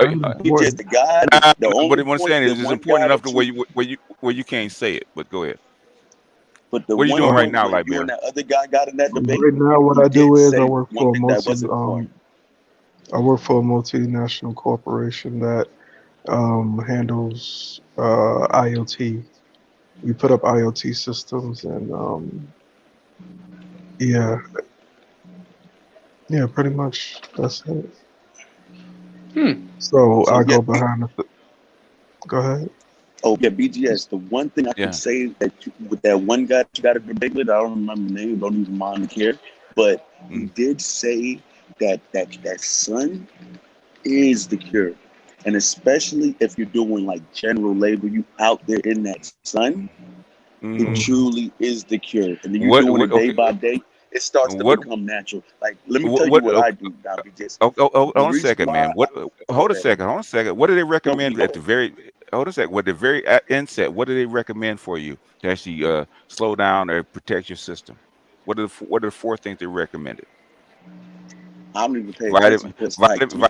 he's just the guy. The only what I'm saying is, it's important enough to where you can't say it. But go ahead. But the what are you one doing right point now, when you Liberia? and that other guy got in that debate, Right now, what I do is I work for a multinational corporation that handles IoT. We put up IoT systems and yeah, pretty much that's it. So I go behind the. Go ahead. Oh yeah, BGS. The one thing I can say that with that one guy that you got a debate with, I don't remember the name, don't even mind to care, but he did say that sun is the cure, and especially if you're doing like general labor, you out there in that sun, it truly is the cure. And then you're doing it day by day. it starts to What become natural. Like, let me tell you what I do, Dr. Just hold the on a reason second, man. why What? go Hold a ahead. second. Hold on a second. What do they No, recommend go at the ahead. very? Hold a second. What the very inset? What do they recommend for you to actually slow down or protect your system? What are the 4 things they recommended? I don't even pay attention to like to me.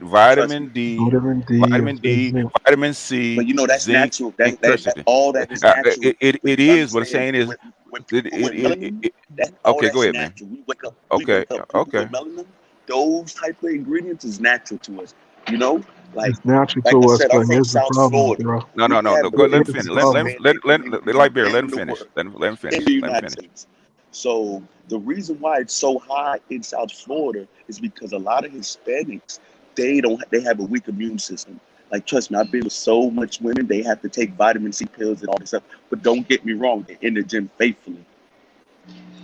Vitamin Trust me. D, Vitamin D, vitamin D, zinc. vitamin C, But you know that's zinc, natural. and quercetin. All that is natural. It But you is. What I'm understand saying is, when people with melanin, that all okay. Go that's ahead, man. natural. We wake up. Okay. People Okay. with melanin, those type of ingredients is natural to us. You know, like It's natural I to us, said, I'm but from here's the South problem, Florida. bro. No. We have the Go. Let him Here's finish. the biggest problem. Hispanic community Lightbearer, let him in the finish. world, Let him finish. in the Let him United finish. States. So the reason why it's so high in South Florida is because a lot of Hispanics, they have a weak immune system. Like, trust me, I've been with so much women, they have to take vitamin C pills and all this stuff. But don't get me wrong, they're in the gym faithfully.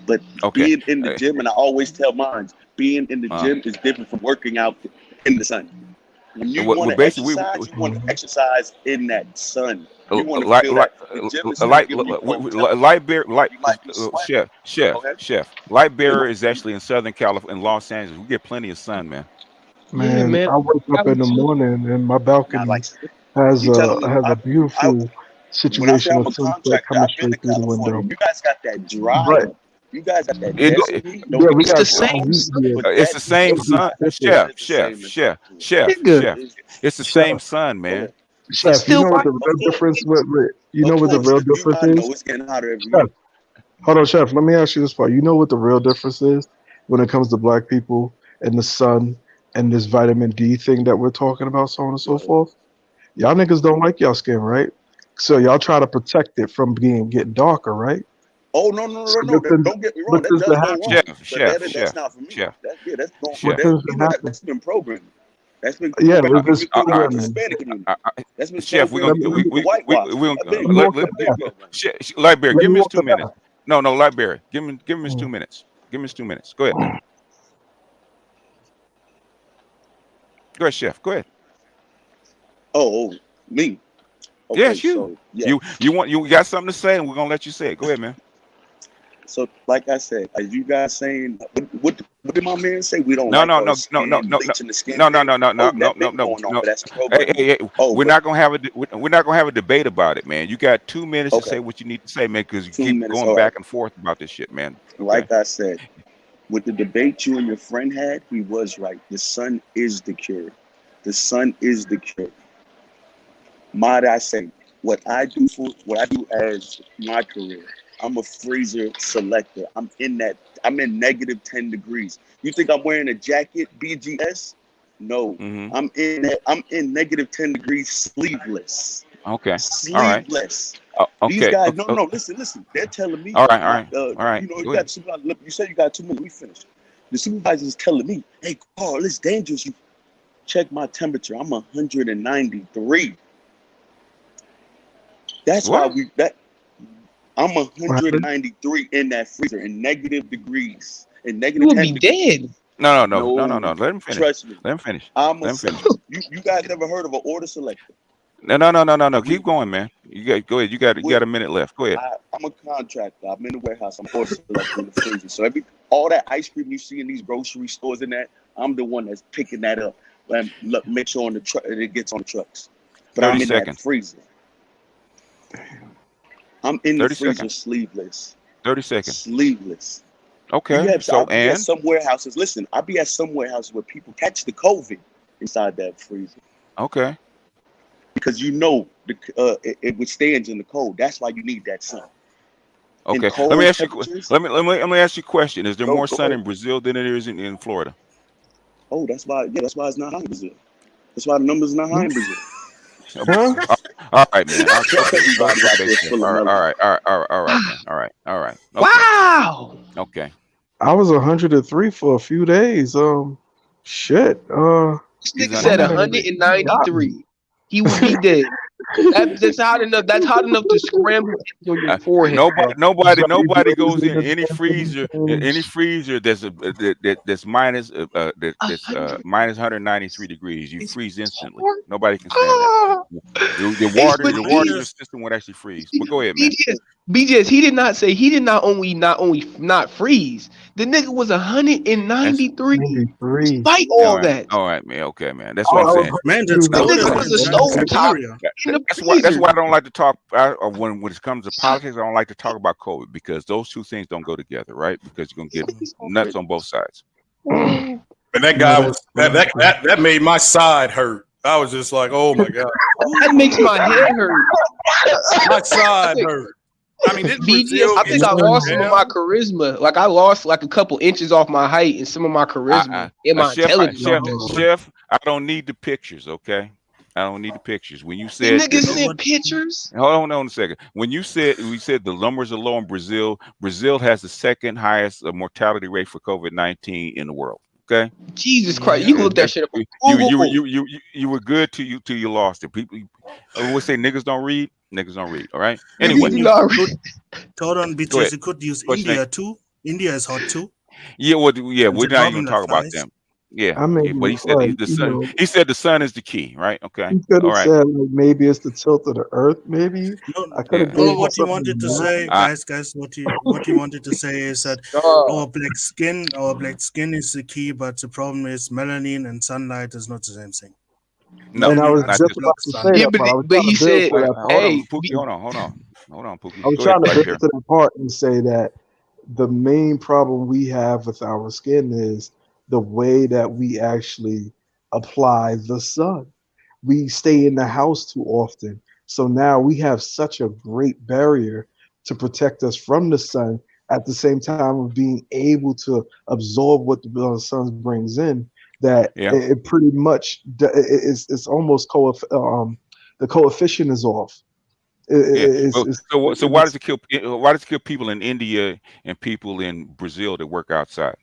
But Okay. being in the gym, and I always tell mine, being in the gym is different from working out in the sun. When you want to basically, exercise, you want to exercise in that sun. You want to like feel that the gym is kind of giving you cold temperature. You might be sweating. Go ahead. Chef. Lightbearer is actually in Southern California, in Los Angeles. We get plenty of sun, man. Yeah, Man, man. I wake up in the morning and my Not balcony like has you telling me. a beautiful When I say situation I'm of a sunset contractor, coming I've been to straight through the California. window. You guys got that dry. But You guys got that It, desert heat. Don't yeah, get we me got It's the wrong, same heat sun, here. but it's that the same is sun, that chef. is the same in South Florida. nigga. It's the Chef, same sun, Go man. ahead. It's Chef, you still know what the Of real course, difference you know of what the course. real You difference gotta know is? it's getting hotter every Chef, year. hold on, Chef. Let me ask you this part. You know what the real difference is when it comes to black people and the sun and this vitamin D thing that we're talking about, so on and Go so ahead. forth? Y'all niggas don't like y'all skin, right? So y'all try to protect it from getting darker, right? Oh no. So what tends, Don't get me what wrong. That tends to does go happen? wrong, but that's not for me. Chef. That's going. What Chef. That, tends you to know happen? that's been programmed. That's been Yeah, programmed it's even in the programming. Hispanic community. That's been Chef, we're programmed gonna even with the whitewash. Let I've been me walk the path. programmed. Lightbearer, Let give me me his walk 2 the minutes. path. No, Lightbearer, give him his 2 minutes. Give him his 2 minutes. Go ahead, man. Go ahead, Chef. Go ahead. Oh, me. Okay, Yes, you. so yeah. You got something to say, and we're gonna let you say it. Go ahead, man. So like I said, are you guys saying what did my man say? We don't No, like no, our no, no, no, skin, no, no, bleaching the skin no, no, thing? no, no, Oh, no, no, that no, been no, going on, no. but that's Hey, programming. Oh, we're but not gonna have we're not gonna have a debate about it, man. You got 2 minutes to okay, say what you need to say, man, because you 2 keep minutes. going All right. back and forth about this shit, man. Okay. Like I said, with the debate you and your friend had, he was right. The sun is the cure. The sun is the cure. Might I say, what I do as my career, I'm a freezer selector. I'm in negative 10 degrees. You think I'm wearing a jacket, BGS? No. Mm-hmm. I'm in negative 10 degrees sleeveless. Okay. Sleeveless. All right. These Okay. guys, no, listen. They're telling me, All right. you know, Go ahead. you said you got 2 minutes. Let me finish. The supervisor is telling me, hey, Carl, it's dangerous. You check my temperature. I'm 193. That's why What? I'm 193 in that freezer in negative degrees, in You negative will 10 be degrees. dead. No. No, Let him finish. trust me. Let him finish. I'm Let a him finish. you guys never heard of an order selector? No. We Keep going, man. Go ahead. You got a minute left. Go ahead. I'm a contractor. I'm in the warehouse. I'm order selector in the freezer. So all that ice cream you see in these grocery stores and that, I'm the one that's picking that up and make sure on the truck it gets on the trucks. But 30 I'm in seconds. that freezer. I'm in the 30 freezer seconds. sleeveless. 30 seconds. Sleeveless. Okay. I'll be at some warehouses. Listen, I'll be at some warehouses where people catch the COVID inside that freezer Okay. because you know it withstands in the cold. That's why you need that sun. In Okay. cold Let me ask you. temperatures. Let me ask you a question. Is there Go more sun ahead. in Brazil than it is in Florida? Oh, that's why it's not high in Brazil. That's why the numbers are not high in Brazil. Huh? All right, man. Okay. Everybody out there Chef. full of All melanin. right, man. All right. Okay. Wow. Okay. I was 103 for a few days. Shit. This He's nigga said 193. 193. He would be dead. That's hot enough. That's hot enough to scramble on your forehead, bro. Nobody goes in any freezer. In any freezer that's minus minus 193 degrees. You freeze instantly. Nobody can stand that. Your water in your system would actually freeze. But go ahead, man. BJS, he did not say, he did not only not freeze. The nigga was 193 despite all that. All right, man. Okay, man. That's what I'm saying. Man, that's The good. nigga was a stove top in the That's why I freezer. don't like to talk. When it comes to politics, I don't like to talk about COVID because those two things don't go together, right? Because you're gonna get nuts on both sides. And that guy was that made my side hurt. I was just like, oh my god, That makes my head hurt. my side hurt. I mean, this BGS, Brazil I think I lost some of my charisma. Like I lost like a couple inches off my height and some of my charisma and my intelligence. Chef, I don't need the pictures, okay? I don't need the pictures. When you The said nigga sent pictures. hold on a second. When we said the numbers are low in Brazil, Brazil has the second highest mortality rate for COVID-19 in the world. Okay. Jesus Christ, you can look that shit up. You were good till you lost it. People would say niggas don't read. Niggas don't read. All right. Anyway, hold on, because you could use India too. India is hot too. Yeah, well, yeah, we're not even talking about them. Yeah, I mean, but he said the sun. He said the sun is the key, right? Okay. He could All have right. said like maybe it's the tilt of the earth. Maybe I could have. What he wanted to say, guys, what he wanted to say is that our black skin is the key, but the problem is melanin and sunlight is not the same thing. No, and I was just about to say Yeah, that, but he said, "Hey, Pookie, hold on, Pookie." I was trying to get to the part and say that the main problem we have with our skin is the way that we actually apply the sun. We stay in the house too often. So now we have such a great barrier to protect us from the sun at the same time of being able to absorb what the sun brings in, that it pretty much it's almost the coefficient is off. So why does it kill? Why does it kill people in India and people in Brazil that work outside?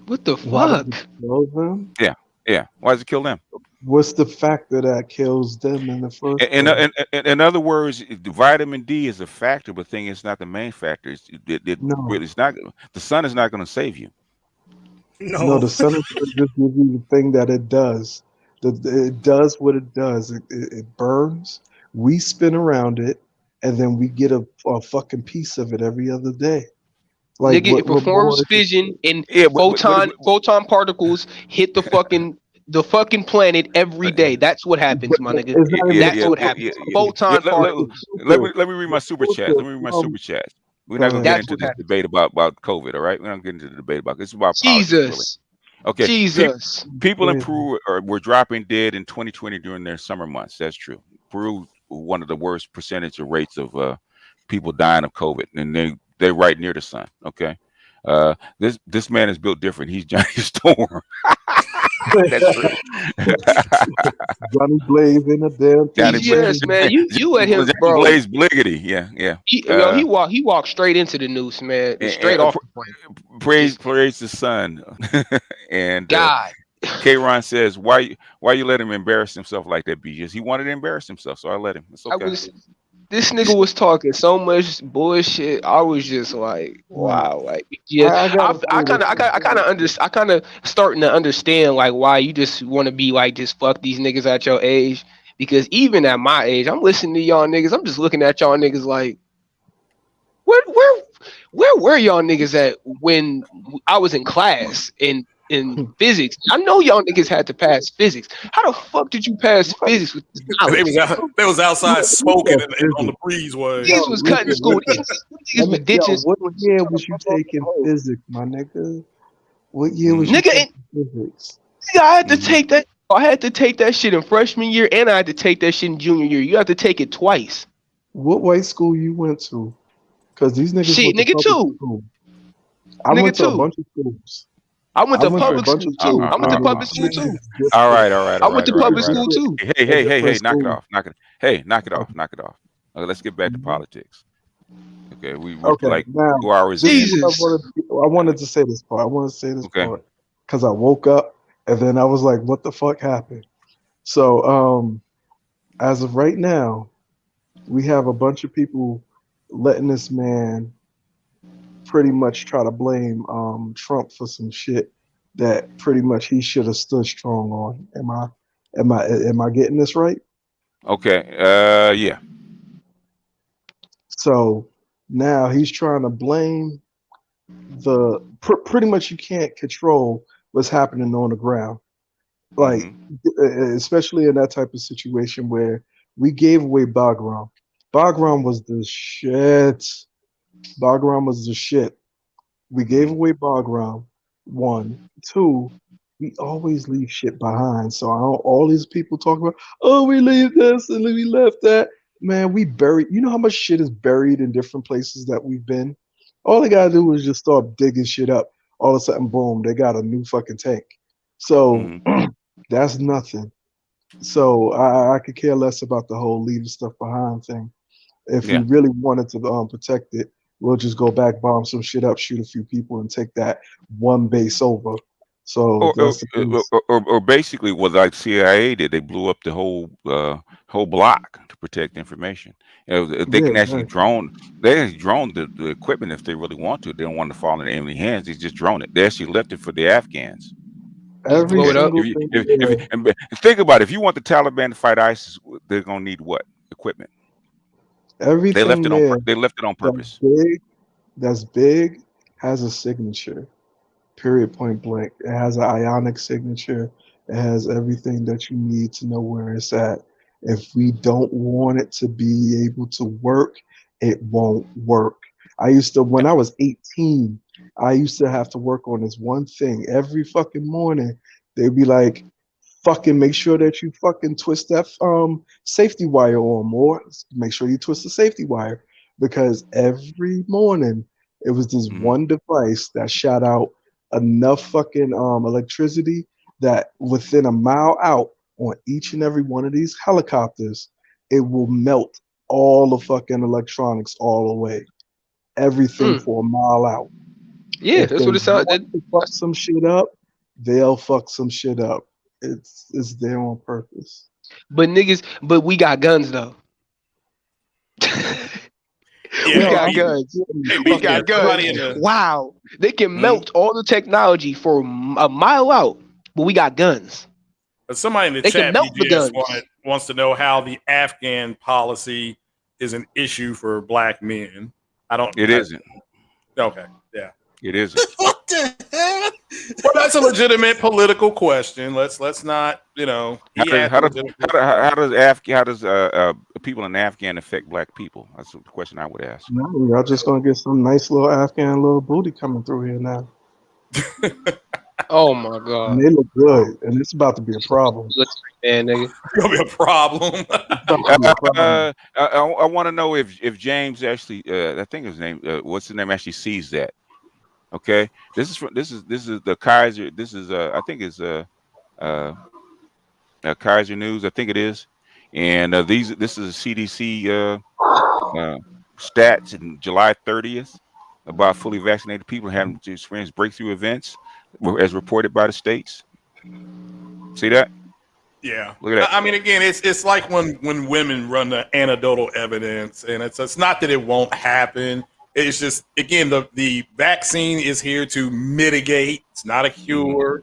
What the fuck? Yeah. Why does it kill them? What's the factor that kills them in the first place? In other words, the vitamin D is a factor, but it's not the main factor. It's not. The sun is not going to save you. No, the sun is going to just give you the thing that it does. It does what it does. It burns. We spin around it, and then we get a fucking piece of it every other day. Like nigga, it performs fission and photon particles hit the fucking planet every day. That's what happens, my nigga. That's what happens. Photon particles. Let me read my super chat. We're not gonna get into this debate about COVID, all right? We're not getting into the debate about this. It's about Jesus. Politics, really. Okay. Jesus. People in Peru were dropping dead in 2020 during their summer months. That's true. Peru, one of the worst percentage of rates of people dying of COVID, and they're right near the sun. Okay. This man is built different. He's Johnny Storm. That's true. Johnny Blaze in a damn Johnny Blaze. Man, you at him, bro. Blaze Bliggity. Yeah. He walked straight into the noose, man. Straight off the plane. Praise the sun. And God. K-Ron says, why you let him embarrass himself like that, BGS? He wanted to embarrass himself, so I let him. It's okay. This nigga was talking so much bullshit. I was just like, wow, like, yeah. I kind of starting to understand like why you just want to be like just fuck these niggas at your age, because even at my age, I'm listening to y'all niggas. I'm just looking at y'all niggas like, where were y'all niggas at when I was in class in physics? I know y'all niggas had to pass physics. How the fuck did you pass physics with this knowledge? They was outside smoking on the breezeway. These was cutting school. These was ditches. What year was you taking physics, my nigga? What year was you taking physics? I had to take that. I had to take that shit in freshman year, and I had to take that shit in junior year. You have to take it twice. What white school you went to? Because these niggas. Shit, nigga too. School. I went to a bunch of schools. I went to public school too. I went to public school too. All right. I went to public school too. Hey, knock it off. Okay, let's get back to politics. Okay, we're like now, 2 hours in. I wanted to say this part. Part because I woke up and then I was like, what the fuck happened? So as of right now, we have a bunch of people letting this man pretty much try to blame Trump for some shit that pretty much he should have stood strong on. Am I getting this right? Okay. Yeah. So Now he's trying to blame the pretty much you can't control what's happening on the ground. Like, especially in that type of situation where we gave away Bagram. Bagram was the shit. Bagram was the shit. We gave away Bagram. 1, 2. We always leave shit behind. So all these people talk about, oh, we leave this and we left that. Man, we buried. You know how much shit is buried in different places that we've been? All they gotta do is just start digging shit up. All of a sudden, boom, they got a new fucking tank. So that's nothing. So I could care less about the whole leaving stuff behind thing. If we really wanted to protect it, we'll just go back, bomb some shit up, shoot a few people, and take that one base over. So or basically what like CIA did, they blew up the whole block to protect information. They can actually drone the equipment if they really want to. They don't want to fall into enemy hands. They just drone it. They actually left it for the Afghans. Every and think about it. If you want the Taliban to fight ISIS, they're gonna need what equipment? Everything they left it on purpose. That's big has a signature. Period. Point blank. It has an ionic signature. It has everything that you need to know where it's at. If we don't want it to be able to work, it won't work. When I was 18, I used to have to work on this one thing every fucking morning. They'd be like, fucking make sure that you fucking twist that safety wire on, or make sure you twist the safety wire, because every morning it was this one device that shot out enough fucking electricity that within a mile out on each and every one of these helicopters, it will melt all the fucking electronics all the way. Everything for a mile out. Yeah, that's what it sounds like. Fuck some shit up, they'll fuck some shit up. It's there on purpose. But we got guns though. We got guns. We got guns. Wow. They can melt all the technology for a mile out, but we got guns. But somebody in the chat wants to know how the Afghan policy is an issue for black men. It isn't. Okay. Yeah. It isn't. What the hell? Well, that's a legitimate political question. Let's not, How does people in Afghan affect black people? That's the question I would ask. No, y'all just gonna get some nice little Afghan little booty coming through here now. Oh my god. And they look good, and it's about to be a problem. Man, nigga. It's gonna be a problem. I want to know if James actually, I think his name, what's his name, actually sees that. Okay, this is the Kaiser. This is I think it's Kaiser News. I think it is, and this is a CDC stats in July 30th about fully vaccinated people having to experience breakthrough events, as reported by the states. See that? Yeah. Look at that. I mean, again, it's like when women run the anecdotal evidence, and it's not that it won't happen. It's just, again, the vaccine is here to mitigate. It's not a cure,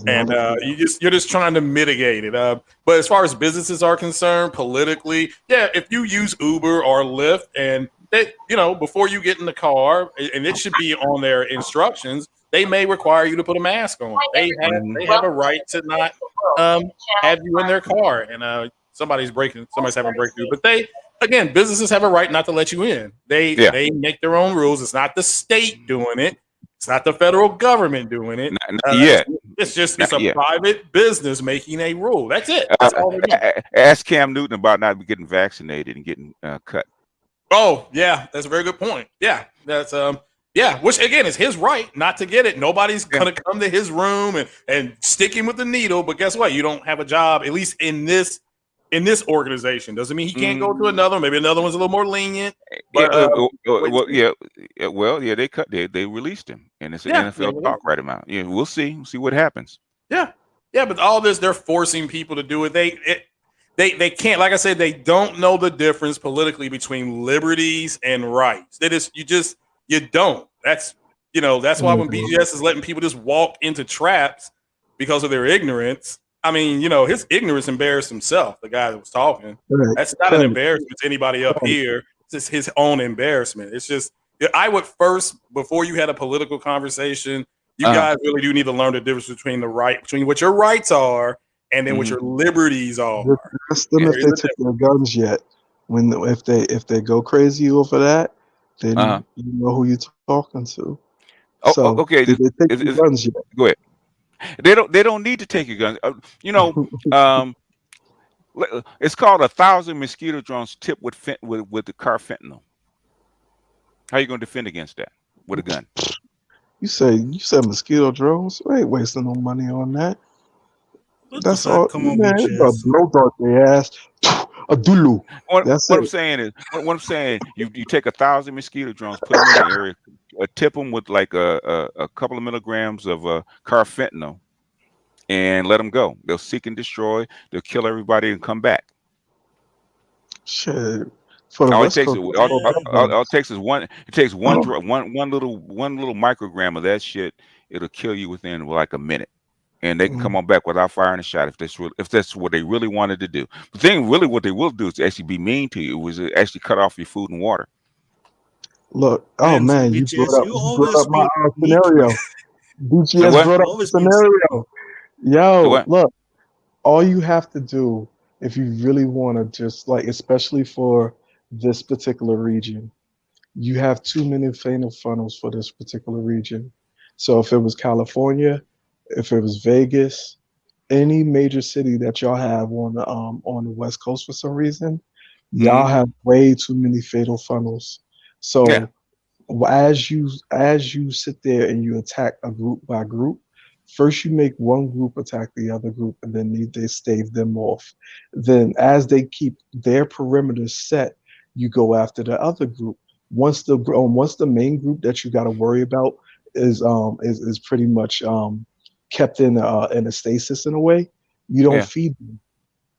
and you're just trying to mitigate it. But as far as businesses are concerned, politically, if you use Uber or Lyft, and they, before you get in the car, and it should be on their instructions, they may require you to put a mask on. They have a right to not have you in their car, and somebody's having a breakthrough. But businesses have a right not to let you in. They make their own rules. It's not the state doing it. It's not the federal government doing it. It's a private business making a rule. That's it. That's all they're doing. Ask Cam Newton about not getting vaccinated and getting cut. Oh yeah, that's a very good point. Yeah, that's which again is his right not to get it. Nobody's gonna come to his room and stick him with the needle. But guess what? You don't have a job, at least in this organization. Doesn't mean he can't go to another. Maybe another one's a little more lenient. But, they released him, and it's an NFL talk right now. Yeah, we'll see what happens. Yeah, but all this, they're forcing people to do it. They can't. Like I said, they don't know the difference politically between liberties and rights. You don't. That's why when BGS is letting people just walk into traps because of their ignorance. I mean, his ignorance embarrassed himself, the guy that was talking. That's not an embarrassment to anybody up here. just his own embarrassment. It's just, I would first, before you had a political conversation, you guys really do need to learn the difference between what your rights are and then what your liberties are. Ask them if they took their guns yet. If they go crazy over that, then you know who you're talking to. So okay. did they take their guns yet? Go ahead. They don't need to take your guns. It's called 1,000 mosquito drones tipped with the carfentanil. How are you going to defend against that with a gun? You said mosquito drones? I ain't wasting no money on that. That's all. Come on, man, bitches. blow dart their ass. A dulu. What I'm saying is, you take 1,000 mosquito drones, put them in the area, tip them with like a couple of milligrams of carfentanil, and let them go. They'll seek and destroy. They'll kill everybody and come back. Shit. All it takes is one. It takes one little microgram of that shit. It'll kill you within like a minute, and they can come on back without firing a shot if that's what they really wanted to do. The thing, really, what they will do is actually be mean to you. Was actually cut off your food and water. Look, man, you brought up my scenario. BGS brought up the scenario. Yo, look, all you have to do if you really want to just like, especially for this particular region, you have too many fatal funnels for this particular region. So if it was California, if it was Vegas, any major city that y'all have on the West Coast for some reason, y'all have way too many fatal funnels. So as you sit there and you attack a group by group, first you make one group attack the other group, and then they stave them off. Then as they keep their perimeters set, you go after the other group. Once the main group that you got to worry about is pretty much kept in a stasis in a way, you don't feed them.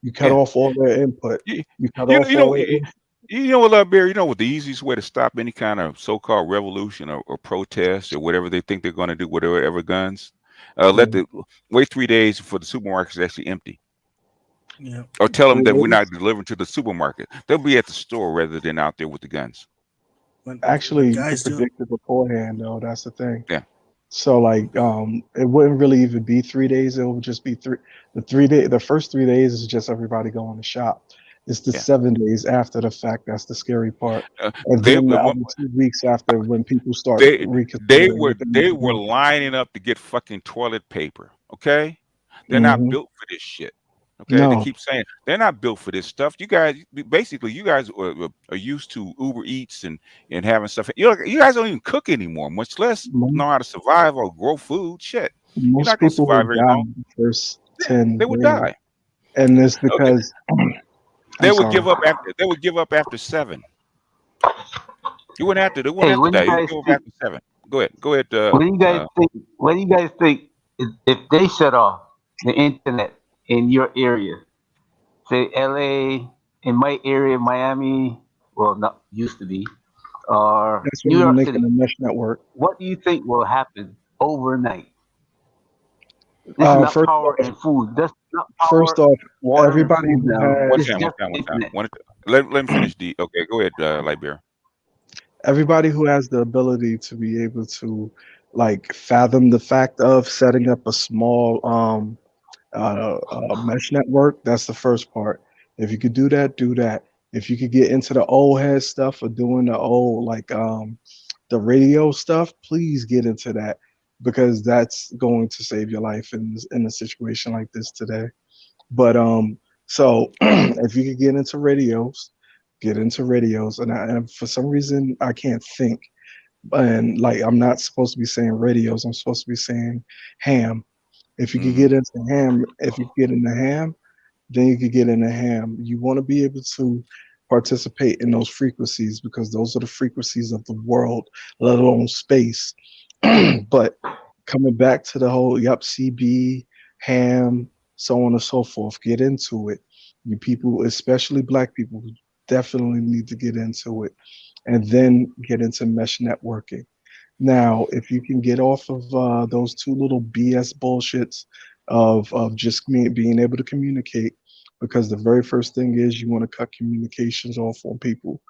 You cut off all their input. You cut off all their input. You know what, Barry? You know what the easiest way to stop any kind of so-called revolution or protest or whatever they think they're going to do, whatever guns, wait 3 days for the supermarkets to actually empty. Yeah. Or tell them that we're not delivering to the supermarket. They'll be at the store rather than out there with the guns. Actually, you can predict it beforehand, though. That's the thing. Yeah. So like, it wouldn't really even be 3 days. It would just be the first 3 days is just everybody going to shop. It's the 7 days after the fact that's the scary part. And then the other 2 weeks after, when people start they were lining up to get fucking toilet paper. Okay, they're not built for this shit. Okay, they keep saying they're not built for this stuff. You guys are used to Uber Eats and having stuff. You guys don't even cook anymore, much less know how to survive or grow food. Shit, you're not gonna survive very long. First 10 they would die, and it's because they would give up after. They would give up after 7. You wouldn't have to. They wouldn't have to die. You would give up after 7. Go ahead. What do you guys think? What do you guys think if they shut off the internet in your area, say LA, in my area, Miami, well, not used to be, or that's New York City, a mesh network. what do you think will happen overnight? This is not power and food. That's not power. First off, water, everybody and food now. One time. Let me finish. Okay, go ahead, Lightbearer. Everybody who has the ability to be able to like fathom the fact of setting up a small mesh network, that's the first part. If you could do that, do that. If you could get into the old head stuff or doing the old the radio stuff, please get into that, because that's going to save your life in a situation like this today. But so if you could get into radios, and for some reason I can't think, and like I'm not supposed to be saying radios, I'm supposed to be saying ham. If you could get into ham, then you could get into ham. You want to be able to participate in those frequencies, because those are the frequencies of the world, let alone space. But coming back to the whole CB, ham, so on and so forth, get into it. You people, especially Black people, definitely need to get into it, and then get into mesh networking. Now, if you can get off of those two little BS bullshits of just being able to communicate, because the very first thing is you want to cut communications off on people.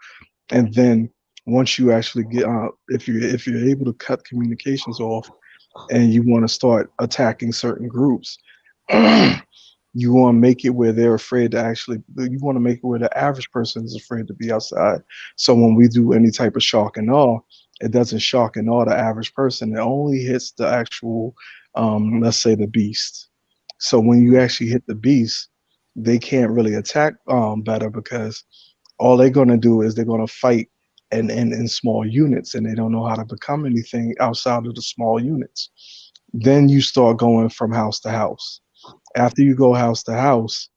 And then once you actually get, if you're able to cut communications off, and you want to start attacking certain groups, you want to make it where they're afraid to actually. You want to make it where the average person is afraid to be outside. So when we do any type of shock and awe, it doesn't shock and awe the average person. It only hits the actual, let's say, the beast. So when you actually hit the beast, they can't really attack better, because all they're going to do is they're going to fight in small units, and they don't know how to become anything outside of the small units. Then you start going from house to house. After you go house to house,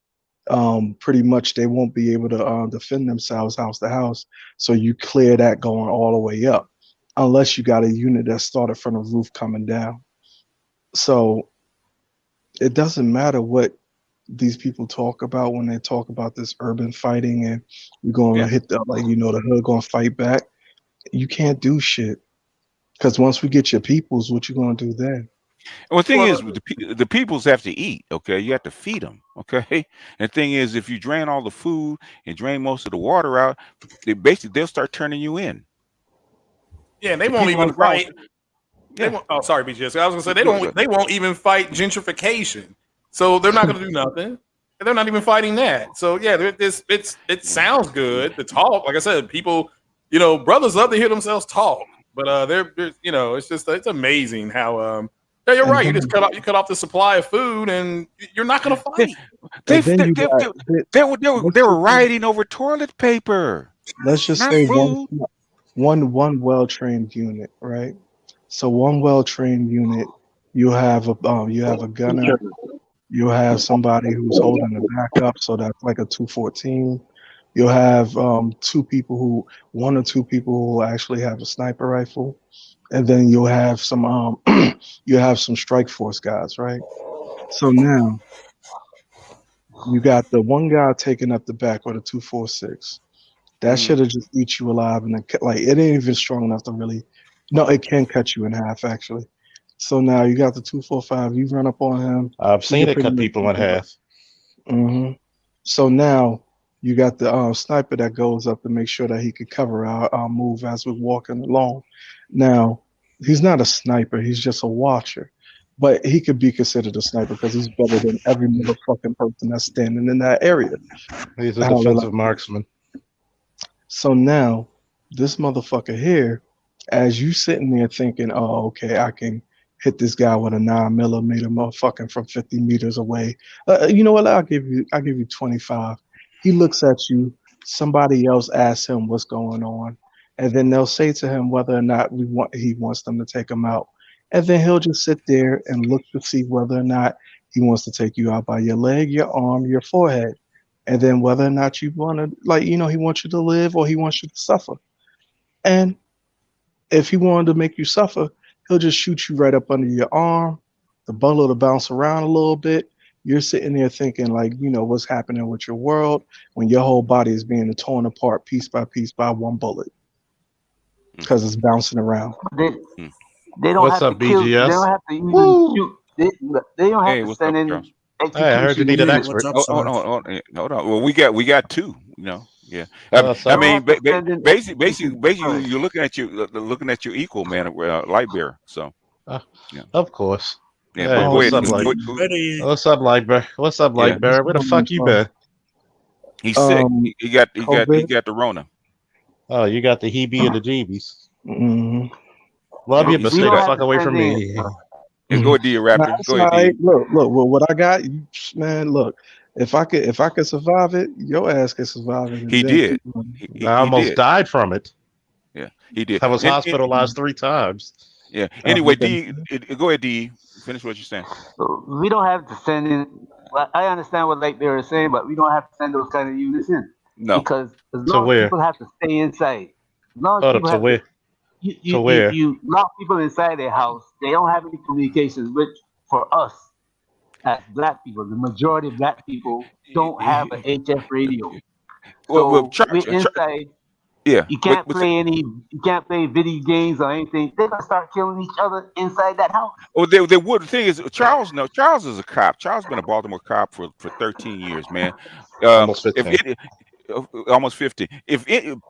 pretty much they won't be able to defend themselves house to house. So you clear that going all the way up, unless you got a unit that started from the roof coming down. So it doesn't matter what these people talk about when they talk about this urban fighting and we're going to hit the, like, you know, the hood going to fight back. You can't do shit, because once we get your peoples, what you going to do then? Well, the thing is, the peoples have to eat. Okay, you have to feed them. Okay, and the thing is, if you drain all the food and drain most of the water out, they'll start turning you in. Yeah, they won't even fight. They won't, oh, sorry, BGS. I was gonna say they won't even fight gentrification. So they're not gonna do nothing. And they're not even fighting that. So yeah, it sounds good to talk. Like I said, people, you know, brothers love to hear themselves talk. But they're you know, it's amazing how yeah, you're right. You just cut off the supply of food, and you're not gonna fight. They were rioting over toilet paper. Let's just say one well-trained unit, right? So one well-trained unit, you have a gunner, you have somebody who's holding the backup, so that's like a 214. You'll have one or two people who actually have a sniper rifle, and then you'll have some strike force guys, right? So now you got the one guy taking up the back with a 246. That should have just eat you alive, and like it ain't even strong enough to really. No, it can cut you in half actually. So now you got the 245. You run up on him. I've seen it cut people in half. Mm-hmm. So now you got the sniper that goes up to make sure that he could cover our move as we're walking along. Now he's not a sniper. He's just a watcher. But he could be considered a sniper because he's better than every motherfucking person that's standing in that area. He's a defensive marksman. So now, this motherfucker here, as you sitting there thinking, oh, okay, I can hit this guy with a 9mm motherfucking from 50 meters away. You know what? I'll give you 25. He looks at you. Somebody else asks him what's going on, and then they'll say to him whether or not he wants them to take him out. And then he'll just sit there and look to see whether or not he wants to take you out by your leg, your arm, your forehead. And then whether or not you want to, like, you know, he wants you to live or he wants you to suffer. And if he wanted to make you suffer, he'll just shoot you right up under your arm. The bullet will bounce around a little bit. You're sitting there thinking, like, you know, what's happening with your world when your whole body is being torn apart piece by one bullet because it's bouncing around. They don't What's have up, to kill. BGS? They don't have to even shoot. They don't have to send in. Hey, I heard you need an expert. Hold on. Well, we got two. You know, yeah. I mean, basically, you're looking at your equal, man, light bearer. So, yeah. Of course. Yeah. Hey, Go what's ahead. What's up, Lightbearer? What's up, Lightbearer? Where the fuck you been? He's sick. He got the Rona. Oh, you got the heebie and the jeebies. Mm-hmm. Love you, but stay the fuck away from me. Yeah, go ahead, D Raptor. Go ahead, D. Look. Well, what I got, man. Look, if I could survive it, your ass could survive it. He did. I almost died from it. Yeah, he did. I was hospitalized 3 times. Yeah. Anyway, D, go ahead, D. Finish what you're saying. We don't have to send in. I understand what Lightbearer is saying, but we don't have to send those kind of units in. No. Because as long as people have to stay inside. As long as To where? You lock people inside their house, they don't have any communications, which for us as black people, the majority of black people don't have an HF radio. So we're inside. Yeah, you can't play video games or anything. They're gonna start killing each other inside that house. Oh, they would. The thing is, Charles is a cop. Charles been a Baltimore cop for 13 years, man. Almost 15. almost 15.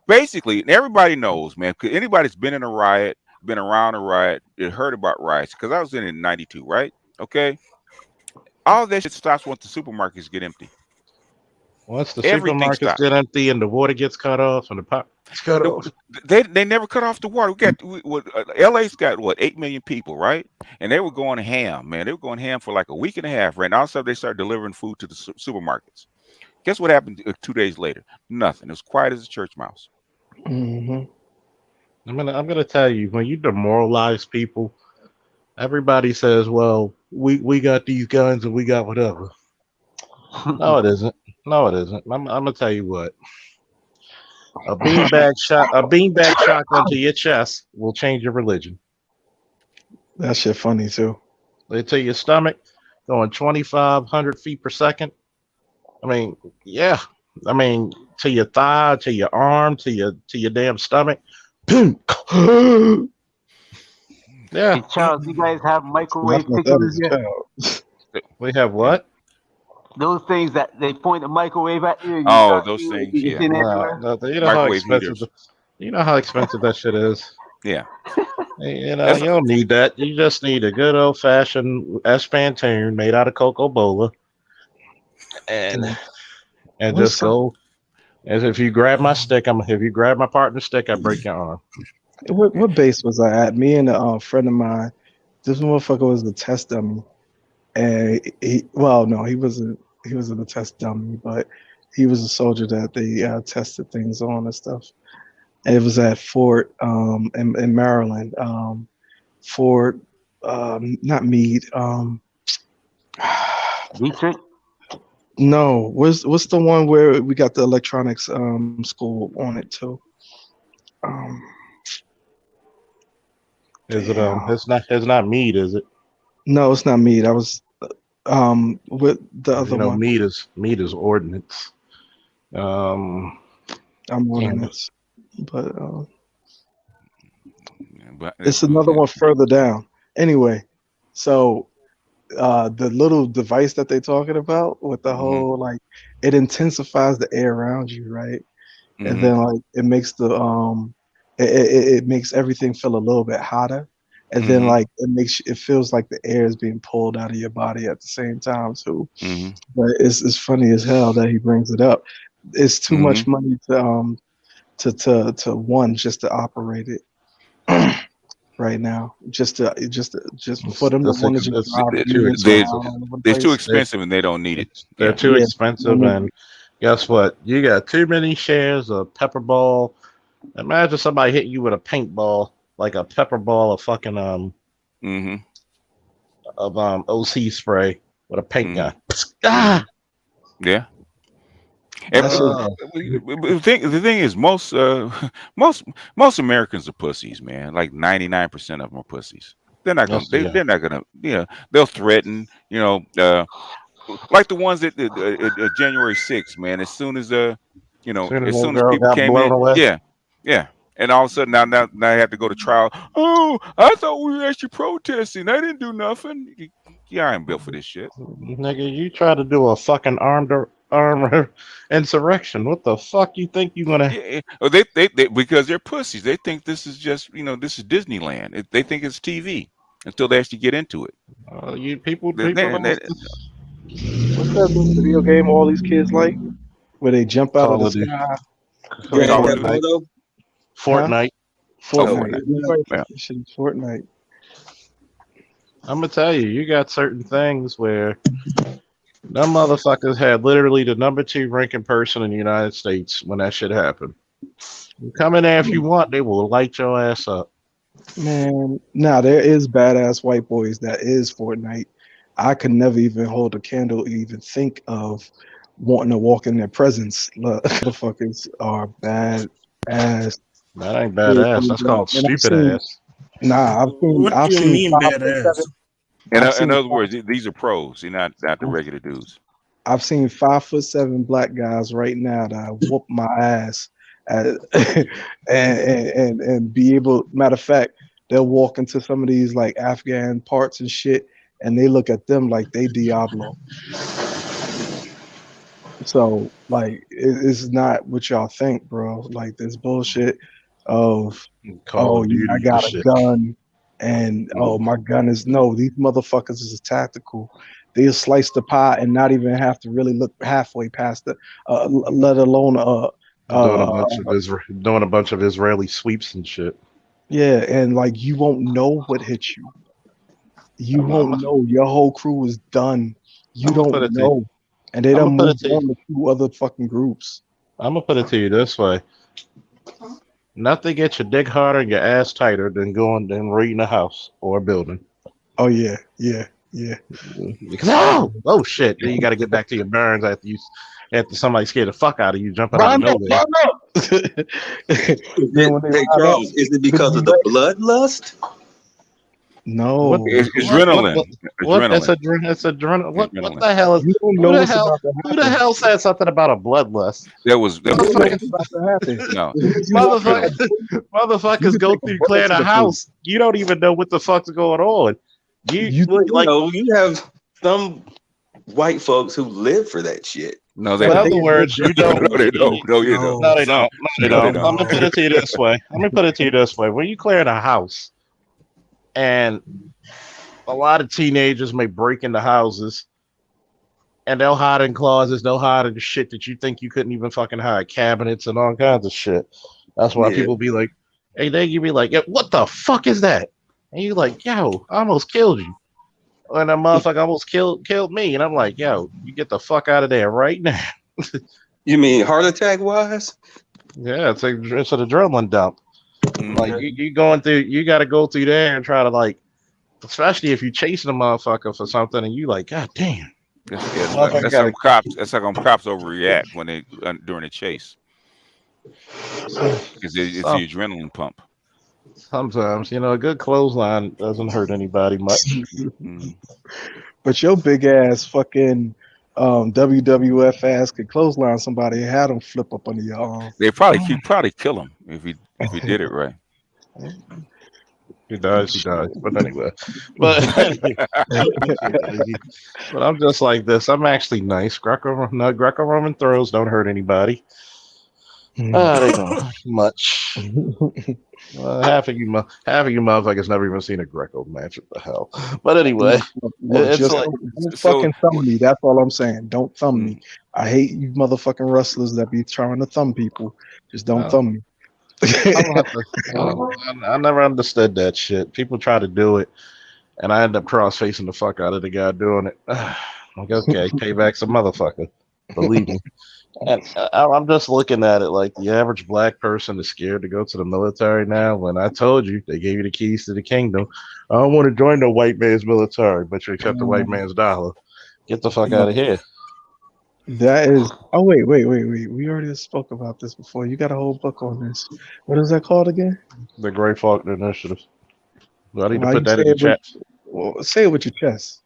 Basically, and everybody knows, man, because anybody's been in a riot, been around a riot, it heard about riots, because I was in '92, right? Okay. All that shit stops once the supermarkets get empty. Once the Everything supermarkets stops. get empty and the water gets cut off and the pop gets cut off. They never cut off the water. LA's got what, 8 million people, right? And they were going ham, man. They were going ham for like a week and a half, right? And all of a sudden they started delivering food to the supermarkets. Guess what happened 2 days later? Nothing. It was quiet as a church mouse. Mm-hmm. I'm gonna tell you, when you demoralize people, everybody says, "Well, we got these guns and we got whatever." No, it isn't. No, it isn't. I'm gonna tell you what. A beanbag shotgun to your chest will change your religion. That shit funny too. They to your stomach, going 2,500 feet per second. I mean, yeah. I mean, to your thigh, to your arm, to your damn stomach. Boom. Yeah. Hey, Charles, you guys have microwave pickles yet? We have what? Those things that they point the microwave at you. Oh, those things, yeah. You know how expensive that shit is. Yeah. You know, you don't need that. You just need a good old fashioned Espantoon made out of Cocoa Bola, and just go. As if you grab my stick, if you grab my partner's stick, I break your arm. What base was I at? Me and a friend of mine. This motherfucker was the test dummy, and he wasn't a test dummy, but he was a soldier that they tested things on and stuff. And it was at Fort in Maryland. Fort not Meade. Dietrich? No, what's the one where we got the electronics school on it too? Is it it's not Meade, is it? No, it's not Meade. I was with the other one. Meade is ordnance. I'm ordnance. But it's another one further down. Anyway, so the little device that they're talking about with the whole like it intensifies the air around you, right? And then like it makes the it makes everything feel a little bit hotter, and then like it feels like the air is being pulled out of your body at the same time too. But it's funny as hell that he brings it up. It's too much money to one just to operate it right now. Just for them to want to they're too expensive and they don't need it. They're too expensive, and guess what? You got too many shares of pepper ball. Imagine somebody hitting you with a paintball, like a pepper ball of fucking OC spray with a paint gun. Ah! Yeah. The thing is, most Americans are pussies, man. Like 99% of them are pussies. They're not gonna. They're not gonna. Yeah, they'll threaten. You know, like the ones that January 6th, man. As soon as as soon as people came in, yeah. And all of a sudden now I have to go to trial. Oh, I thought we were actually protesting. I didn't do nothing. Yeah, I ain't built for this shit. Nigga, you try to do a fucking armed insurrection. What the fuck you think you're gonna? Yeah, they because they're pussies. They think this is just this is Disneyland. They think it's TV until they actually get into it. You people. What's that video game all these kids like? Where they jump out of the sky? Fortnite. Fortnite. I'm gonna tell you, you got certain things where them motherfuckers had literally the number 2 ranking person in the United States when that shit happened. You come in there if you want, they will light your ass up. Man, there is badass white boys that is Fortnite. I could never even hold a candle, even think of wanting to walk in their presence. Motherfuckers are bad ass. That ain't badass. That's called stupid ass. Nah, What do you mean badass? In other words, these are pros. They're not the regular dudes. I've seen 5'7" black guys right now that whoop my ass and be able. Matter of fact, they'll walk into some of these like Afghan parts and shit, and they look at them like they Diablo. So like it's not what y'all think, bro. Like this bullshit of Call of yeah, I Duty and got a shit. gun and my gun is no, these motherfuckers is tactical. They'll slice the pie and not even have to really look halfway past it, let alone Doing a bunch of Israeli sweeps and shit. yeah, and like you won't know what hit you. You won't know. Your whole crew is done. You don't know. And they don't move on to 2 other fucking groups. I'm gonna put it to you this way. Nothing gets your dick harder and your ass tighter than going and raiding a house or a building. Oh yeah. Because oh shit, then you got to get back to your burns after somebody scared the fuck out of you jumping out of nowhere. Hey Charles, is it because of the bloodlust? No, adrenaline. It's adrenaline. What the hell is? You don't know what's about to Who the hell said something about a bloodlust? That was about to happen. No. Motherfuckers go through clearing a house. You don't even know what the fuck's going on. You know, you have some white folks who live for that shit. No, they in don't. other words, you don't. No, they don't. No, you don't. No, they don't. No, they don't. I'm gonna put it to you this way. When you clearing a house, and a lot of teenagers may break into houses, and they'll hide in closets, they'll hide in shit that you think you couldn't even fucking hide, cabinets and all kinds of shit. That's why people be like, hey, then you be like, yeah, what the fuck is that? And you like, yo, I almost killed you. And a motherfucker almost killed me. And I'm like, yo, you get the fuck out of there right now. You mean heart attack wise? Yeah, it's an adrenaline dump. Like you going through, you got to go through there and try to like, especially if you're chasing a motherfucker for something and you like, god damn. That's how cops overreact when they during a chase. Because it's the adrenaline pump. Sometimes, a good clothesline doesn't hurt anybody much. But your big ass fucking WWF ass could clothesline somebody and have them flip up under your arm. He'd probably kill him if he did it right. He dies. But anyway, but I'm just like this. I'm actually nice. Greco-Roman throws don't hurt anybody. They don't much. Half of you motherfuckers never even seen a Greco match. What the hell? But anyway, it's just like, don't fucking thumb me. That's all I'm saying. Don't thumb me. I hate you motherfucking wrestlers that be trying to thumb people. Just don't thumb me. I never understood that shit. People try to do it, and I end up cross-facing the fuck out of the guy doing it. Like, okay, payback's a motherfucker. Believe me. And I'm just looking at it like the average black person is scared to go to the military now. When I told you they gave you the keys to the kingdom, I don't want to join the white man's military, but you accept the white man's dollar. Get the fuck out of here. That is. Oh wait. We already spoke about this before. You got a whole book on this. What is that called again? The Gray Faulkner Initiative. I need to put that in the chat. Well, say it with your chest.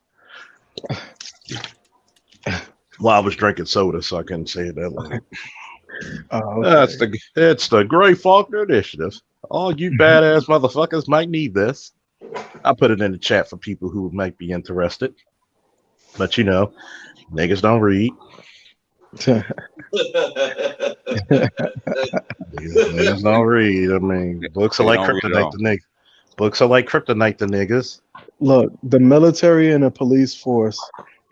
Well, I was drinking soda, so I couldn't say it that way. Okay. It's the Gray Faulkner Initiative. All you badass motherfuckers might need this. I'll put it in the chat for people who might be interested. But niggas don't read. Niggas don't read. I mean, books are like kryptonite to niggas. Books are like kryptonite to niggas. Look, the military and the police force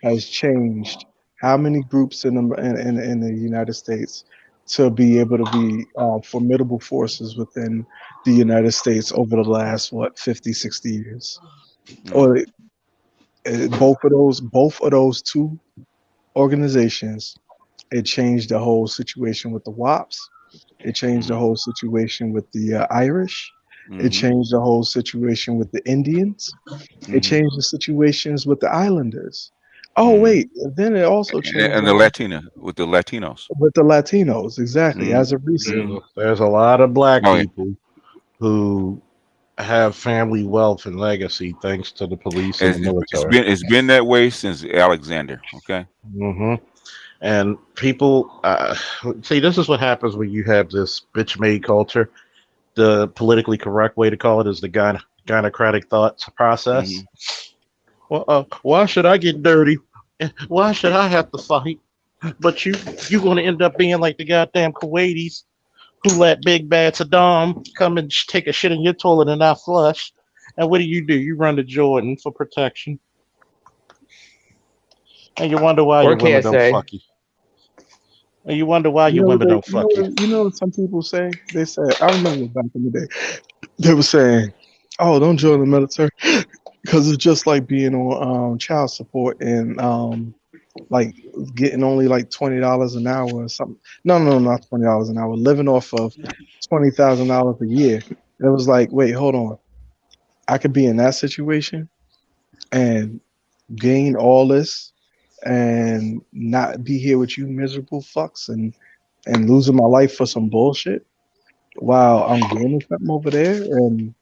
has changed. How many groups in the United States to be able to be formidable forces within the United States over the last 50, 60 years? Or both of those two organizations, it changed the whole situation with the WAPs. It changed the whole situation with the Irish. It changed the whole situation with the Indians. It changed the situations with the Islanders. Oh wait, then it also changed and the Latinos. With the Latinos, exactly. As of recent, there's a lot of black people who have family wealth and legacy thanks to the police and the military. It's been that way since Alexander. Okay. And people see, this is what happens when you have this bitch made culture. The politically correct way to call it is the gynocratic thought process. Well, why should I get dirty? Why should I have to fight? But you gonna end up being like the goddamn Kuwaitis who let Big Bad Saddam come and take a shit in your toilet and not flush. And what do? You run to Jordan for protection. And you wonder why Or your women don't KSA. fuck you. And you wonder why You your know what women they, don't fuck you. you know what some people say? They say, I remember back in the day, they were saying, "Oh, don't join the military because it's just like being on child support and like getting only like $20 an hour or something." No, not $20 an hour. Living off of $20,000 a year. And it was like, wait, hold on. I could be in that situation and gain all this and not be here with you miserable fucks and losing my life for some bullshit while I'm gaining something over there and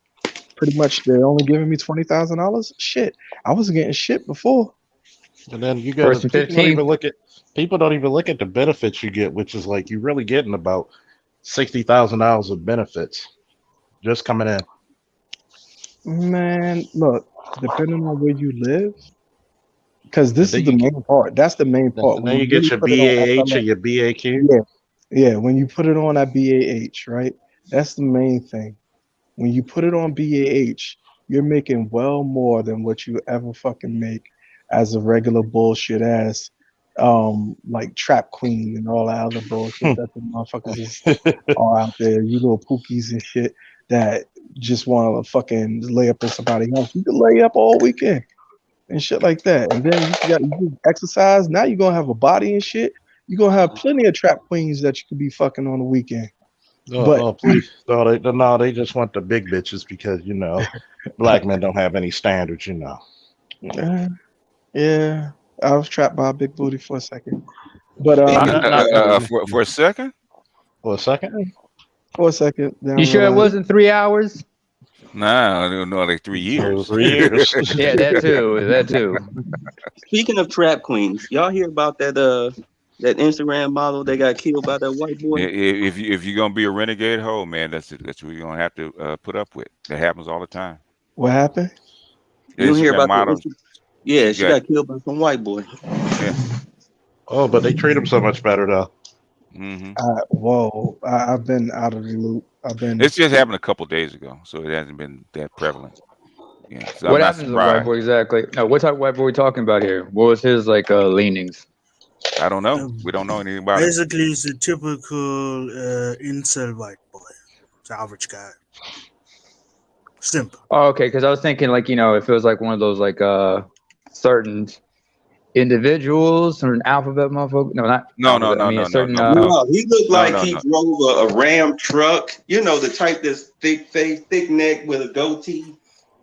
pretty much they're only giving me $20,000. Shit, I was getting shit before. And then you got Person people don't 15. even look at the benefits you get, which is like you're really getting about $60,000 of benefits just coming in. Man, look, depending on where you live, because And this then is the you get main part. That's the main part. and When then you you get really your put it on BAH FLA, or your BAQ. yeah, yeah. When you put it on that BAH, right? That's the main thing. When you put it on BAH, you're making well more than what you ever fucking make as a regular bullshit ass, like trap queen and all that other bullshit that the motherfuckers is all out there. You little pookies and shit that just want to fucking lay up in somebody else. You can lay up all weekend and shit like that. And then you exercise. Now you're gonna have a body and shit. You're gonna have plenty of trap queens that you could be fucking on the weekend. But Please. No, they just want the big bitches because, black men don't have any standards, yeah, I was trapped by a big booty for a second. But For a second? For a second? For a second. Then You sure it wasn't 3 hours? Nah, I don't know, like 3 years. 3 years. Yeah, that too. Speaking of trap queens, y'all hear about that that Instagram model that got killed by that white boy? If you're gonna be a renegade hoe, man, that's what you're gonna have to put up with. That happens all the time. What happened? You don't hear Instagram about models. Yeah, she got killed by some white boy. Yeah. Oh, but they treat them so much better though. Mm-hmm. I've been out of the loop. It's just happened a couple days ago, so it hasn't been that prevalent. Yeah. So What I'm not happens to the white surprised. boy exactly? No, what type of white boy are we talking about here? What was his leanings? I don't know. We don't know anything about it. Basically, it's a typical incel white boy. It's an average guy. Simple. Oh, okay, because I was thinking if it was like one of those certain individuals, certain alphabet motherfucker. No, not No. certain. No, he looked like no, he no. drove a Ram truck. You know, the type that's thick face, thick neck with a goatee.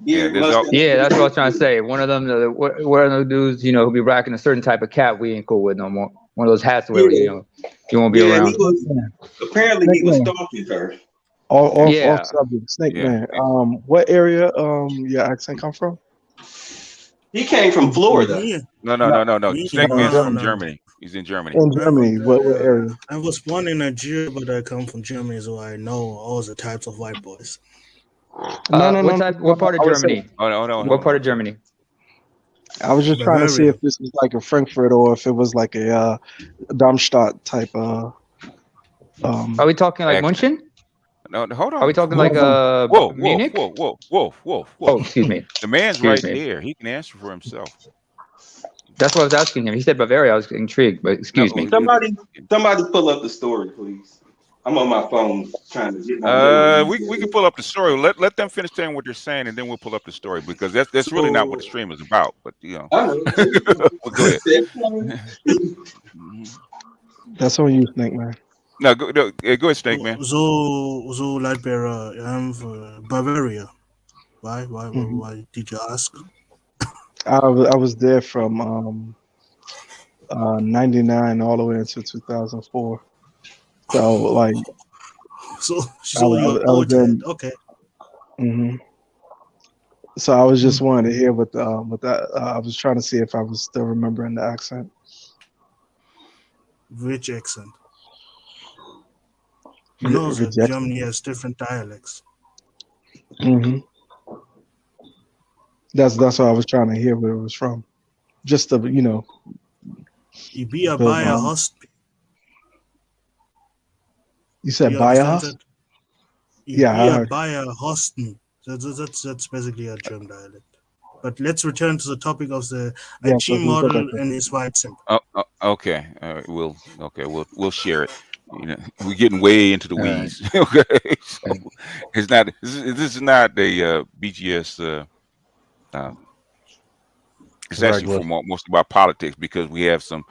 Yeah, Yeah, that's what I was trying to say. One of them, one of those dudes, who be rocking a certain type of cap we ain't cool with no more. One of those hats where you won't be around. Apparently he was stalking her. Off subject, Snake Man. What area your accent come from? He came from Florida. No. Snake Man's from Germany. He's in Germany. In Germany, what area? I was born in Nigeria, but I come from Germany, so I know all the types of white boys. What part of Germany? No. What part of Germany? I was just trying to see if this was like a Frankfurt or if it was like a Darmstadt type. Are we talking like München? No, hold on. Are we talking like Munich? Whoa. Oh, excuse me. The man's Excuse right me. there. He can answer for himself. That's what I was asking him. He said Bavaria. I was intrigued, but excuse me. Somebody pull up the story, please. I'm on my phone trying to get we can pull up the story. Let them finish saying what they're saying, and then we'll pull up the story because that's really not what the stream is about. But well, go ahead. That's on you, Snake Man. No, go ahead, Snake Man. So like I'm from Bavaria. Why did you ask? I was there from 99 all the way until 2004. So like, so I was in, okay. Mm-hmm. So I was just wanting to hear what that. I was trying to see if I was still remembering the accent. Which accent? You know that Germany has different dialects. Mm-hmm. That's what I was trying to hear where it was from, just to You be a So, buyer host. you said You buy a understand house? that? Yeah, I Be a heard. buyer host me. That's basically a German dialect. But let's return to the topic of the Yeah, IG so he said model that. and his white symbol. Okay. We'll share it. You know, we're getting way into the All right. weeds. Okay. So it's not. This is not a BGS. It's actually Regular. for mostly about politics because we have some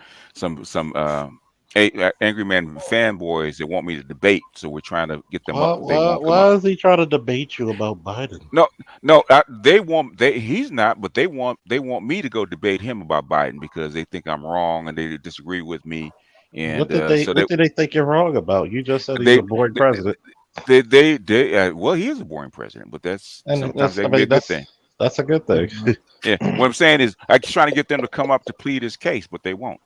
angry man fanboys that want me to debate. So we're trying to get them up. They won't come up. Why is he trying to debate you about Biden? No, he's not, but they want me to go debate him about Biden because they think I'm wrong and they disagree with me. And What did they think you're wrong about? You just said he's a boring president. Well, he is a boring president, but that's And sometimes that can be a good thing. That's a good thing. Yeah, what I'm saying is I'm trying to get them to come up to plead his case, but they won't.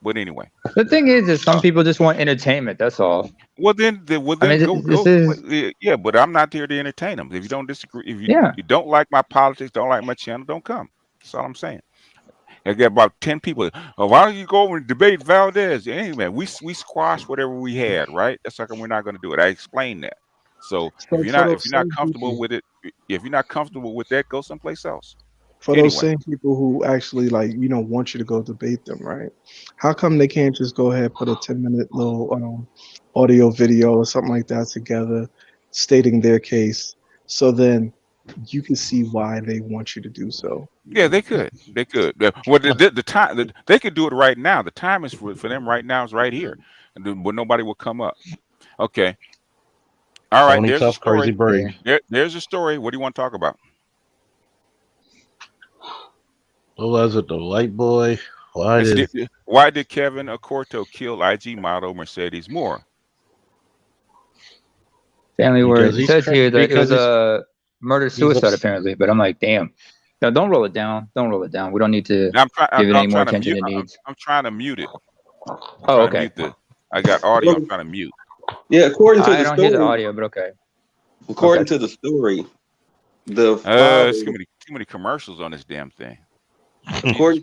But anyway, The thing is some people just want entertainment. That's all. well then I mean, this is yeah, but I'm not there to entertain them. If you don't disagree, if you, Yeah. you don't like my politics, don't like my channel, don't come. That's all I'm saying. I got about 10 people. Oh, why don't you go over and debate Valdez? Anyway, we squashed whatever we had, right? That's like we're not going to do it. I explained that. So if you're not comfortable with it, if you're not comfortable with that, go someplace else. For those same people who actually want you to go debate them, right? How come they can't just go ahead and put a 10-minute little audio video or something like that together, stating their case, so then you can see why they want you to do so? Yeah, they could. They could. Well, the time they could do it right now. The time is for them right now is right here, but nobody will come up. Okay. All right. Tony There's Tough, a story. Crazy Brave. There's a story. What do you want to talk about? What was it? The white boy? Why did Kevin Okorto kill IG model Mercedes Moore? Family word. Because It he's says tra- here that it because was a murder suicide ups- apparently, but I'm like, damn. No, don't roll it down. Don't roll it down. We don't need to I'm give it any more trying to attention mute. it needs. I'm trying to mute it. Oh, okay. I got audio. I'm trying to mute. Yeah, according to I the don't story, hear the audio, but okay. according Okay. to the story, the father, It's too many commercials on this damn thing. according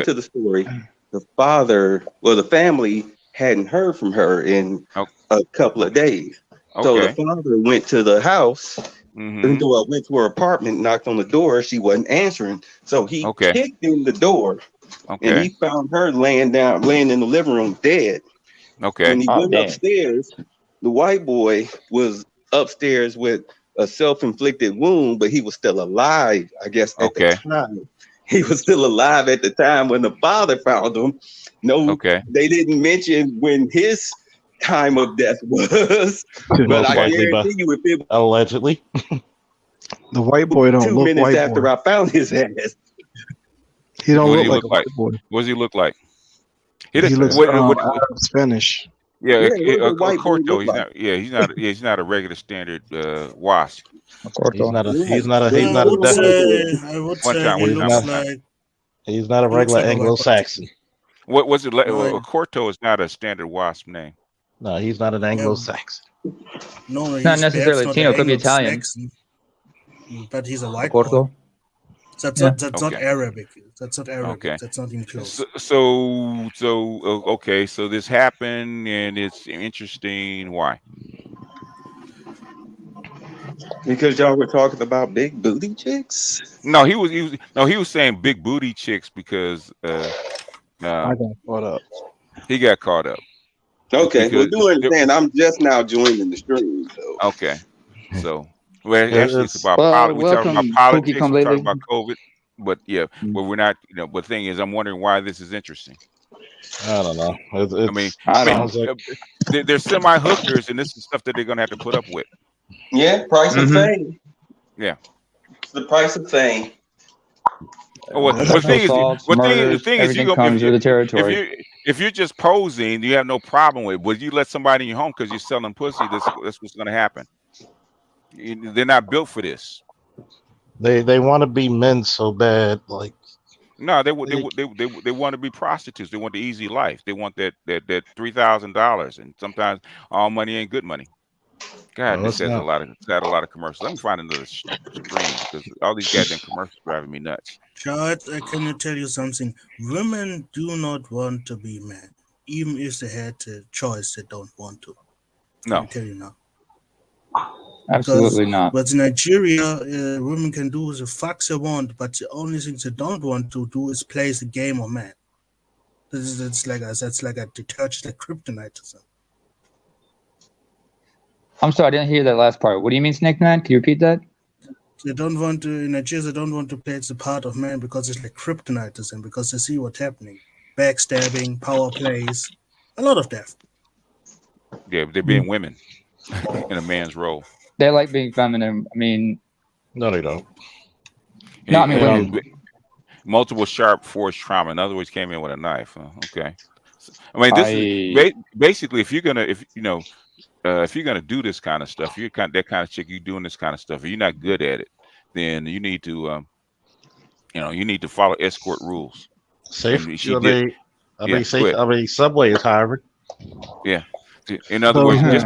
to the story, the father, well, the family hadn't heard from her in a couple of days. So the Okay. father went to the house, Mhm. went to her apartment, knocked on the door. She wasn't answering, so he Okay. kicked in the door, and Okay. he found her laying in the living room dead. Okay. When he went upstairs, the white boy was upstairs with a self-inflicted wound, but he was still alive, I guess, at the time. He was still alive at the time when the father found him. No, they didn't mention when his time of death was, but I guarantee you, if it was allegedly, the white boy don't 2 look minutes white after boy. I found his ass, He don't What look do he like look a white like? boy. What does he look like? He looks Arab Spanish. Yeah, Yeah, what does a white boy Okorto. look He's like? not. Yeah, he's not a regular standard wasp. He's not a I would One say time. he looks like He's not a he looks regular like a white boy. Anglo-Saxon. What was it? No. Okorto is not a standard wasp name. No, he's not an Anglo-Saxon. No, Not he's perhaps necessarily not Latino, an could be Italian. Anglo-Saxon, but he's a white boy. Corto. That's Yeah. not Arabic. That's not Arabic. Okay. That's not even close. Okay. So this happened, and it's interesting. Why? because y'all were talking about big booty chicks. No, he was saying big booty chicks because I got caught up. he got caught up. Okay, well, Because- do understand. I'm just now joining the stream, so Okay, so well, actually, it's about Well, we're talking about welcome, politics. Pookie We're talking Completely. about COVID, but yeah, but we're not. But the thing is, I'm wondering why this is interesting. I don't know. I mean, sounds like they're semi hookers, and this is stuff that they're gonna have to put up with. yeah, price of fame. Yeah. It's the price of fame. Well, the Sexual thing is, assaults, the murders, thing is, everything you comes with the territory. if you're just posing, you have no problem with it. But you let somebody in your home because you're selling pussy, that's what's gonna happen. They're not built for this. they want to be men so bad. Like No, they want to be prostitutes. They want the easy life. They want that $3,000, and sometimes all money ain't good money. God, No, this it's has not. a lot of commercials. Let me find another screen because all these goddamn commercials driving me nuts. Chad, can you tell you something? Women do not want to be men. Even if they had the choice, they don't want to. No. Let me tell you now. Absolutely not. But in Nigeria, women can do the fuck they want, but the only thing they don't want to do is play the game of man. That's like a detergent, like kryptonite or something. I'm sorry, I didn't hear that last part. What do you mean, Snake Man? Can you repeat that? They don't want to, in Nigeria, they don't want to play the part of man because it's like kryptonite to them, because they see what's happening. Backstabbing, power plays, a lot of that. Yeah, they're being women in a man's role. They like being feminine. I mean, no, they don't. No, I mean, women. Multiple sharp force trauma. In other words, came in with a knife. Okay. I mean, this is basically if you're gonna do this kind of stuff, you're that kind of chick, you doing this kind of stuff, if you're not good at it, then you need to you need to follow escort rules. Safe. I mean, Subway is hiring. Yeah. In other words,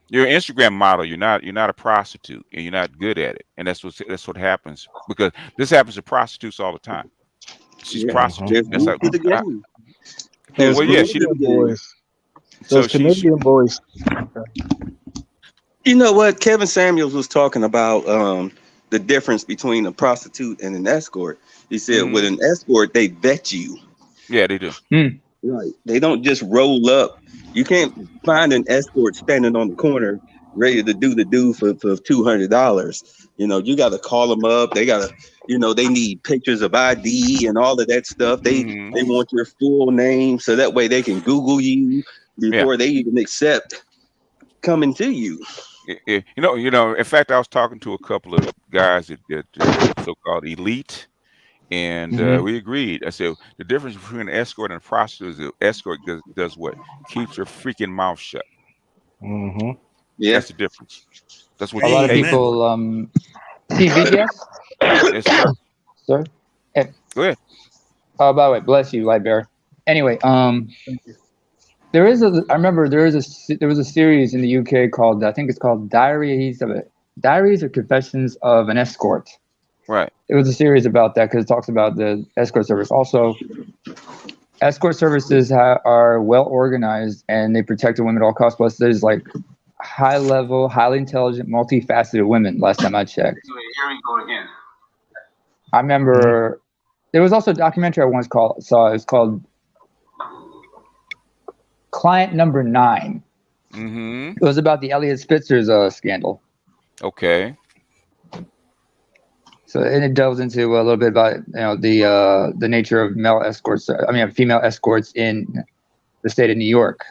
you're an Instagram model. You're not a prostitute, and you're not good at it, and that's what happens, because this happens to prostitutes all the time. She's prostitute. That's how, well, yeah, she boys. So Those Canadian boys. You know what? Kevin Samuels was talking about the difference between a prostitute and an escort. He said with an escort, they vet you. Yeah, they do. Right. They don't just roll up. You can't find an escort standing on the corner ready to do the do for $200. You know, you got to call them up. They got to, they need pictures of ID and all of that stuff. They want your full name so that way they can Google you before they even accept coming to you. Yeah. In fact, I was talking to a couple of guys at so-called elite, and we agreed. I said the difference between an escort and a prostitute is the escort does what? Keeps her freaking mouth shut. Yeah, that's the difference. That's what a lot of people see VGS. Yes, sir. Hey. Go ahead. Oh, by the way, bless you, Lightbearer. Anyway, there was a series in the UK called, I think it's called Diaries or Confessions of an Escort. Right. It was a series about that because it talks about the escort service. Also, escort services are well organized and they protect the women at all costs. Plus, there's like high level, highly intelligent, multifaceted women. Last time I checked. Here we go again. I remember there was also a documentary I once saw. It was called Client Number 9. It was about the Elliot Spitzer's scandal. Okay. So and it delves into a little bit about the nature of female escorts in the state of New York.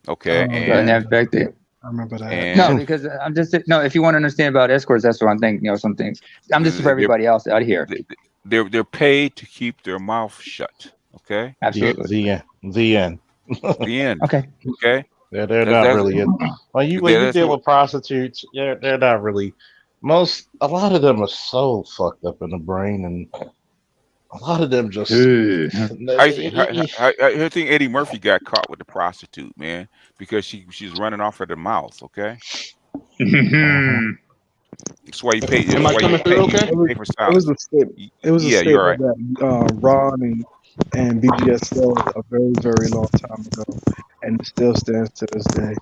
Okay. And in fact, I remember that. No, because I'm just if you want to understand about escorts, that's what I'm thinking. Some things. I'm just for everybody else out here. They're paid to keep their mouth shut. Okay. Absolutely. The end. The end. Okay. Okay. Yeah, they're not really. When you deal with prostitutes, they're not really. A lot of them are so fucked up in the brain, and a lot of them just. I think Eddie Murphy got caught with the prostitute, man, because she's running off at the mouth. Okay. That's why you pay. Am I coming through okay? It was a statement. It was a statement you're right. that Ron and BGS said a very, very long time ago, and it still stands to this day.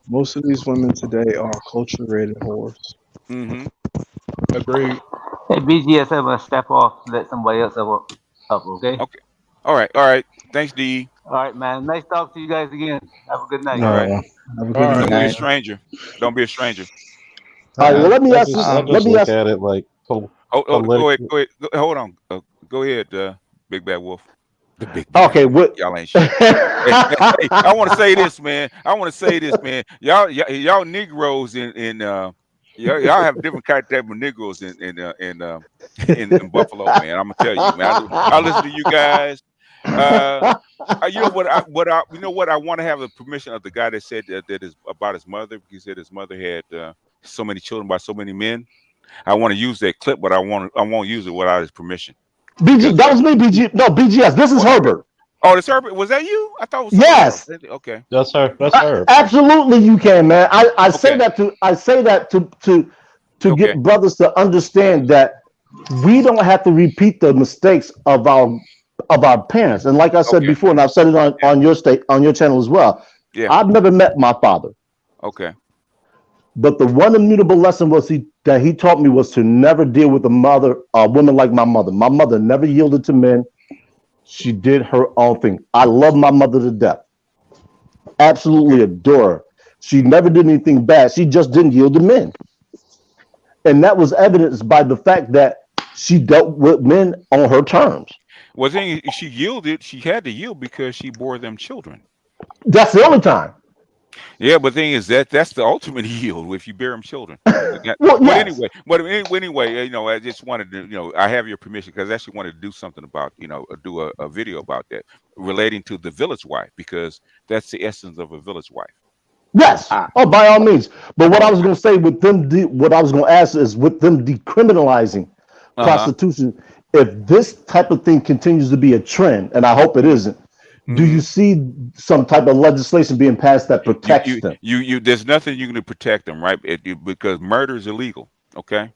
Most of these women today are culture-rated whores. Agreed. Hey, BGS, have a step off. Let somebody else up. Okay. Okay. All right. Thanks, D. All right, man. Nice talk to you guys again. Have a good night. All right. Have a good Don't be night. a stranger. Don't be a stranger. All right. Well, let me ask you. I just look at it like. Go ahead. Hold on. Go ahead, Big Bad Wolf. The big okay. What? Y'all ain't shit. Hey, I want to say this, man. Y'all Negroes in y'all have different type of Negroes in Buffalo, man. I'm gonna tell you, man. I listen to you guys. You know what? I want to have the permission of the guy that said that is about his mother. He said his mother had so many children by so many men. I want to use that clip, but I won't use it without his permission. BG, that was me, BG. No, BGS. This is Herbert. Oh, that's Herbert. Was that you? I thought it was Yes. else. Okay. That's her. That's her. Absolutely, you can, man. I say Okay. that to Okay. get brothers to understand that we don't have to repeat the mistakes of our parents. And like I said Okay. before, and I've said it on your channel as well. Yeah. I've never met my father, Okay. but the one immutable lesson that he taught me was to never deal with a woman like my mother. My mother never yielded to men. She did her own thing. I love my mother to death. Absolutely adore her. She never did anything bad. She just didn't yield to men. And that was evidenced by the fact that she dealt with men on her terms. Well, then she yielded. She had to yield because she bore them children. That's the only time. Yeah, but the thing is that's the ultimate yield if you bear them children. Well, But yes. anyway, I just wanted to, I have your permission because I actually wanted to do something about, do a video about that relating to the village wife because that's the essence of a village wife. Yes. Oh, by all means. But what I was going to say with them, what I was going to ask is with them decriminalizing prostitution, if this type of thing continues to be a trend, and I hope it isn't, do you see some type of legislation being passed that protects them? There's nothing you can do to protect them, right? Because murder is illegal. Okay.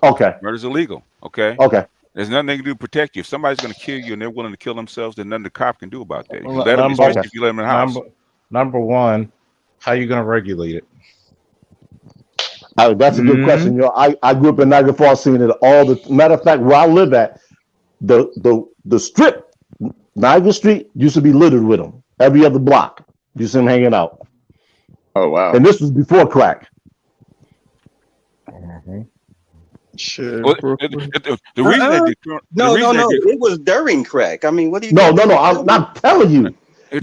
Okay. Murder's illegal. Okay. Okay. There's nothing they can do to protect you. If somebody's going to kill you and they're willing to kill themselves, then nothing the cop can do about that. If you let them, especially if you let them in the house. Number one, how you going to regulate it? That's a good question. I grew up in Niagara Falls, seeing it all. The matter of fact, where I live at, the strip, Niagara Street, used to be littered with them. Every other block, you see them hanging out. Oh wow! And this was before crack. Sure. Well, the reason no, it was during crack. I mean, what do you? No. I'm not telling you. in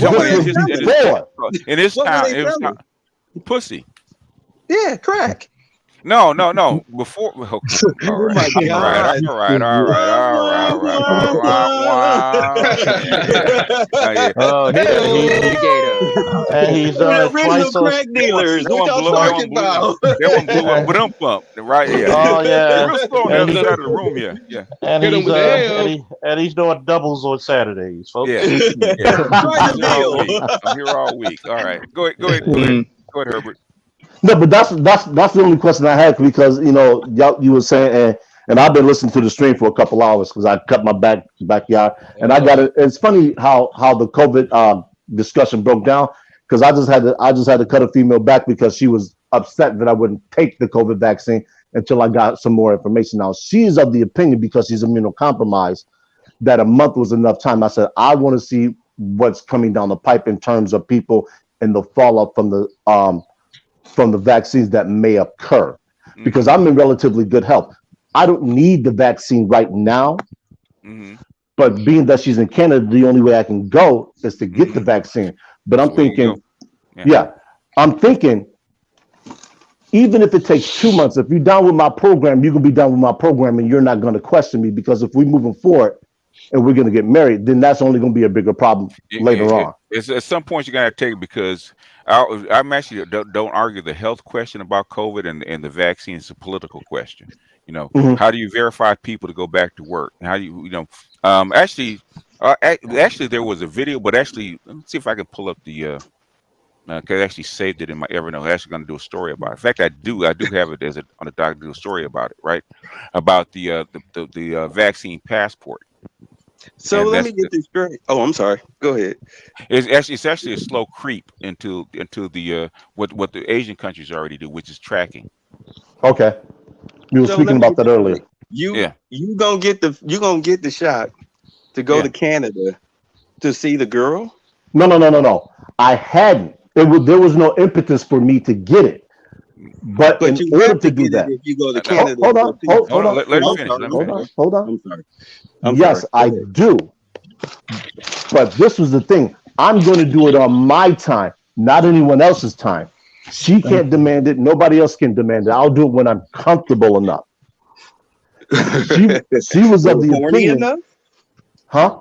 this town, it was pussy. Yeah, crack. No. Before. Okay. All right. Oh, and he's twice crack dealers. What y'all talking about? That one blew up with them bump right here. Oh yeah. Real slow on the other side of the room. Yeah. And he's doing doubles on Saturdays, folks. Yeah. I'm here all week. All right. Go ahead, Herbert. No, but that's the only question I had because you were saying and I've been listening to the stream for a couple hours because I cut my backyard and I got it. It's funny how the COVID discussion broke down because I just had to cut a female back because she was upset that I wouldn't take the COVID vaccine until I got some more information. Now she's of the opinion because she's immunocompromised that a month was enough time. I said I want to see what's coming down the pipe in terms of people and the fallout from the vaccines that may occur because I'm in relatively good health. I don't need the vaccine right now, but being that she's in Canada, the only way I can go is to get the vaccine. But I'm thinking, I'm thinking, even if it takes 2 months, if you're down with my program, you can be down with my program and you're not going to question me because if we're moving forward and we're going to get married, then that's only going to be a bigger problem later on. It's at some point you're going to have to take it because I'm actually don't argue the health question about COVID and the vaccine is a political question. How do you verify people to go back to work? How do you actually there was a video, but actually let me see if I can pull up the because I actually saved it in my Evernote. I'm actually going to do a story about it. In fact, I do have it on the doc. Do a story about it, right? About the vaccine passport. So let me get this straight. Oh, I'm sorry. Go ahead. It's actually a slow creep into the what the Asian countries already do, which is tracking. Okay, we were speaking about that earlier. You gonna get the shot to go to Canada to see the girl? No. I hadn't. There was no impetus for me to get it. But in you order have to to do get that, it if you go to Canada. hold on. Let me finish. Hold on. I'm yes, sorry. I do. But this was the thing. I'm going to do it on my time, not anyone else's time. She can't demand it. Nobody else can demand it. I'll do it when I'm comfortable enough. She was of the horny opinion, enough? Huh?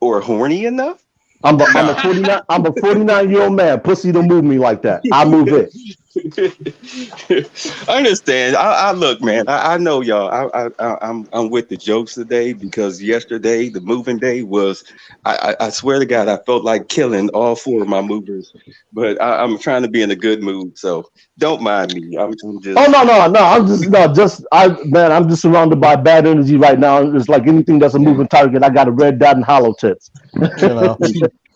Or horny enough? I'm a 49-year-old man. Pussy don't move me like that. I move it. I understand. I look, man. I know y'all. I'm with the jokes today because yesterday, the moving day was. I swear to God, I felt like killing all 4 of my movers, but I'm trying to be in a good mood, so don't mind me. I'm just. Oh no! I'm just surrounded by bad energy right now. It's like anything that's a moving target. I got a red dot and hollow tips.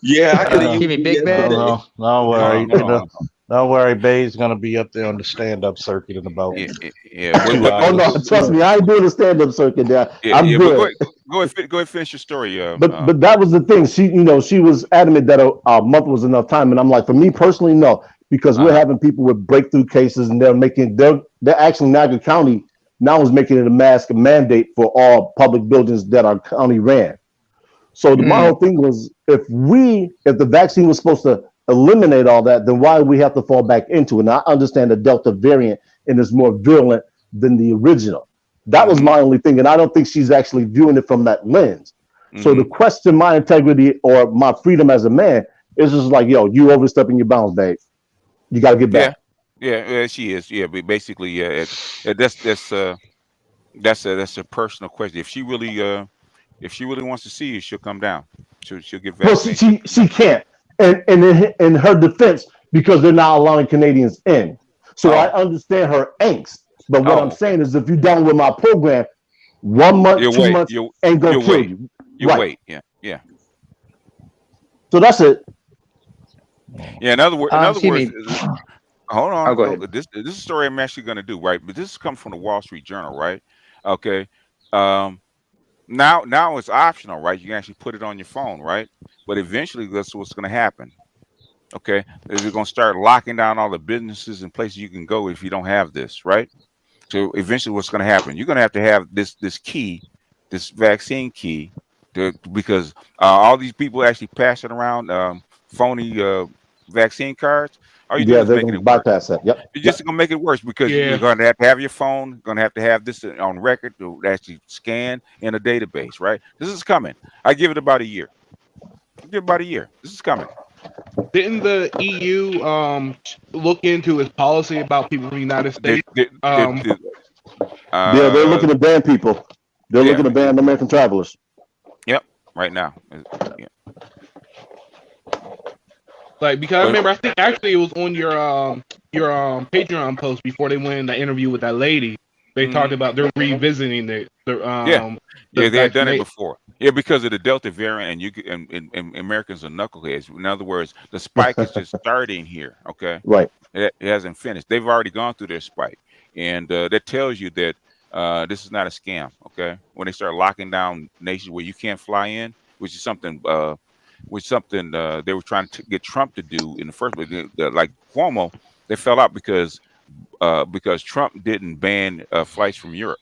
Yeah, I could have Give me big man. Don't worry. Don't worry, Bay's gonna be up there on the stand-up circuit in about. Oh no! Trust me, I ain't doing the stand-up circuit there. I'm good. Go ahead, finish your story. But that was the thing. She was adamant that a month was enough time, and I'm like, for me personally, no, because we're having people with breakthrough cases, and they're actually Niagara County now is making it a mask mandate for all public buildings that our county ran. So my whole thing was, if the vaccine was supposed to eliminate all that, then why do we have to fall back into it? And I understand the Delta variant and is more virulent than the original. That was my only thing, and I don't think she's actually viewing it from that lens. So to question my integrity or my freedom as a man is just like, yo, you overstepping your bounds, babe. You got to get back. Yeah, she is. Yeah, but basically, that's a personal question. If she really wants to see you, she'll come down. She'll get vaccinated. Well, she can't. And in her defense, because they're not allowing Canadians in. So I understand her angst. But what I'm saying is, if you're down with my program, 1 month, 2 months ain't gonna kill you. You wait. Yeah. So that's it. Yeah. In other words, hold on. Go ahead. This is a story I'm actually going to do, right? But this comes from the Wall Street Journal, right? Okay. Now it's optional, right? You can actually put it on your phone, right? But eventually, that's what's going to happen. Okay, they're going to start locking down all the businesses and places you can go if you don't have this, right? So eventually, what's going to happen? You're going to have this key, this vaccine key, because all these people actually passing around phony vaccine cards. All you do is they're making going to it bypass that. Yep. You're just going to make it worse because you're going to have your phone, going to have this on record to actually scan in a database, right? This is coming. I give it about a year. This is coming. Didn't the EU look into its policy about people from the United States? They're looking to ban people. They're looking to ban American travelers. Yep, right now. Yeah. Like, because I remember, I think actually it was on your Patreon post before they went in the interview with that lady. They talked about they're revisiting they had done it before. Yeah, because of the Delta variant, and Americans are knuckleheads. In other words, the spike is just starting here. Okay, right? It hasn't finished. They've already gone through their spike, and that tells you that this is not a scam. Okay, when they start locking down nations where you can't fly in, which is something they were trying to get Trump to do in the first place. Like Cuomo, they fell out because Trump didn't ban flights from Europe.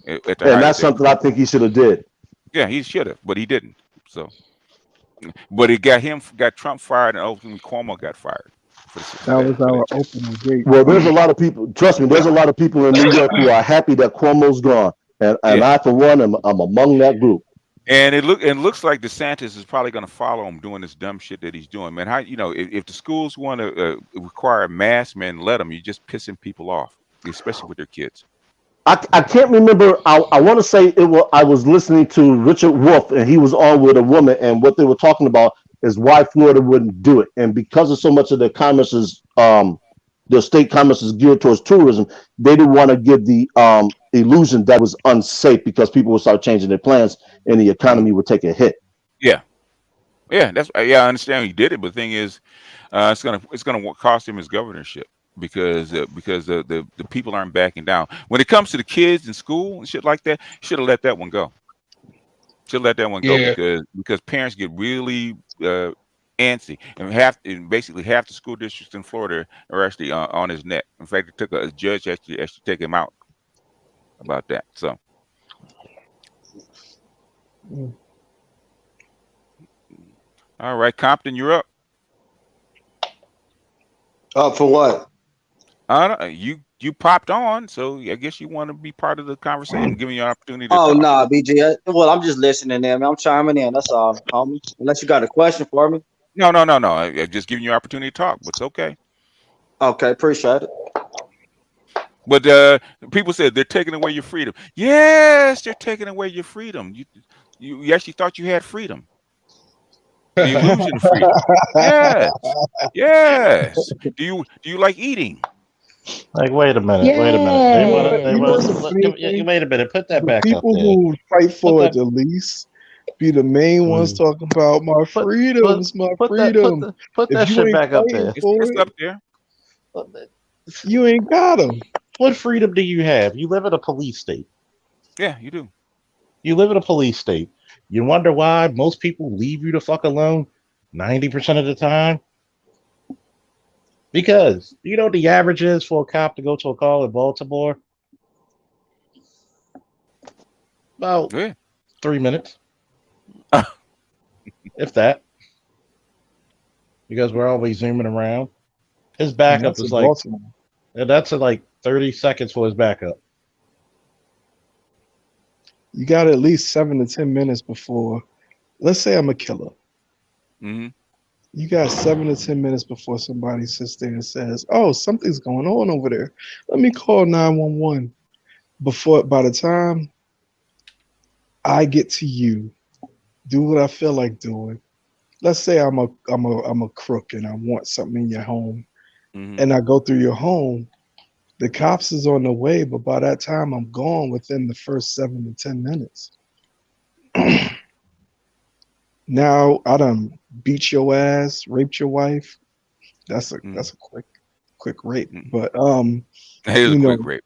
And that's something I think he should have did. Yeah, he should have, but he didn't. So, but it got Trump fired, and ultimately Cuomo got fired. That was our opening gate. Well, there's a lot of people. Trust me, there's a lot of people in New York who are happy that Cuomo's gone, and I, for one, I'm among that group. And it looks like DeSantis is probably going to follow him doing this dumb shit that he's doing, man. How if the schools want to require masks, man, let them. You're just pissing people off, especially with their kids. I can't remember. I want to say I was listening to Richard Wolff, and he was on with a woman, and what they were talking about is why Florida wouldn't do it, and because of so much of their commerce is the state commerce is geared towards tourism, they didn't want to give the illusion that was unsafe because people would start changing their plans and the economy would take a hit. Yeah, I understand he did it, but the thing is, it's gonna cost him his governorship. Because the people aren't backing down. When it comes to the kids in school and shit like that, should have let that one go. Because parents get really antsy, and basically half the school districts in Florida are actually on his neck. In fact, it took a judge actually take him out about that. So. All right, Compton, you're up. For what? You popped on, so I guess you want to be part of the conversation, giving you an opportunity to talk. Nah, BG. Well, I'm just listening in, man. I'm chiming in. That's all, homie. Unless you got a question for me. No. I'm just giving you an opportunity to talk, but it's okay. Okay, appreciate it. But people said they're taking away your freedom. Yes, they're taking away your freedom. You actually thought you had freedom. The illusion of freedom. Yes, yes. Do you like eating? Like, wait a minute. You know the funny thing? Wait a minute. Put that The back up people there. who fight for Put it the least be the main ones talking about my freedoms, my freedom. Put that If you shit ain't back up fighting there. for It's it, up there. you ain't got them. What freedom do you have? You live in a police state. Yeah, you do. You live in a police state. You wonder why most people leave you the fuck alone 90% of the time? Because you know what the average is for a cop to go to a call in Baltimore? About 3 minutes. If that. Because we're always zooming around. His backup is like, and that's at like 30 seconds for his backup. You got at least 7 to 10 minutes before. Let's say I'm a killer. Mm-hmm. You got 7 to 10 minutes before somebody sits there and says, "Oh, something's going on over there. Let me call 911." By the time I get to you, do what I feel like doing. Let's say I'm a crook and I want something in your home, and I go through your home. The cops is on the way, but by that time I'm gone within the first 7 to 10 minutes. Now I done beat your ass, raped your wife. That's a quick rape. But it is a quick rape.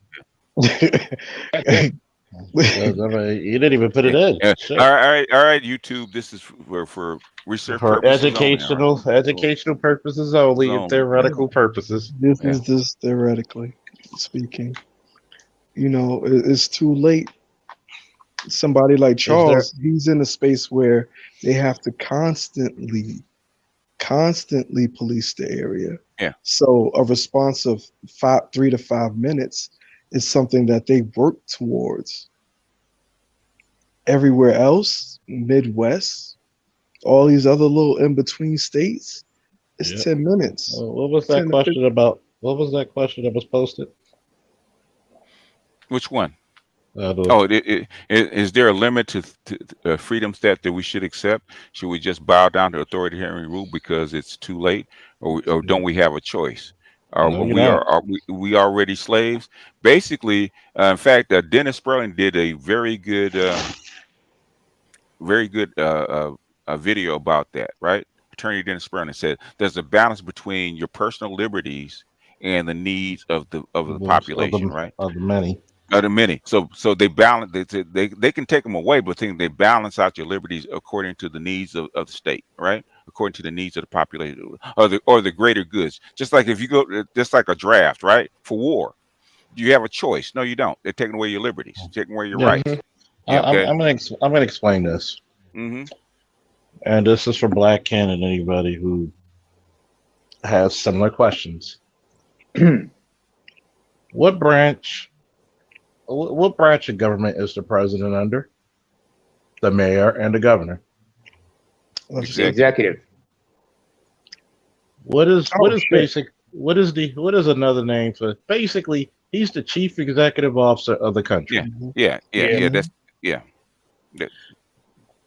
You didn't even put it in. All right, YouTube. This is for research For purposes educational purposes only, and theoretical purposes. This is just theoretically speaking. You know, it's too late. Somebody like Charles, he's in a space where they have to constantly police the area. Yeah. So a response of 3 to 5 minutes is something that they work towards. Everywhere else, Midwest, all these other little in-between states, it's 10 minutes. What was that question about? What was that question that was posted? Which one? Is there a limit to freedoms that we should accept? Should we just bow down to authoritarian rule because it's too late, or don't we have a choice? Are we already slaves? Basically, in fact, Dennis Sperling did a very good video about that. Right, Attorney Dennis Sperling said there's a balance between your personal liberties and the needs of the population, right? Of the many. Of the many. So they balance. They can take them away, but they balance out your liberties according to the needs of the state, right? According to the needs of the population or the greater goods. Just like if you go, just like a draft, right? For war, you have a choice. No, you don't. They're taking away your liberties, taking away your rights. Yeah, I'm gonna explain this. Mm-hmm. And this is for Black Ken and anybody who has similar questions. What branch of government is the president under? The mayor and the governor. Executive. What is another name for? Basically, he's the chief executive officer of the country. Yeah.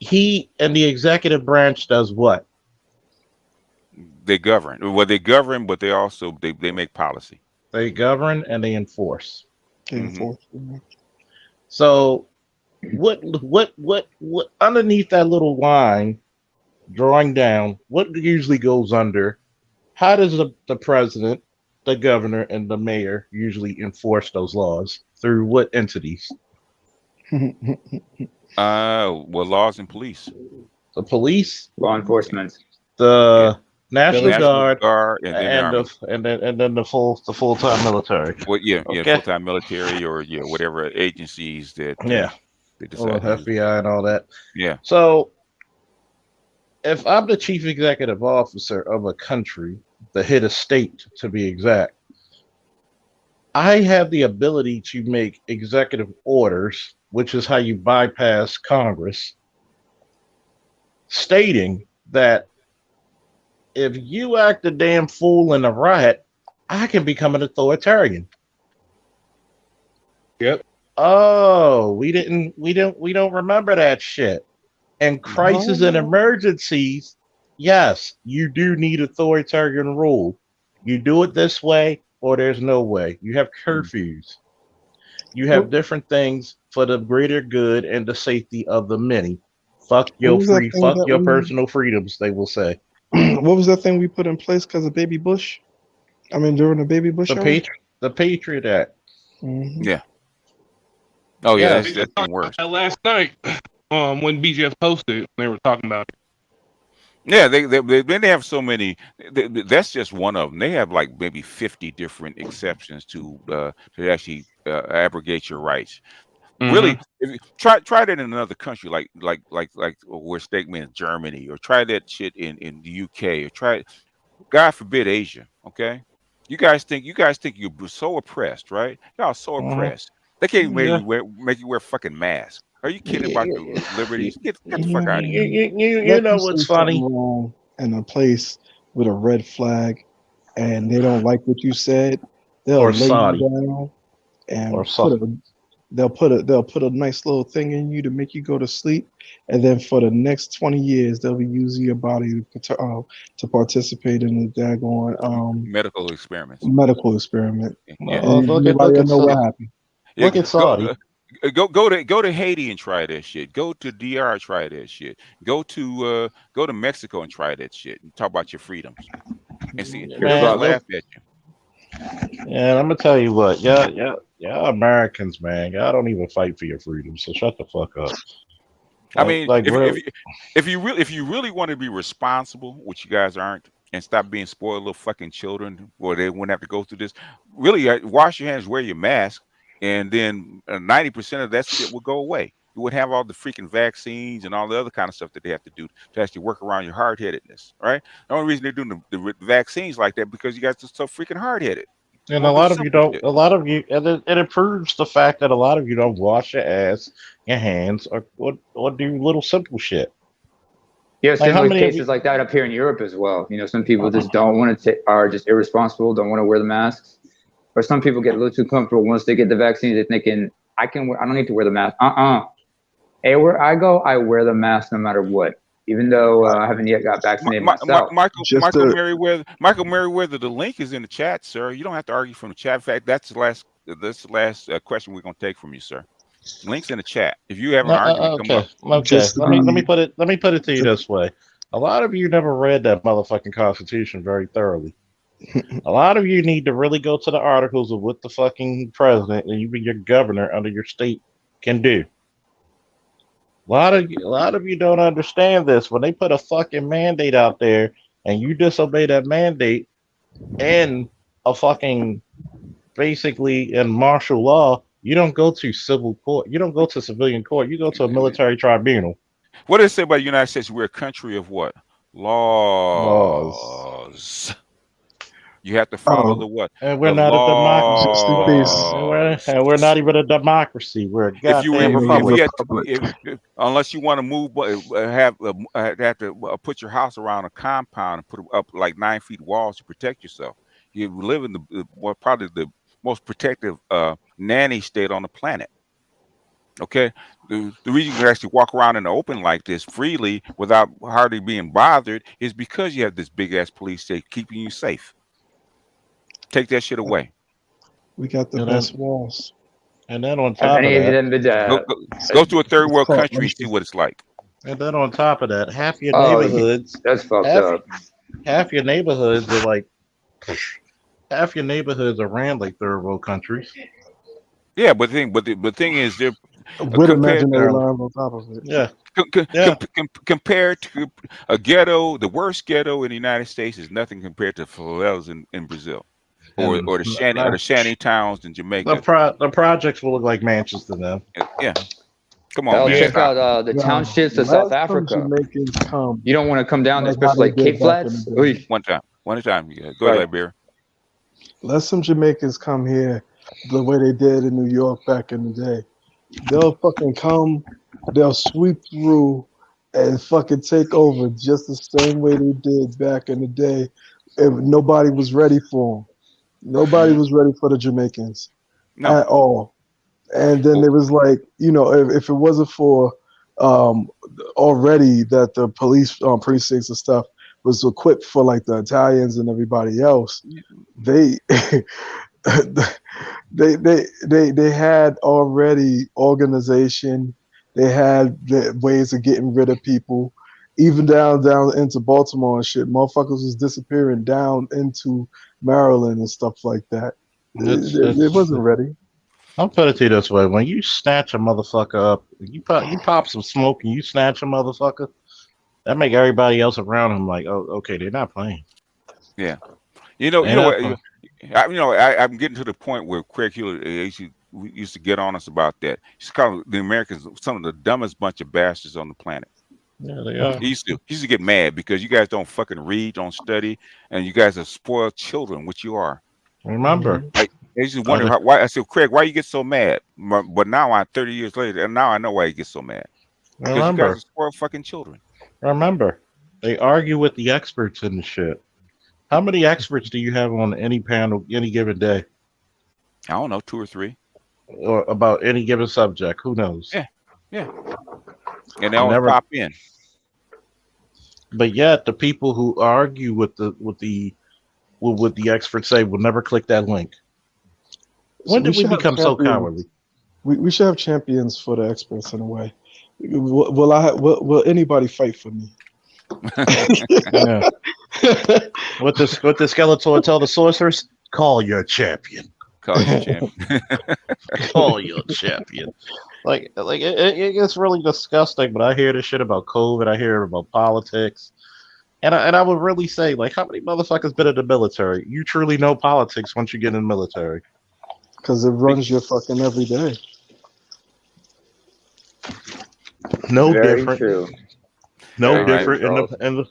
He and the executive branch does what? They govern. Well, they govern, but they also they make policy. They govern and they enforce. Mm-hmm. So, what underneath that little line, drawing down, what usually goes under? How does the president, the governor, and the mayor usually enforce those laws? Through what entities? Well, laws and police. The police, law enforcement, the National Guard, and then the full-time military. Well, full-time military or whatever agencies that they decide. FBI and all that. Yeah. So, if I'm the chief executive officer of a country, the head of state to be exact, I have the ability to make executive orders, which is how you bypass Congress, stating that if you act a damn fool in a riot, I can become an authoritarian. Yep. Oh, we don't remember that shit. And crisis and emergencies, yes, you do need authoritarian rule. You do it this way or there's no way. You have curfews. You have different things for the greater good and the safety of the many. Fuck your personal freedoms, they will say. What was that thing we put in place because of Baby Bush? I mean, during the Baby Bush era? The Patriot Act. Mhm. Yeah. Oh yeah, They that's the worst. last night, when BGS posted, they were talking about it. Yeah, they have so many. That's just one of them. They have like maybe 50 different exceptions to actually abrogate your rights. Really, if you try that in another country, like where statement in Germany, or try that shit in the UK, or try, God forbid, Asia. Okay, you guys think you're so oppressed, right? Y'all so oppressed. They can't even make you wear fucking masks. Are you kidding about the liberties? Get the fuck out of here. You know what's funny? Wrong in a place with a red flag, and they don't like what you said, they'll Or lay Saudi. you down and Or they'll put a nice little thing in you to make you go to sleep, and then for the next 20 years they'll be using your body to participate in the daggone Medical experiments. medical experiment. Yeah. And nobody will know what happened. Look at Saudi. Go to Haiti and try that shit. Go to DR, try that shit. Go to Mexico and try that shit. And talk about your freedoms. And see, they'll laugh at you. Yeah, I'm gonna tell you what, y'all Americans, man, y'all don't even fight for your freedom. So shut the fuck up. I mean, if you really want to be responsible, which you guys aren't, and stop being spoiled little fucking children, or they wouldn't have to go through this. Really, wash your hands, wear your mask, and then 90% of that shit will go away. You would have all the freaking vaccines and all the other kind of stuff that they have to do to actually work around your hard-headedness, right? The only reason they're doing the vaccines like that because you guys are so freaking hard-headed. And a lot of you, and it proves the fact that a lot of you don't wash your ass, your hands, or do little simple shit. Yeah, Like, similar cases like that up here in Europe as well. You know, some people just don't want to are just irresponsible, don't want to wear the masks, or some people get a little too comfortable once they get the vaccine. They're thinking, I don't need to wear the mask. Hey, where I go, I wear the mask no matter what, even though I haven't yet got vaccinated myself. Michael Merriweather, the link is in the chat, sir. You don't have to argue from the chat. In fact, that's the last question we're gonna take from you, sir. Links in the chat. If you have an argument, come up. Okay. Let me put it to you this way. A lot of you never read that motherfucking Constitution very thoroughly. A lot of you need to really go to the articles of what the fucking president and even your governor under your state can do. A lot of you don't understand this. When they put a fucking mandate out there and you disobey that mandate in a fucking basically in martial law, you don't go to civil court. You don't go to civilian court. You go to a military tribunal. What does it say about the United States? We're a country of what? Laws. You have to follow the what? And we're the not laws. a democracy. And we're not even a democracy. We're a goddamn republic. Unless you want to move, have to put your house around a compound and put up like 9 feet walls to protect yourself. You live in probably the most protective nanny state on the planet. Okay, the reason you can actually walk around in the open like this freely without hardly being bothered is because you have this big ass police state keeping you safe. Take that shit away. We got the best walls. And then on top of that, go to a third world country and see what it's like. And then on top of that, half your neighborhoods, that's fucked up. Half your neighborhoods are like, half your neighborhoods are ran like third world countries. Yeah, but the thing is, they're with imaginary lines on top of it. Yeah. Compared to a ghetto, the worst ghetto in the United States is nothing compared to favelas in Brazil, or the shanty towns in Jamaica. The projects will look like mansions to them. Yeah. Come on, man. Check out the townships of South Africa. You don't want to come down there, especially like Cape Flats. One time. Yeah. Go ahead, Beer. Let some Jamaicans come here the way they did in New York back in the day. They'll fucking come, they'll sweep through and fucking take over just the same way they did back in the day if nobody was ready for them. Nobody was ready for the Jamaicans No. at all. And then it was like, if it wasn't for already that the police precincts and stuff was equipped for like the Italians and everybody else, they they had already organization. They had the ways of getting rid of people, even down into Baltimore and shit. Motherfuckers was disappearing down into Maryland and stuff like that. It wasn't ready. I'll put it to you this way: when you snatch a motherfucker up, you pop some smoke and you snatch a motherfucker, that make everybody else around him like, oh, okay, they're not playing. Yeah, I'm getting to the point where Craig Hewlett used to get on us about that. He's called the Americans some of the dumbest bunch of bastards on the planet. Yeah, they are. He used to get mad because you guys don't fucking read, don't study, and you guys are spoiled children, which you are. Remember, they just wonder why. I said, Craig, why you get so mad? But now, 30 years later, and now I know why you get so mad. Because you guys are spoiled fucking children. Remember, they argue with the experts in the shit. How many experts do you have on any panel any given day? I don't know, 2 or 3. Or about any given subject? Who knows? Yeah. And they all pop in. But yet, the people who argue with the experts say will never click that link. When did we become so cowardly? We should have champions for the experts in a way. Will anybody fight for me? Yeah. What the Skeletor tell the sorcerers? Call your champion. Call your champion. Call your champion. Like it gets really disgusting. But I hear this shit about COVID. I hear about politics, and I would really say, like, how many motherfuckers been in the military? You truly know politics once you get in the military, because it runs your fucking every day. No Very different. true. No Very different in the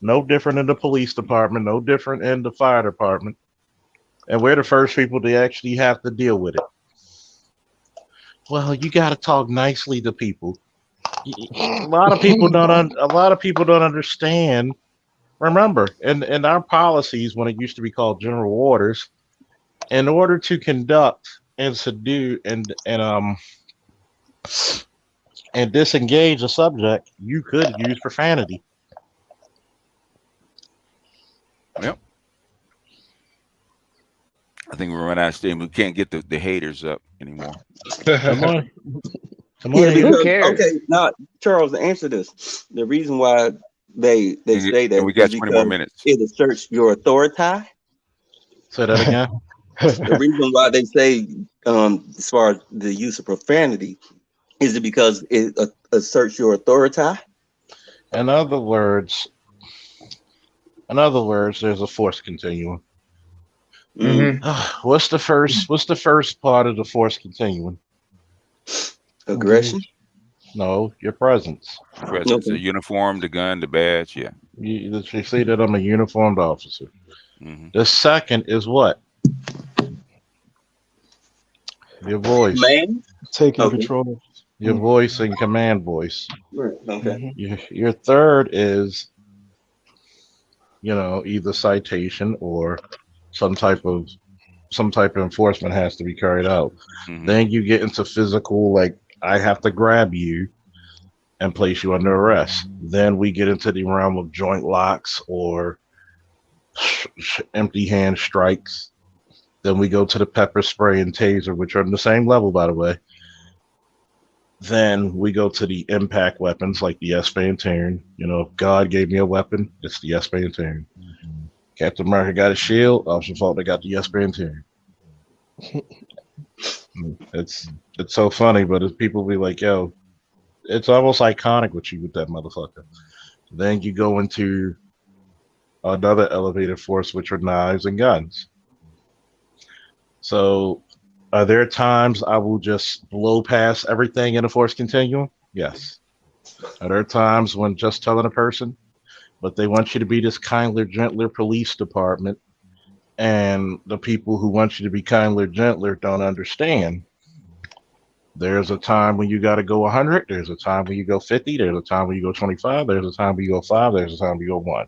no different in the police department. No different in the fire department. And we're the first people to actually have to deal with it. Well, you got to talk nicely to people. A lot of people don't understand. Remember, in our policies, when it used to be called general orders, in order to conduct and subdue and disengage a subject, you could use profanity. Yep. I think we're running out of steam. We can't get the haters up anymore. Come on. Yeah, because, okay, now Charles, to answer this, the reason why they say that we got 20 more minutes. It asserts your authority. Say that again. The reason why they say, as far as the use of profanity, is it because it asserts your authority? In other words, there's a force continuum. Mm-hmm. What's the first part of the force continuum? Aggression? No, your presence. Presence, the uniform, the gun, the badge. Yeah. You see that I'm a uniformed officer. Mm-hmm. The second is what? Your voice. Man? Taking control. Your voice and command voice. Right. Okay. Your third is, either citation or some type of enforcement has to be carried out. Mm-hmm. Then you get into physical, like I have to grab you and place you under arrest. Then we get into the realm of joint locks or empty hand strikes. Then we go to the pepper spray and taser, which are on the same level, by the way. Then we go to the impact weapons like the S-Bantaran. If God gave me a weapon, it's the S-Bantaran. Captain America got a shield. Officer Faulkner got the S-Bantaran. It's so funny, but if people be like, yo, it's almost iconic with you with that motherfucker. Then you go into another elevated force, which are knives and guns. So are there times I will just blow past everything in the force continuum? Yes. Are there times when just telling a person, but they want you to be this kinder, gentler police department, and the people who want you to be kinder, gentler don't understand? There's a time when you got to go 100. There's a time when you go 50. There's a time when you go 25. There's a time when you go 5. There's a time when you go 1.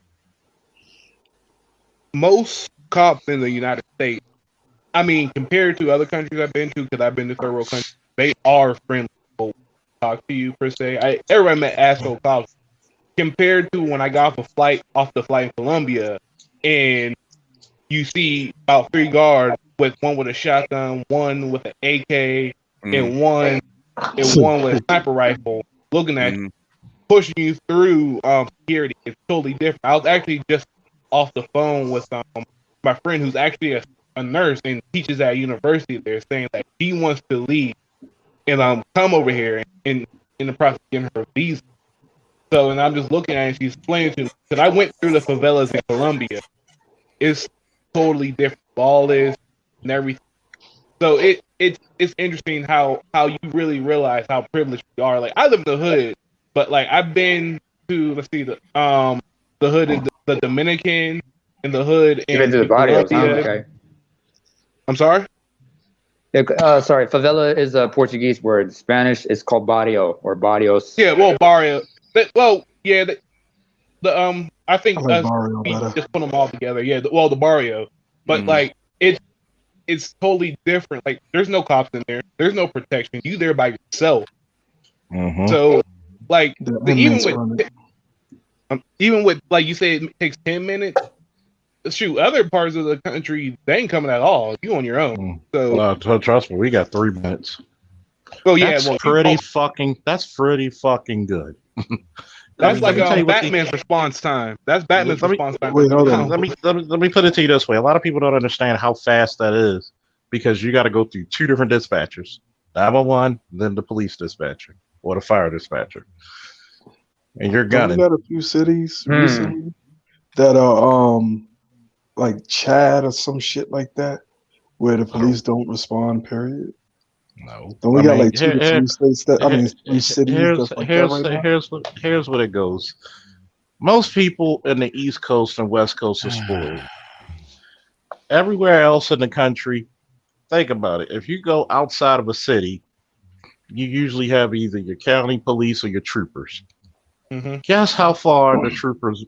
Most cops in the United States I mean, compared to other countries I've been to, because I've been to third world countries, they are friendly. People talk to you per se. Everybody met asshole cops. Compared to when I got off the flight in Colombia, and you see about 3 guards with one with a shotgun, one with an AK, and one with a sniper rifle, looking at you, pushing you through security. It's totally different. I was actually just off the phone with my friend who's actually a nurse and teaches at a university there, saying that she wants to leave and come over here and in the process of getting her visa. So, and I'm just looking at it and she's explaining to me, because I went through the favelas in Colombia. It's totally different, lawless and everything. So it's interesting how you really realize how privileged we are. Like, I live in the hood, but like I've been to the hood in the Dominican and the hood in Barrios, Colombia. okay. I'm sorry? Sorry, favela is a Portuguese word. Spanish is called barrio or barrios. Yeah, well, barrio. I think I like barrio we better. just put them all together. Yeah, the barrio. But like it's totally different. Like, there's no cops in there. There's no protection. You there by yourself. So like even with like you say it takes 10 minutes. Shoot, other parts of the country they ain't coming at all. You on your own. So trust me, we got 3 minutes. Oh yeah, that's pretty fucking good. That's like Batman's response time. That's Batman's response time. Wait, hold on. Let me put it to you this way. A lot of people don't understand how fast that is because you got to go through 2 different dispatchers, 911, then the police dispatcher or the fire dispatcher, and you're gunning. We got a few cities recently that are like Chad or some shit like that, where the police don't respond. Period. No. Don't we got like 2 to 3 states that 3 cities that's like that right now? Here's what it goes. Most people in the East Coast and West Coast are spoiled. Everywhere else in the country, think about it. If you go outside of a city, you usually have either your county police or your troopers. Guess how far the troopers?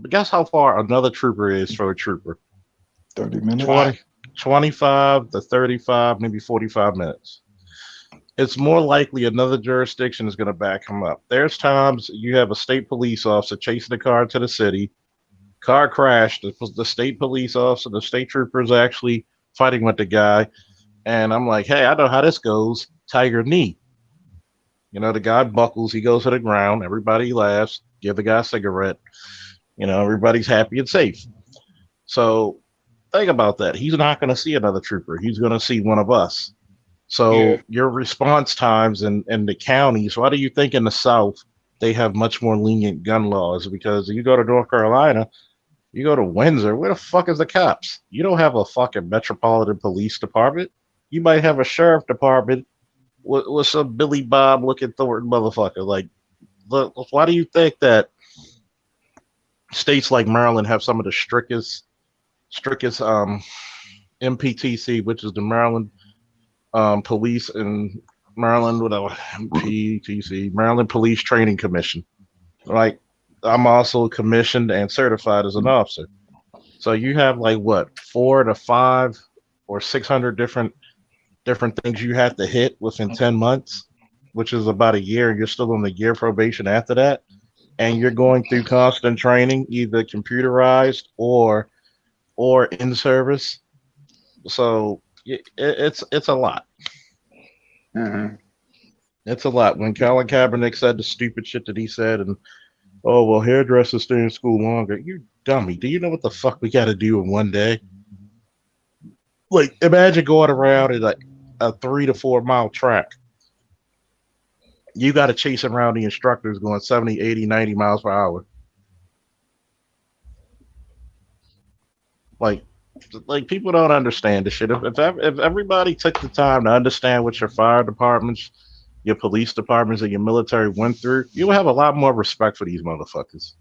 Guess how far another trooper is for a trooper? 30 minutes. 25 to 35, maybe 45 minutes. It's more likely another jurisdiction is going to back him up. There's times you have a state police officer chasing a car to the city. Car crashed. The state police officer, the state trooper is actually fighting with the guy. And I'm like, hey, I know how this goes. Tiger knee. You know, the guy buckles. He goes to the ground. Everybody laughs. Give the guy a cigarette. You know, everybody's happy and safe. So think about that. He's not going to see another trooper. He's going to see one of us. So your response times in the counties, why do you think in the South they have much more lenient gun laws? Because you go to North Carolina, you go to Windsor, where the fuck is the cops? You don't have a fucking metropolitan police department. You might have a sheriff department with some Billy Bob looking Thornton motherfucker. Like, why do you think that states like Maryland have some of the strictest MPTC, which is the Maryland police in Maryland, whatever, MPTC, Maryland Police Training Commission. Like, I'm also commissioned and certified as an officer. So you have like what, 4 to 5 or 600 different things you have to hit within 10 months, which is about a year. You're still on the year probation after that, and you're going through constant training, either computerized or in service. So it's a lot. It's a lot. When Colin Kaepernick said the stupid shit that he said, and oh well, hairdressers stay in school longer. You dummy. Do you know what the fuck we got to do in one day? Like, imagine going around in like a 3 to 4 mile track. You got to chase around the instructors going 70, 80, 90 miles per hour. Like people don't understand this shit. If everybody took the time to understand what your fire departments, your police departments, and your military went through, you would have a lot more respect for these motherfuckers.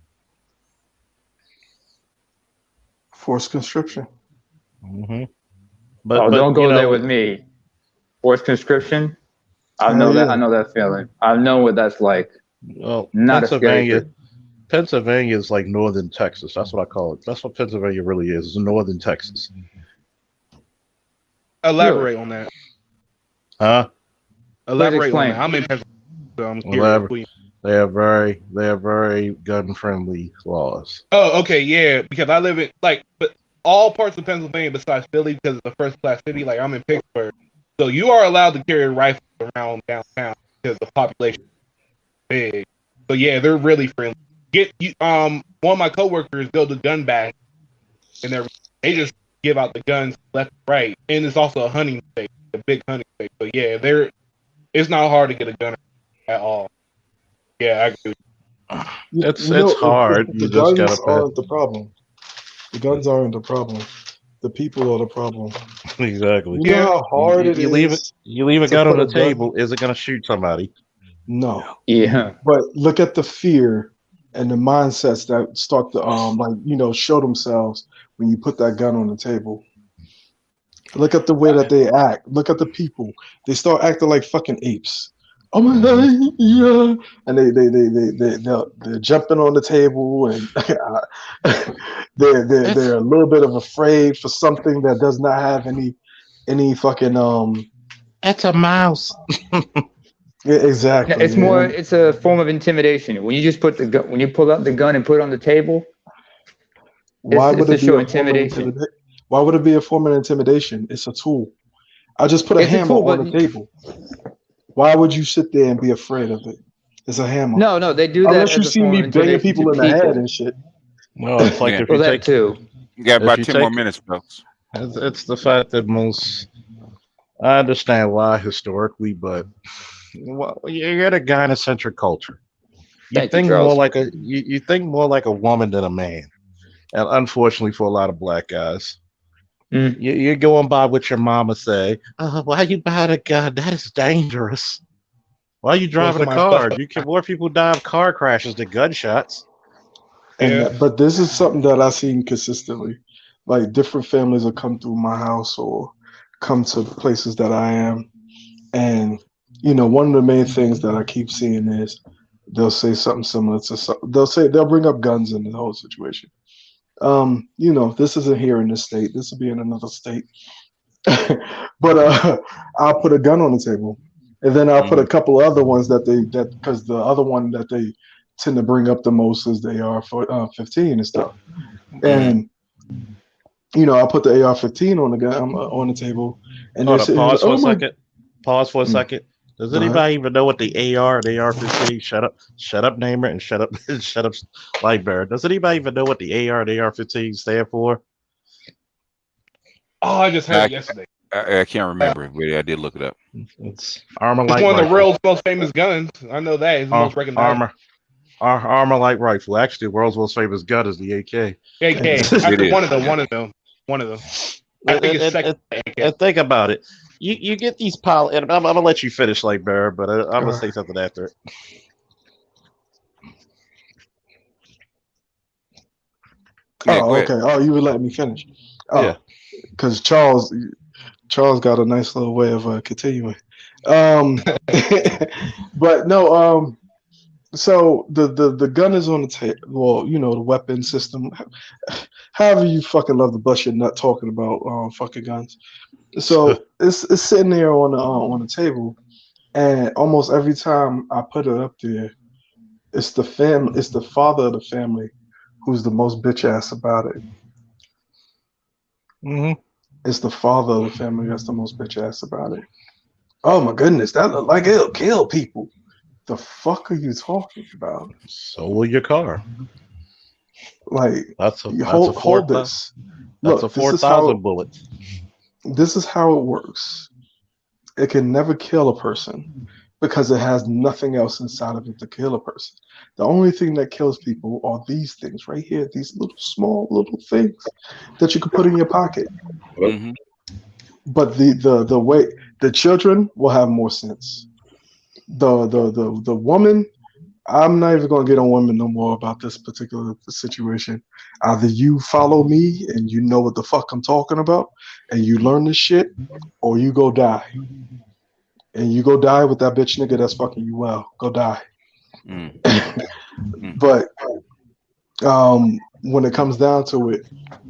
Forced conscription. But don't go there with me. Forced conscription. I know that. I know that feeling. I know what that's like. Well, not Pennsylvania is like northern Texas. That's what I call it. That's what Pennsylvania really is. It's northern Texas. Elaborate on that. Huh? Elaborate on explain. that. I'm in Pennsylvania, so I'm curious. They have very gun friendly laws. Oh, okay, yeah, because I live in but all parts of Pennsylvania besides Philly, because it's a first class city. Like I'm in Pittsburgh, so you are allowed to carry rifles around downtown because the population is big. So yeah, they're really friendly. One of my coworkers go to gun bash, and they just give out the guns left and right, and it's also a hunting state, a big hunting state. So yeah, it's not hard to get a gun at all. Yeah, I agree. It's hard. The guns aren't the problem. The guns aren't the problem. The people are the problem. Exactly. You know how hard it is. You leave a gun on the table. Is it going to shoot somebody? No. Yeah. But look at the fear and the mindsets that start to show themselves when you put that gun on the table. Look at the way that they act. Look at the people. They start acting like fucking apes. Oh my god, yeah, and they're jumping on the table, and they're a little bit of afraid for something that does not have any fucking It's a mouse. Yeah, exactly. It's a form of intimidation. When you just when you pull out the gun and put it on the table, it's to show intimidation. Why would it be a form of intimidation? It's a tool. I just put a hammer on the table. Why would you sit there and be afraid of it? It's a hammer. No, they do that. Unless you see me banging people in the head and shit. No, it's like if you take too. You got about 10 more minutes, folks. It's the fact that I understand why historically, but you're in a gynocentric culture. You think more like a woman than a man, and unfortunately for a lot of black guys. You're going by what your mama say. Why you buy a gun? That is dangerous. Why are you driving a car? More people die of car crashes than gunshots. But this is something that I've seen consistently. Like different families will come through my house or come to places that I am. And, one of the main things that I keep seeing is they'll say something similar to they'll bring up guns in the whole situation. This isn't here in this state. This will be in another state. But I'll put a gun on the table, and then I'll put a couple other ones because the other one that they tend to bring up the most is the AR-15 and stuff. And I'll put the AR-15 on the gun on the table. And pause for a second. Pause for a second. Does anybody even know what the AR and AR-15? Shut up, Namer, and shut up, Lightbearer. Does anybody even know what the AR and AR-15 stand for? Oh, I just heard it yesterday. I can't remember, but I did look it up. It's armor light. It's one of the rifle. world's most famous guns. I know that. It's the most recognized. Armor light rifle. Actually, the world's most famous gun is the AK. AK. One of them. I think it's second. And think about it. You get these and I'm gonna let you finish, Lightbearer, but I'm gonna say something after it. Oh, okay. Oh, you would let me finish. Oh, yeah. Because Charles got a nice little way of continuing. But no. So the gun is on the table. Well, the weapon system. However you fucking love to bust your nut talking about fucking guns. So it's sitting there on the table, and almost every time I put it up there, it's the father of the family who's the most bitch ass about it. Mm-hmm. It's the father of the family that's the most bitch ass about it. Oh my goodness, that look like it'll kill people. The fuck are you talking about? So will your car. Like hold this. That's a 4,000 bullet. This is how it works. It can never kill a person because it has nothing else inside of it to kill a person. The only thing that kills people are these things right here, these small little things that you can put in your pocket. Mm-hmm. But the way the children will have more sense. The woman, I'm not even gonna get on women no more about this particular situation. Either you follow me and you know what the fuck I'm talking about, and you learn this shit, or you go die. And you go die with that bitch nigga that's fucking you well. Go die. But when it comes down to it,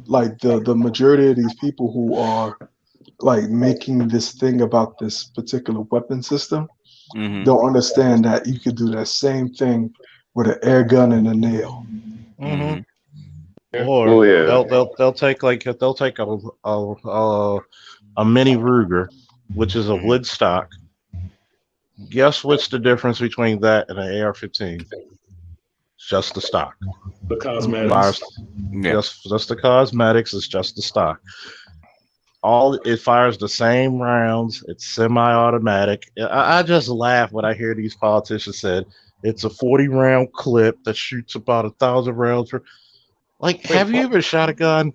like the majority of these people who are like making this thing about this particular weapon system Mhm. don't understand that you could do that same thing with an air gun and a nail. Mm-hmm. Yeah. Or Oh yeah. they'll take a mini Ruger, which is a Mhm. wood stock. Guess what's the difference between that and an AR-15? Just the stock. The cosmetics. Fires, Yeah. just the cosmetics. It's just the stock. It fires the same rounds. It's semi-automatic. I just laugh when I hear these politicians said it's a 40-round clip that shoots about 1,000 rounds. Like, have you ever shot a gun?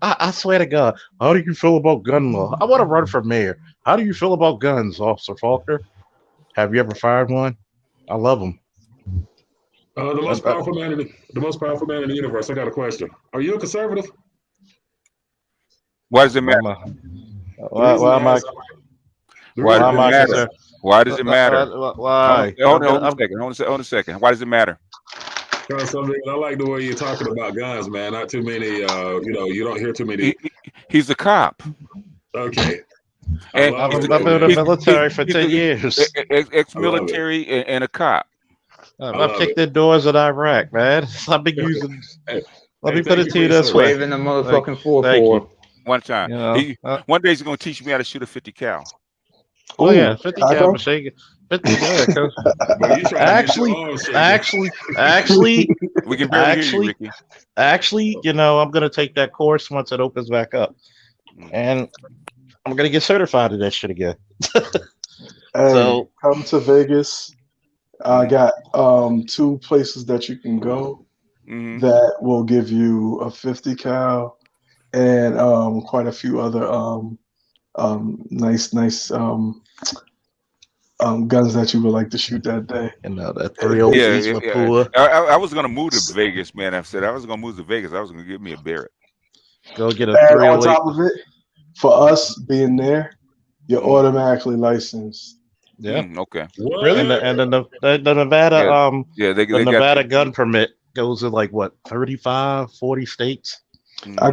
I swear to God, how do you feel about gun law? I want to run for mayor. How do you feel about guns, Officer Faulkner? Have you ever fired one? I love them. The most powerful man in the universe. I got a question. Are you a conservative? Why does it matter? Why am I? Why does it matter? Why does it matter? Why? Hold on a second. Why does it matter? Because I like the way you're talking about guns, man. Not too many. You don't hear too many. He's a cop. Okay. And I've been in the military for 10 years. Ex-military and a cop. I've kicked the doors of Iraq, man. I've been using. Let me put it to you this way. Waving the motherfucking Thank you. One time. You know, One day he's gonna teach me how to shoot a 50 cal. Oh yeah, 50 cal machine. 50 cal. Actually, we can barely hear you, Ricky. Actually, I'm gonna take that course once it opens back up, and I'm gonna get certified in that shit again. Hey, come to Vegas. I got 2 places that you can go that will give you a 50 cal and quite a few other nice guns that you would like to shoot that day. And that 303 I was gonna move to Vegas, man. I said I was gonna move to Vegas. I was gonna get me a Barrett. Go get a And 308. on top of it, for us being there, you're automatically licensed. Yeah. Okay. Really? And the Nevada they Nevada gun permit goes to like what 35, 40 states. I think I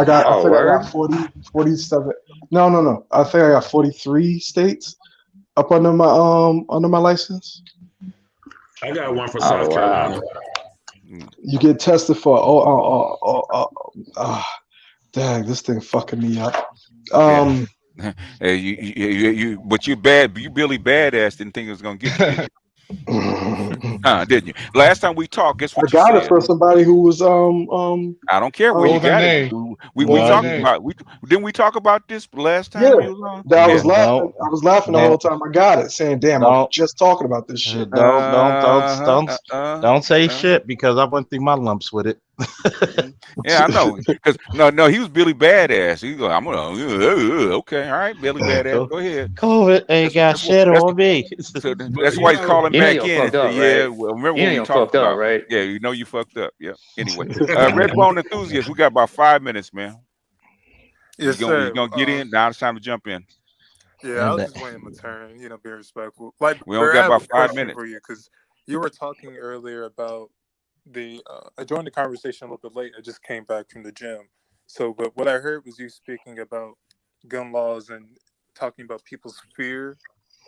got 47. No. I think I got 43 states up under my license. I got one for South Carolina. You get tested for dang, this thing fucking me up. Hey, you but you Billy Badass didn't think it was gonna get you. Did you? Didn't you? Last time we talked, guess what I got you it said? for somebody who was I don't care where you got it. We talked about didn't we talk about this last time? Yeah, you was on? I was laughing. I was laughing the whole time I got it, saying, "Damn, I was just talking about this shit." Don't say shit because I went through my lumps with it. Yeah, I know. Because no, he was Billy Badass. He go, I'm gonna okay, all right, Billy Badass, go ahead. COVID ain't got shit on me. So that's why he's calling back in. And say, yeah, well, remember when we talked about, right? Yeah, you know you fucked up. Yeah. Anyway, Redbone enthusiast, we got about 5 minutes, man. Yes, You're gonna get in. Now it's time to jump in. Yeah, I was just waiting my turn. Be respectful. Like we only Bear, got I about have a 5 question minutes for you because you were talking earlier about I joined the conversation a little bit late. I just came back from the gym. So, but what I heard was you speaking about gun laws and talking about people's fear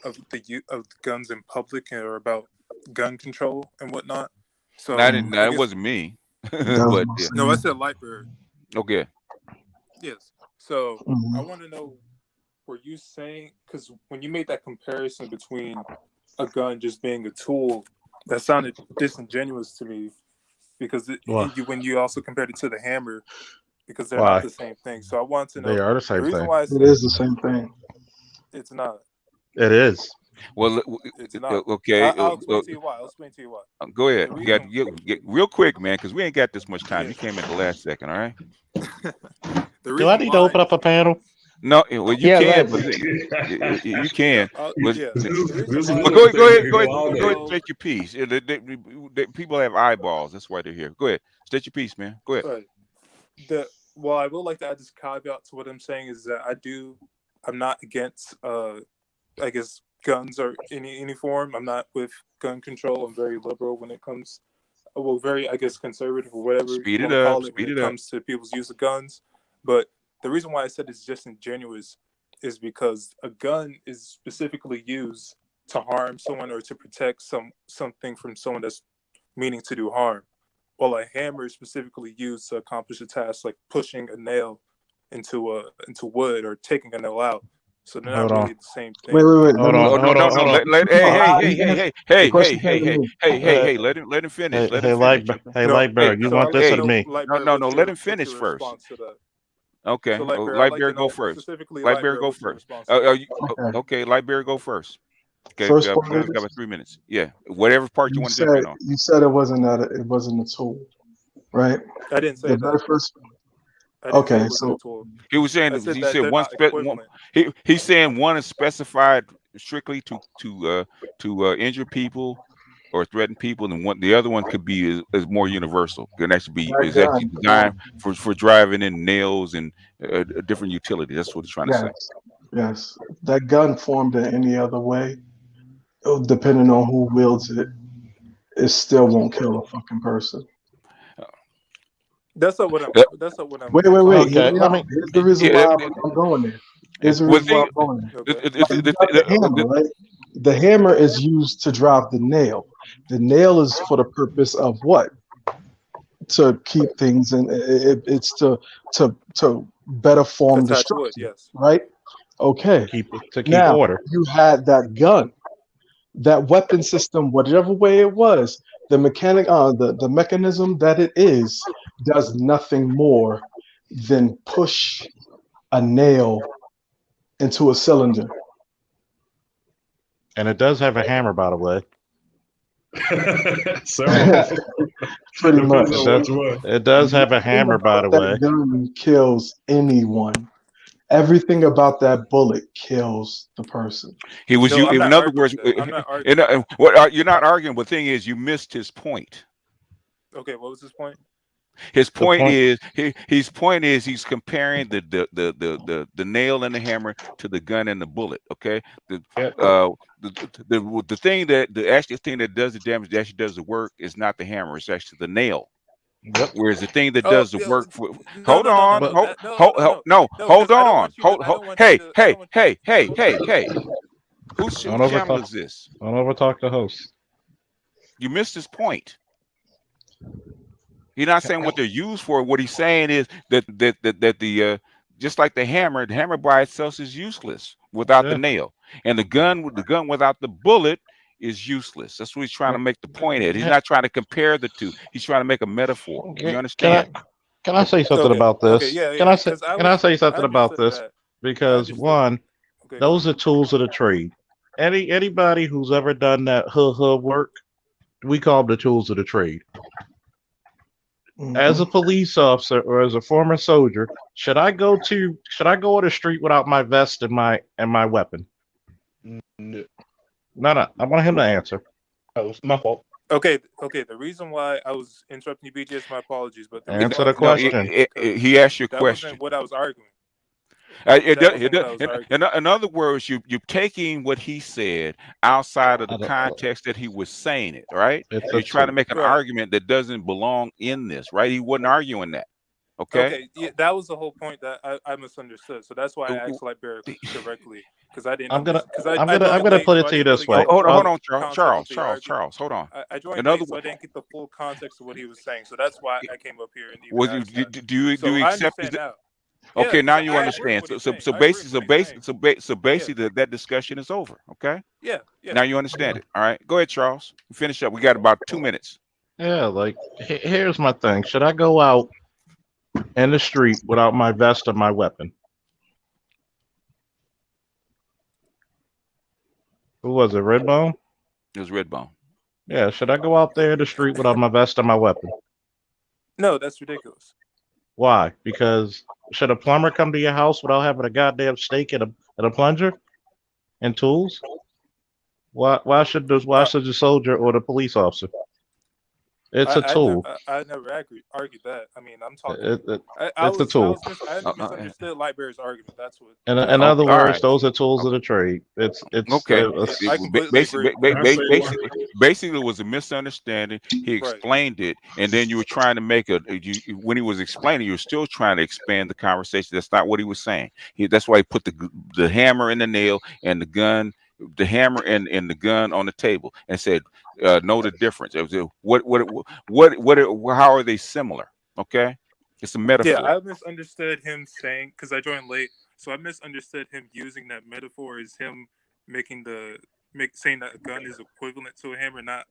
of the use of guns in public or about gun control and whatnot. So it wasn't me. But yeah. No, I said Lightbird. Okay. Yes. So I want to know, were you saying, because when you made that comparison between a gun just being a tool, that sounded disingenuous to me, because when you also compared it to the hammer, because they're not the same thing. So I want to know. They are the same thing. Why it is the same thing. It's not. It is. Well, it's not. Okay. I'll explain to you why. Go ahead. Get real quick, man, because we ain't got this much time. You came in the last second, all right? Do I need to open up a panel? No, well, you can, but you can. But go ahead, state your piece. People have eyeballs. That's why they're here. Go ahead, state your piece, man. Go ahead. Well, I would like to add this caveat to what I'm saying is that I'm not against, I guess, guns or any form. I'm not with gun control. I'm very liberal when it comes, very, I guess, conservative or whatever Speed you it want to up. call it when it comes to people's use of guns. But the reason why I said it's disingenuous is because a gun is specifically used to harm someone or to protect something from someone that's meaning to do harm, while a hammer is specifically used to accomplish a task like pushing a nail into wood or taking a nail out. So they're not really the same thing. Wait. Hold on. Hey, let him finish. Let him finish. Hey, Lightbearer, you want this or me? No, let him finish first. Okay, So Lightbearer, Lightbearer, go first. Lightbearer, go first. Okay, Lightbearer, go first. Okay, First we part got about 3 minutes. Yeah, whatever part you want to jump in on. You said it wasn't a tool, right? I didn't say The that. very first. Okay, so he was saying he's saying one is specified strictly to injure people or threaten people, and the other one could be is more universal. Can actually be actually designed for driving in nails and different utilities. That's what he's trying to say. Yes, that gun formed in any other way, depending on who wields it, it still won't kill a fucking person. That's not what I'm. That's not what I'm. Wait. Okay, Here's the reason why I'm going there. Here's the reason why I'm going there. The hammer, right? The hammer is used to drive the nail. The nail is for the purpose of what? To keep things in. It's to better form the structure, yes. right? Okay. To keep now, order. You had that gun, that weapon system, whatever way it was, the mechanism that it is does nothing more than push a nail into a cylinder. And it does have a hammer, by the way. Pretty much. It does have a hammer, by the way. That gun kills anyone. Everything about that bullet kills the person. He was in other words, you're not arguing, but the thing is, you missed his point. Okay, what was his point? His point is he's comparing the nail and the hammer to the gun and the bullet. Okay, the thing that does the damage, that actually does the work, is not the hammer. It's actually the nail. Yep. Whereas the thing that does the work for hold on. Hey. Whose channel is this? Don't overtalk the host. You missed his point. He's not saying what they're used for. What he's saying is that the just like the hammer by itself is useless without the nail, and the gun without the bullet is useless. That's what he's trying to make the point at. He's not trying to compare the two. He's trying to make a metaphor. You understand? Can I say something about this? Okay, Can I say something about this? Because one, those are tools of the trade. Anybody who's ever done that hood work, we call them the tools of the trade. As a police officer or as a former soldier, should I go on the street without my vest and my weapon? No. I want him to answer. Oh, it's my fault. Okay. The reason why I was interrupting you, BJ, is my apologies. But answer the question. He asked you a question. Wasn't what I was arguing. In other words, you're taking what he said outside of the context that he was saying it, right? You're trying to make an argument that doesn't belong in this, right? He wasn't arguing that. Okay. Yeah, that was the whole point that I misunderstood. So that's why I asked Lightbearer directly, because I didn't. I'm gonna put it to you this way. Hold on, Charles. Hold on. I joined late, so I didn't get the full context of what he was saying. So that's why I came up here and do you accept his? Okay, now you understand. So basically, that discussion is over. Okay. Yeah. Now you understand it. All right. Go ahead, Charles. Finish up. We got about 2 minutes. Yeah. Like, here's my thing. Should I go out in the street without my vest or my weapon? Who was it? Redbone? It was Redbone. Yeah. Should I go out there in the street without my vest or my weapon? No, that's ridiculous. Why? Because should a plumber come to your house without having a goddamn stake and a plunger and tools? Why should the soldier or the police officer? It's a tool. I never argued that. I mean, I'm talking. It's a tool. I misunderstood Lightbear's argument. That's what. In other words, those are tools of the trade. It's okay. I completely agree. Basically, it was a misunderstanding. He explained it, and then you were trying to make when he was explaining, you were still trying to expand the conversation. That's not what he was saying. That's why he put the hammer and the nail and the gun. The hammer and the gun on the table and said, know the difference. It was how are they similar? Okay. It's a metaphor. Yeah, I misunderstood him saying, because I joined late, so I misunderstood him using that metaphor as him saying that a gun is equivalent to a hammer, not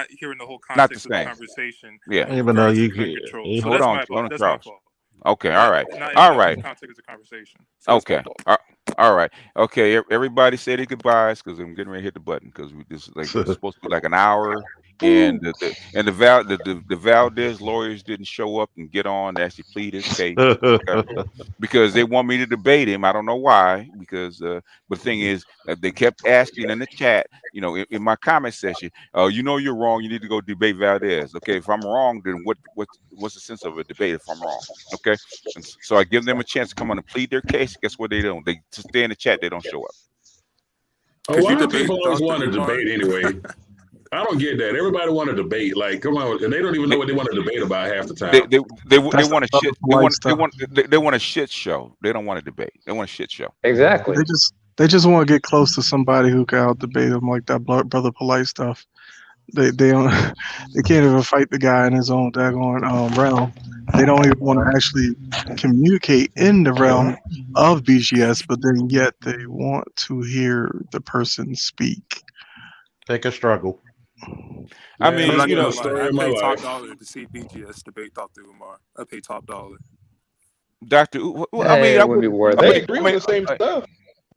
hearing the whole context of the conversation. Yeah. Even though you can hold on, that's my fault. Okay, all right. Context of the conversation. So okay. All right. Okay. Everybody say their goodbyes because I'm getting ready to hit the button because this is like it's supposed to be like an hour, and the Valdez lawyers didn't show up and get on to actually plead his case because they want me to debate him. I don't know why. Because but the thing is, they kept asking in the chat, in my comment section, you're wrong. You need to go debate Valdez. Okay, if I'm wrong, then what's the sense of a debate if I'm wrong? Okay, and so I give them a chance to come on and plead their case. Guess what they don't? They just stay in the chat. They don't show up. Oh, why do people always want to debate anyway? I don't get that. Everybody want to debate. Like, come on, and they don't even know what they want to debate about half the time. They want a shit. They want a shit show. They don't want to debate. They want a shit show. Exactly. They just want to get close to somebody who can out debate them, like that brother polite stuff. They don't. They can't even fight the guy in his own daggone realm. They don't even want to actually communicate in the realm of BGS, but then yet they want to hear the person speak. Take a struggle. I mean, I pay top dollar to see BGS debate Dr. Umar. I pay top dollar. Dr. I mean, it would be worth I it. agree with the same stuff.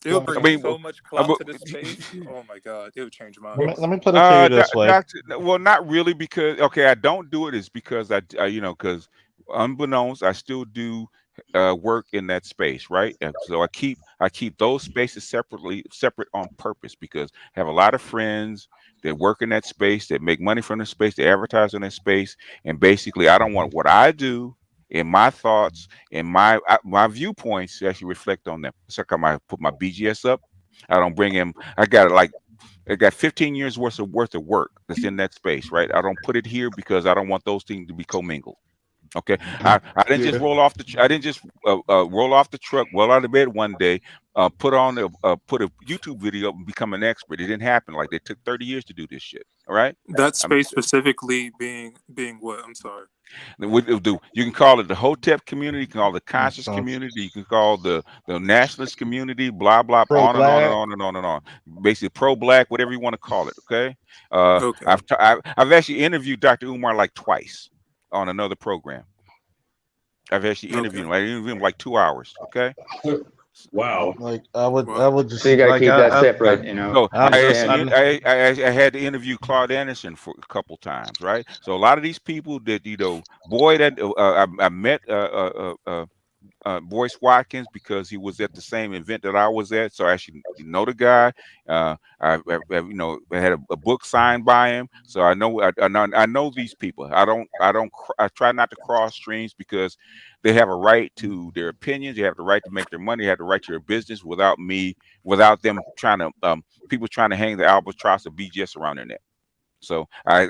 It would bring so much clout to this space. Oh my God, it would change my mind. Let me put it to you this way. Well, not really, because I don't do it is because I because unbeknownst, I still do work in that space, right? And so I keep those spaces separate on purpose because I have a lot of friends that work in that space, that make money from the space, they advertise in that space, and basically I don't want what I do and my thoughts and my viewpoints to actually reflect on them. So I put my BGS up. I don't bring him. I got 15 years worth of work that's in that space, right? I don't put it here because I don't want those things to be commingled. Okay, I didn't just roll off the. I didn't just roll off the truck, roll out of bed one day, put a YouTube video and become an expert. It didn't happen. Like, they took 30 years to do this shit. All right. That space specifically being what? I'm sorry. You can call it the Hotep community. You can call it the conscious community. You can call the nationalist community. Blah blah. On and on and on and on and on. Basically, pro-black, whatever you want to call it. Okay. Okay. I've actually interviewed Dr. Umar like twice on another program. I've actually interviewed him. I interviewed him like 2 hours. Okay. Wow. Like I would just. So you gotta like, keep that separate, you know. No, I had to interview Claude Anderson for a couple times, right? So a lot of these people that I met Boyce Watkins because he was at the same event that I was at, so I actually know the guy. I had a book signed by him, so I know these people. I try not to cross streams because they have a right to their opinions. They have the right to make their money. They have the right to their business without them trying to people trying to hang the albatross of BGS around their neck. So I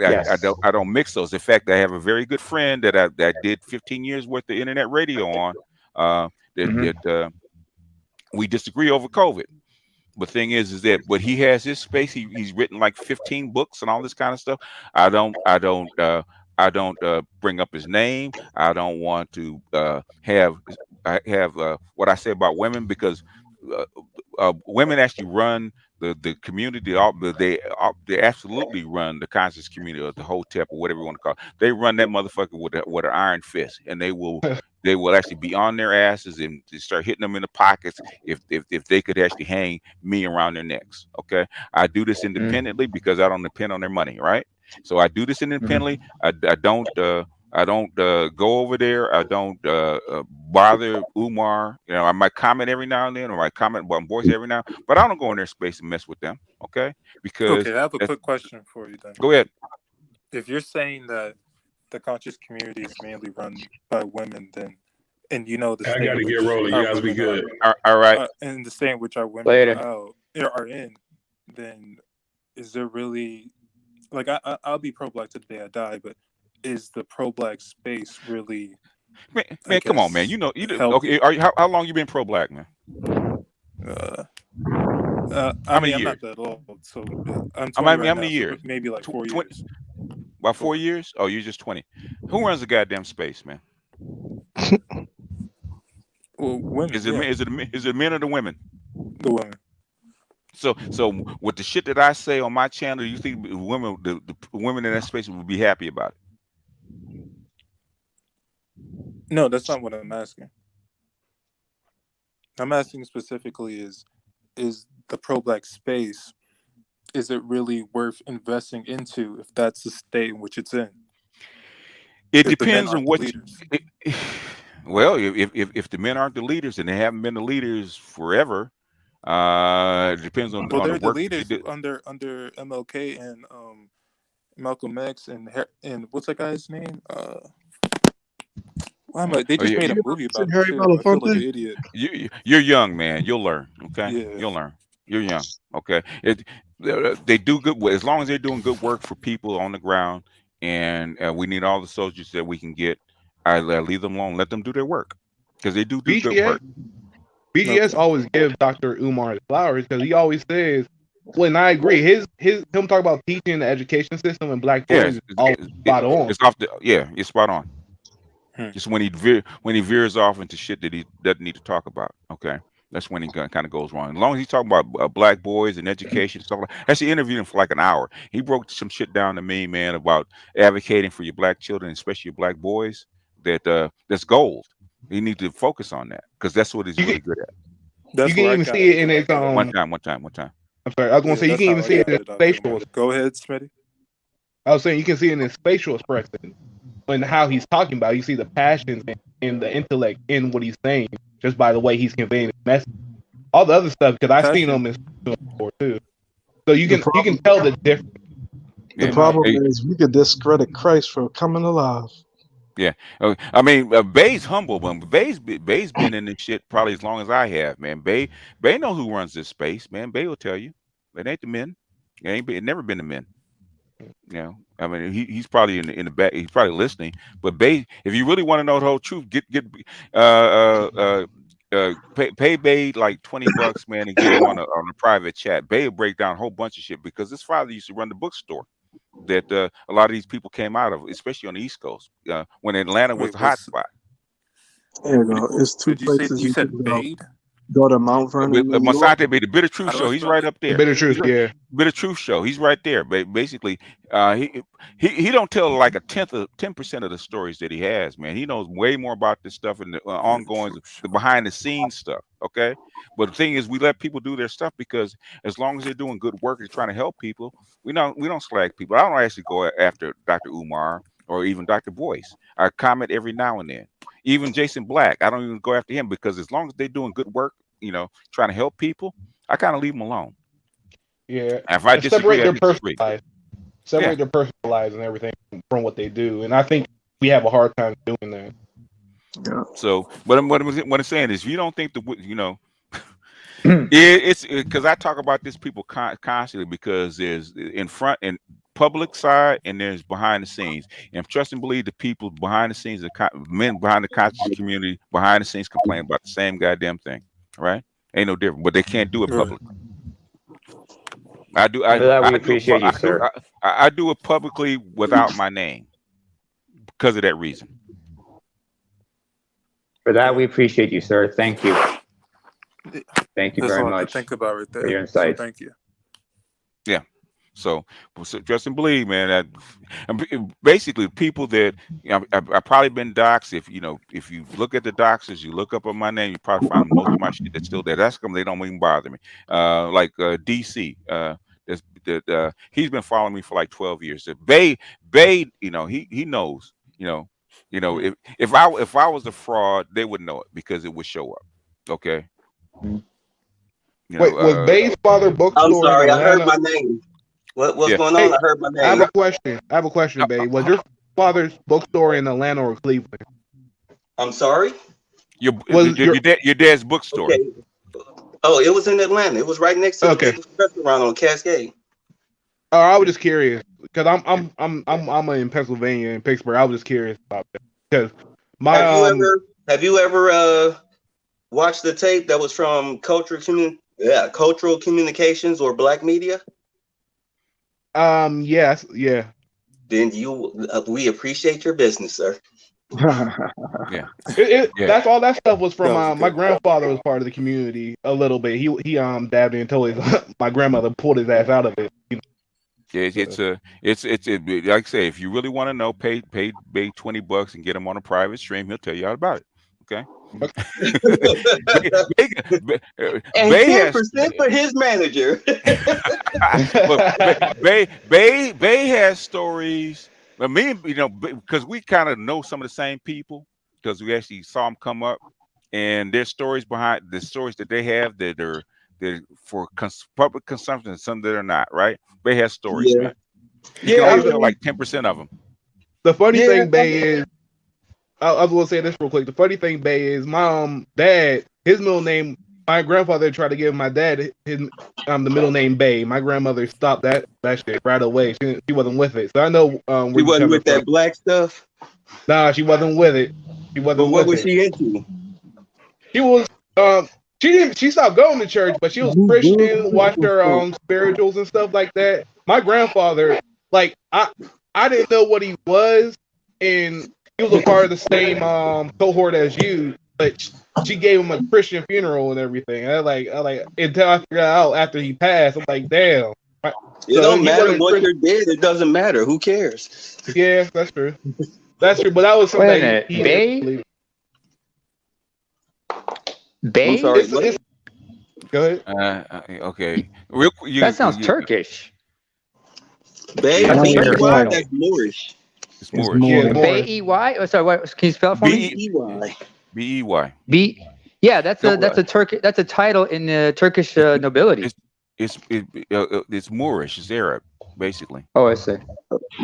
don't mix those. In fact, I have a very good friend that I did 15 years worth of internet radio on. We disagree over COVID. The thing is that but he has his space. He's written like 15 books and all this kind of stuff. I don't bring up his name. I don't want to have what I say about women because women actually run the community. They absolutely run the conscious community or the Hotep or whatever you want to call it. They run that motherfucker with an iron fist, and they will actually be on their asses and start hitting them in the pockets if they could actually hang me around their necks. Okay, I do this independently because I don't depend on their money, right? So I do this independently. I don't go over there. I don't bother Umar. I might comment every now and then, or I might comment on Boyce every now, but I don't go in their space and mess with them. Okay? Because I have a quick question for you then. Go ahead. if you're saying that the conscious community is mainly run by women, then, and you know the I state got to in get which rolling. You our guys be women good. All right. and the state in which our women Later. are in, then is there really, like, I'll be pro-black to the day I die, but is the pro-black space really, Man, come on, man. You know, healthy? okay. How long you been pro-black, man? I mean, I'm not that old, so I'm 20 right how now, many so years? maybe like 4 years. About 4 years? Oh, you're just 20. Who runs the goddamn space, man? Well, women. Is it men or the women? The women. So with the shit that I say on my channel, you think women, the women in that space would be happy about it? No, that's not what I'm asking. I'm asking specifically is the pro-black space, is it really worth investing into if that's the state in which it's in? It If the men depends on aren't the what. leaders. Well, if the men aren't the leaders and they haven't been the leaders forever, it depends on Well, the they're the work that leaders they do. under MLK and Malcolm X and what's that guy's name? Why am I? They Oh, just yeah, made a movie about it Harry too. I feel like an Belafonte? idiot. you're young, man. You'll learn. Okay, Yeah. you'll learn. You're young. Okay, they do good as long as they're doing good work for people on the ground, and we need all the soldiers that we can get. I leave them alone. Let them do their work because they do good work. BGS always gives Dr. Umar his flowers because he always says, when I agree, him talk about teaching the education system and black boys is always spot on. It's it's spot on. Just when he veers off into shit that he doesn't need to talk about. Okay, that's when he kind of goes wrong. As long as he's talking about black boys and education stuff like that. She interviewed him for like an hour. He broke some shit down to me, man, about advocating for your black children, especially your black boys. That's gold. You need to focus on that because that's what he's really good at. You can even see it in his one time. I'm sorry, I was gonna say you can even see it in his facial. Go ahead, Smitty. I was saying you can see it in his facial expression and how he's talking about it. You see the passion and the intellect in what he's saying just by the way he's conveying his message. All the other stuff because I've seen him in before too, so you can tell the difference. The problem is we could discredit Christ for coming alive. Yeah, I mean, Bay's humble, but Bay's been in this shit probably as long as I have, man. Bay knows who runs this space, man. Bay will tell you, it ain't the men. It never been the men. You know, I mean, he's probably in the back. He's probably listening. But Bay, if you really want to know the whole truth, pay Bay like $20, man, and get him on a private chat. Bay will break down a whole bunch of shit because his father used to run the bookstore that a lot of these people came out of, especially on the East Coast, when Atlanta was the hot spot. There you go. It's two places you can go. Go to Mount Vernon. Monsanto Bay, the Bitter Truth Show. He's right up there. Bitter Truth, yeah. Bitter Truth Show. He's right there. But basically, he don't tell like 10% of the stories that he has, man. He knows way more about this stuff and the ongoing, the behind the scenes stuff. Okay, but the thing is, we let people do their stuff because as long as they're doing good work and trying to help people, we don't slag people. I don't actually go after Dr. Umar or even Dr. Boyce. I comment every now and then. Even Jason Black, I don't even go after him because as long as they're doing good work, trying to help people, I kind of leave them alone. Yeah. If I disagree, separate their personal lives. Separate their personal lives and everything from what they do. And I think we have a hard time doing that. Yeah. So, what I'm saying is, if you don't think it's because I talk about this people constantly because there's in front and public side and there's behind the scenes, and trust and believe the people behind the scenes, the men behind the conscious community behind the scenes complain about the same goddamn thing, right? Ain't no different, but they can't do it publicly. I do it publicly without my name because of that reason. For that, we appreciate you, sir. Thank you. Thank you very much. Think about right there. For your insight. So thank you. Yeah. So trust and believe, man. Basically, people that I've probably been doxxed. If you look at the doxers, you look up on my name, you probably find most of my shit that's still there. That's because they don't even bother me. Like DC, he's been following me for like 12 years. Bay, he knows. If I was a fraud, they would know it because it would show up. Okay. Wait, was Bay's father bookstore? I'm sorry, I heard my name. What's Yeah. going on? I heard my I have name. a question, babe. Was your father's bookstore in Atlanta or Cleveland? I'm sorry. Your Was your your dad's bookstore. Okay. Oh, it was in Atlanta. It was right next to the big restaurant on Cascade. Oh, I was just curious because I'm in Pennsylvania in Pittsburgh. I was just curious about that because my Have you ever watched the tape that was from Cultural Communications or Black Media? Yes, yeah. Then we appreciate your business, sir. Yeah. That's all that stuff was from my grandfather was part of the community a little bit. He dabbed in until my grandmother pulled his ass out of it. Yeah, it's like I say, if you really want to know, pay $20 and get him on a private stream. He'll tell you all about it. Okay. And 10% for his manager. Bay has stories. I mean, because we kind of know some of the same people because we actually saw them come up, and there's stories behind the stories that they have that are for public consumption, and some that are not. Right? Bay has stories, man. You can only tell like 10% of them. The funny thing, Bay, is I was going to say this real quick. The funny thing, Bay, is my dad, his middle name, my grandfather tried to give my dad his the middle name Bay. My grandmother stopped that shit right away. She wasn't with it. So I know she wasn't with that black stuff. Nah, she wasn't with it. She wasn't. But what was she into? She was she stopped going to church, but she was Christian, watched her spirituals and stuff like that. My grandfather, like I didn't know what he was, and he was a part of the same cohort as you, but she gave him a Christian funeral and everything. I like until I figured out after he passed, I'm like, damn. It don't matter what you're dead. It doesn't matter. Who cares? Yeah, that's true. That's true. But that was something. Wait a minute, Bay. Bay. I'm sorry. Go ahead. Okay. That sounds Turkish. Bay. That's Moorish. It's Moorish. Yeah, Bay-E-Y. Oh, sorry. What, can you spell it for me? B-E-Y. B-E-Y. Yeah, that's a title in the Turkish nobility. It's Moorish. It's Arab, basically. Oh, I see.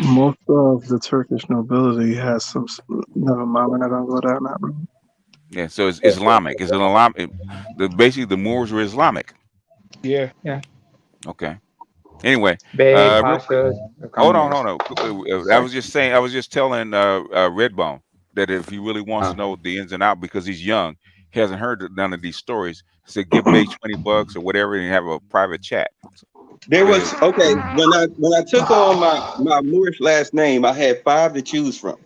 Most of the Turkish nobility has some. Never mind, we're not gonna go down that road. Yeah, so it's Islamic. It's an Islamic. Basically, the Moors were Islamic. Yeah. Okay. Anyway, hold on. I was just telling Redbone that if he really wants to know the ins and out, because he's young, he hasn't heard none of these stories. So give Bay $20 or whatever and have a private chat. There was when I took on my Moorish last name, I had 5 to choose from.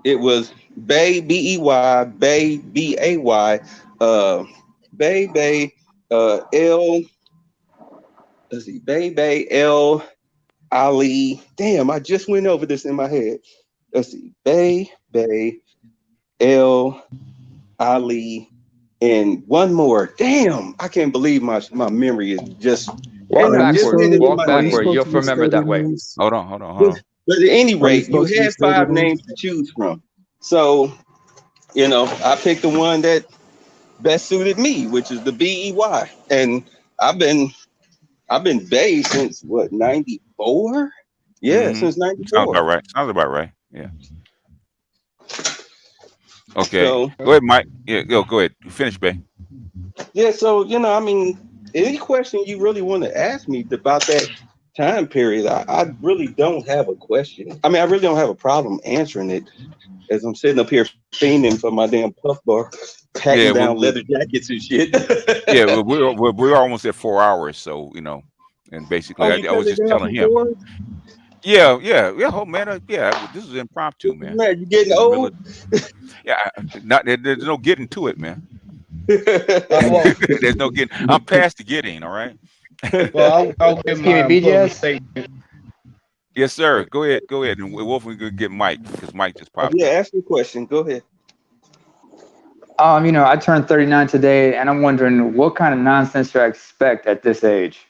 It was Bay, B-E-Y, Bay, B-A-Y, Bay, L. Let's see, Bay, L, Ali. Damn, I just went over this in my head. Let's see, Bay, L, Ali, and one more. Damn, I can't believe my memory is just. Walk backward. You'll remember that way. Hold on. But at any rate, you had 5 names to choose from. So, I picked the one that best suited me, which is the B-E-Y. And I've been Bay since what, 94? Yeah, since 94. Sounds about right. Yeah. Okay. So, go ahead, Mike. Yeah, go ahead. Finish, Bay. Yeah, so any question you really want to ask me about that time period, I really don't have a question. I really don't have a problem answering it, as I'm sitting up here fiending for my damn Puff Bar, packing down leather jackets and shit. Yeah, we're almost at 4 hours, so and basically I was just telling him. Yeah. Oh man, this is impromptu, man. Man, you getting old? Yeah, there's no getting to it, man. There's no getting. I'm past the getting. All right. Well, I'll give my statement. Yes, sir. Go ahead, and Wolf, we're gonna get Mike because Mike just popped. Yeah, ask your question. Go ahead. I turned 39 today, and I'm wondering what kind of nonsense should I expect at this age?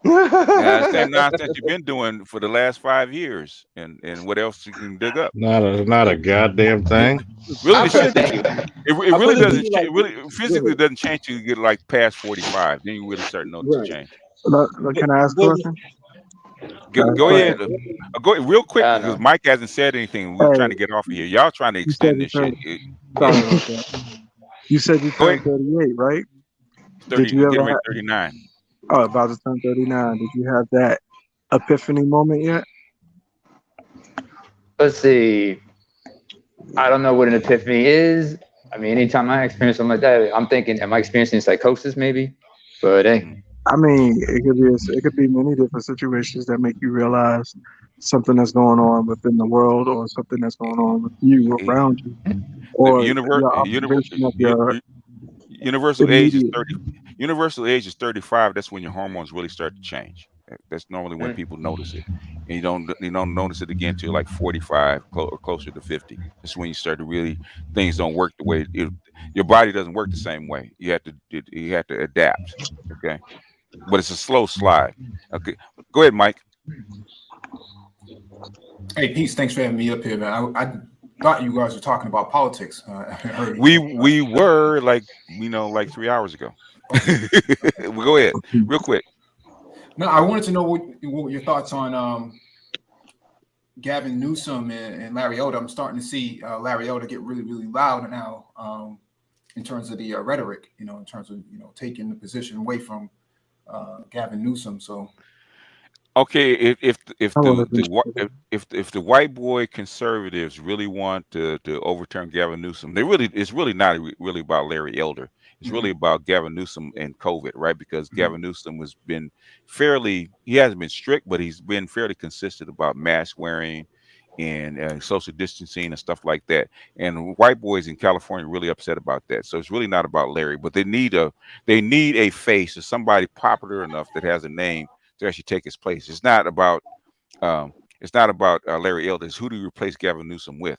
Yeah, same nonsense you've been doing for the last 5 years, and what else you can dig up? Not a goddamn thing. Really, it really doesn't. It really physically doesn't change till you get like past 45. Then you really start noticing change. Can I ask a question? Go ahead. Go ahead real quick I because know. Mike hasn't said anything. We're trying to get off of here. Y'all trying to You said extend you this shit. turned. Sorry about that. You said you Go turned ahead. 38, right? 30. Did you Get ever ready have? 39. Oh, about to turn 39. Did you have that epiphany moment yet? Let's see. I don't know what an epiphany is. I mean, anytime I experience something like that, I'm thinking, am I experiencing psychosis maybe? But hey. I mean, it could be many different situations that make you realize something that's going on within the world, or something that's going on with you around you, or your observation of your Universal age is immediate. 30. Universal age is 35. That's when your hormones really start to change. That's normally when people notice it, and you don't notice it again till like 45 or closer to 50. That's when you start to really things don't work the way your body doesn't work the same way. You have to adapt. Okay, but it's a slow slide. Okay, go ahead, Mike. Hey, Peace. Thanks for having me up here, man. I thought you guys were talking about politics. We were like 3 hours ago. Well, go ahead, real quick. No, I wanted to know what your thoughts on Gavin Newsom and Larry Elder. I'm starting to see Larry Elder get really, really loud now in terms of the rhetoric. In terms of taking the position away from Gavin Newsom. So. Okay, if the white boy conservatives really want to overturn Gavin Newsom, it's really not really about Larry Elder. It's really about Gavin Newsom and COVID, right? Because Gavin Newsom he hasn't been strict, but he's been fairly consistent about mask wearing and social distancing and stuff like that. And white boys in California are really upset about that. So it's really not about Larry, but they need a face or somebody popular enough that has a name to actually take his place. It's not about Larry Elder. It's who do you replace Gavin Newsom with?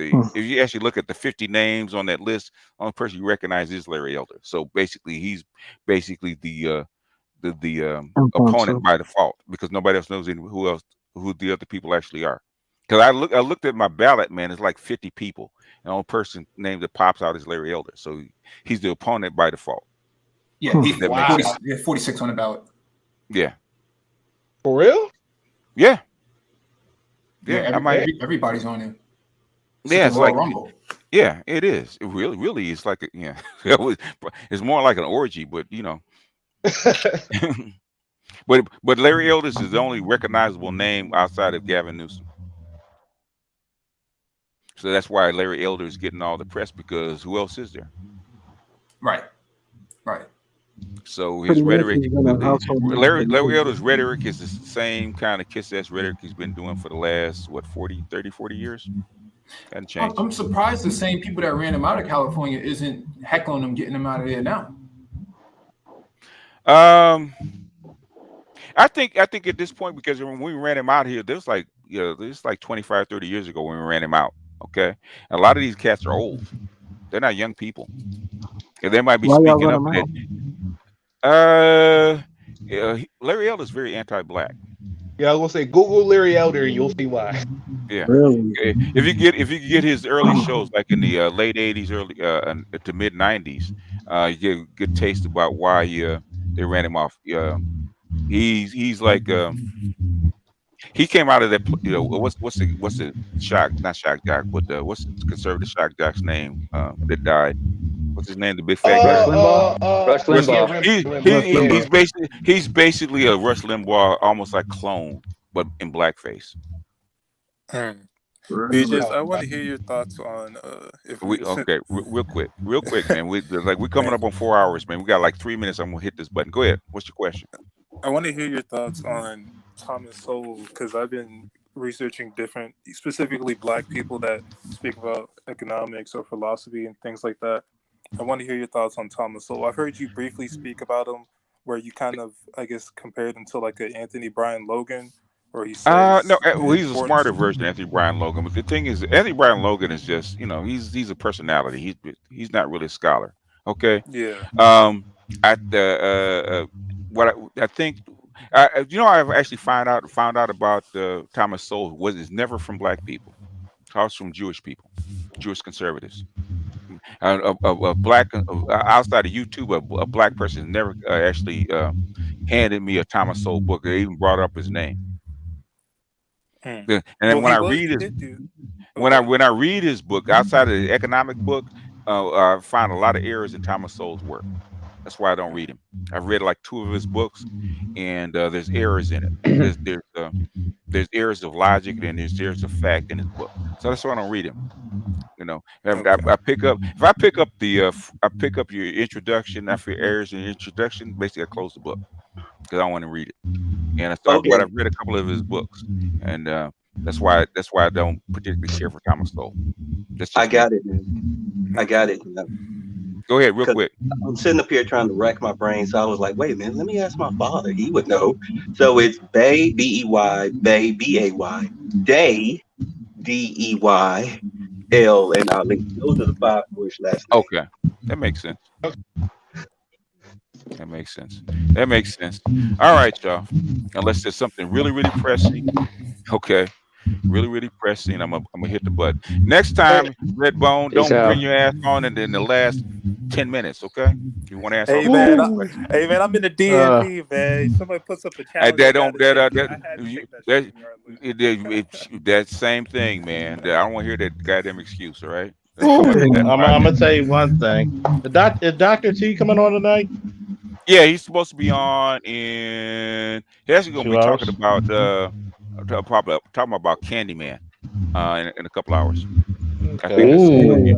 If you actually look at the 50 names on that list, the only person you recognize is Larry Elder. So basically, he's basically the opponent by default because nobody else knows who the other people actually are. Because I looked at my ballot, man. It's like 50 people. And the only person name that pops out is Larry Elder. So he's the opponent by default. Yeah, he's 46 on the ballot. Yeah. For real? Yeah. Everybody's on it. Yeah, it's like Rumble. Yeah, it is. It really is like it's more like an orgy, but but Larry Elder is the only recognizable name outside of Gavin Newsom. So that's why Larry Elder is getting all the press because who else is there? Right. So his rhetoric, Larry Elder's rhetoric is the same kind of kiss-ass rhetoric he's been doing for the last, 40 years? Hasn't changed. I'm surprised the same people that ran him out of California isn't heckling him, getting him out of there now. I think at this point, because when we ran him out here, there's like 25, 30 years ago when we ran him out. Okay. And a lot of these cats are old. They're not young people. And they might be speaking up. Larry Elder is very anti-black. Yeah, I was gonna say Google Larry Elder and you'll see why. Yeah. Really? If you get his early shows like in the late 80s, early to mid 90s, you get a good taste about why they ran him off. He's like he came out of that. What's the shock? Not shock jock, but what's the conservative shock jock's name that died? What's his name? The big fat guy. Rush Limbaugh. He's basically a Rush Limbaugh, almost like clone, but in blackface. BJs, I want to hear your thoughts on real quick, man. We're coming up on 4 hours, man. We got like 3 minutes. I'm gonna hit this button. Go ahead. What's your question? I want to hear your thoughts on Thomas Sowell because I've been researching different, specifically Black people that speak about economics or philosophy and things like that. I want to hear your thoughts on Thomas Sowell. I've heard you briefly speak about him, where you kind of, I guess, compared him to like an Anthony Bryan Logan, or he says he's a smarter version of Anthony Bryan Logan. But the thing is, Anthony Bryan Logan is just, he's a personality. He's not really a scholar. Okay. Yeah. I've actually found out about Thomas Sowell is never from Black people. It's from Jewish people, Jewish conservatives. A black outside of YouTube, a Black person never actually handed me a Thomas Sowell book. They even brought up his name. And then Well, when he I was. read He his did do. when I read his book outside of the economic book, I find a lot of errors in Thomas Sowell's work. That's why I don't read him. I've read like 2 of his books, and there's errors in it. There's errors of logic, and there's errors of fact in his book. So that's why I don't read him. You know, I pick up if I pick up I pick up your introduction after errors in your introduction. Basically, I close the book because I don't want to read it. And but I've read a couple of his books, and that's why I don't particularly care for Thomas Sowell. I got it, man. I got it. Go ahead, real quick. I'm sitting up here trying to rack my brain, so I was like, wait a minute, let me ask my father. He would know. So it's Bay, B-E-Y, Bay, B-A-Y, Day, D-E-Y, L, and Ali. Those are the 5 Bush last names. Okay, that makes sense. That makes sense. That makes sense. All right, y'all. Unless there's something really, really pressing. Okay. Really, really pressing. I'm gonna hit the button. Next time, Redbone, don't bring your ass on in the last 10 minutes, okay? If you want to ask Hey man, I'm in the DMV, man. Somebody puts up a challenge. That same thing, man. I don't want to hear that goddamn excuse, all right? I'm gonna tell you one thing. Is Dr. T coming on tonight? Yeah, he's supposed to be on in. He's actually gonna be talking about talking about Candyman in a couple hours. I think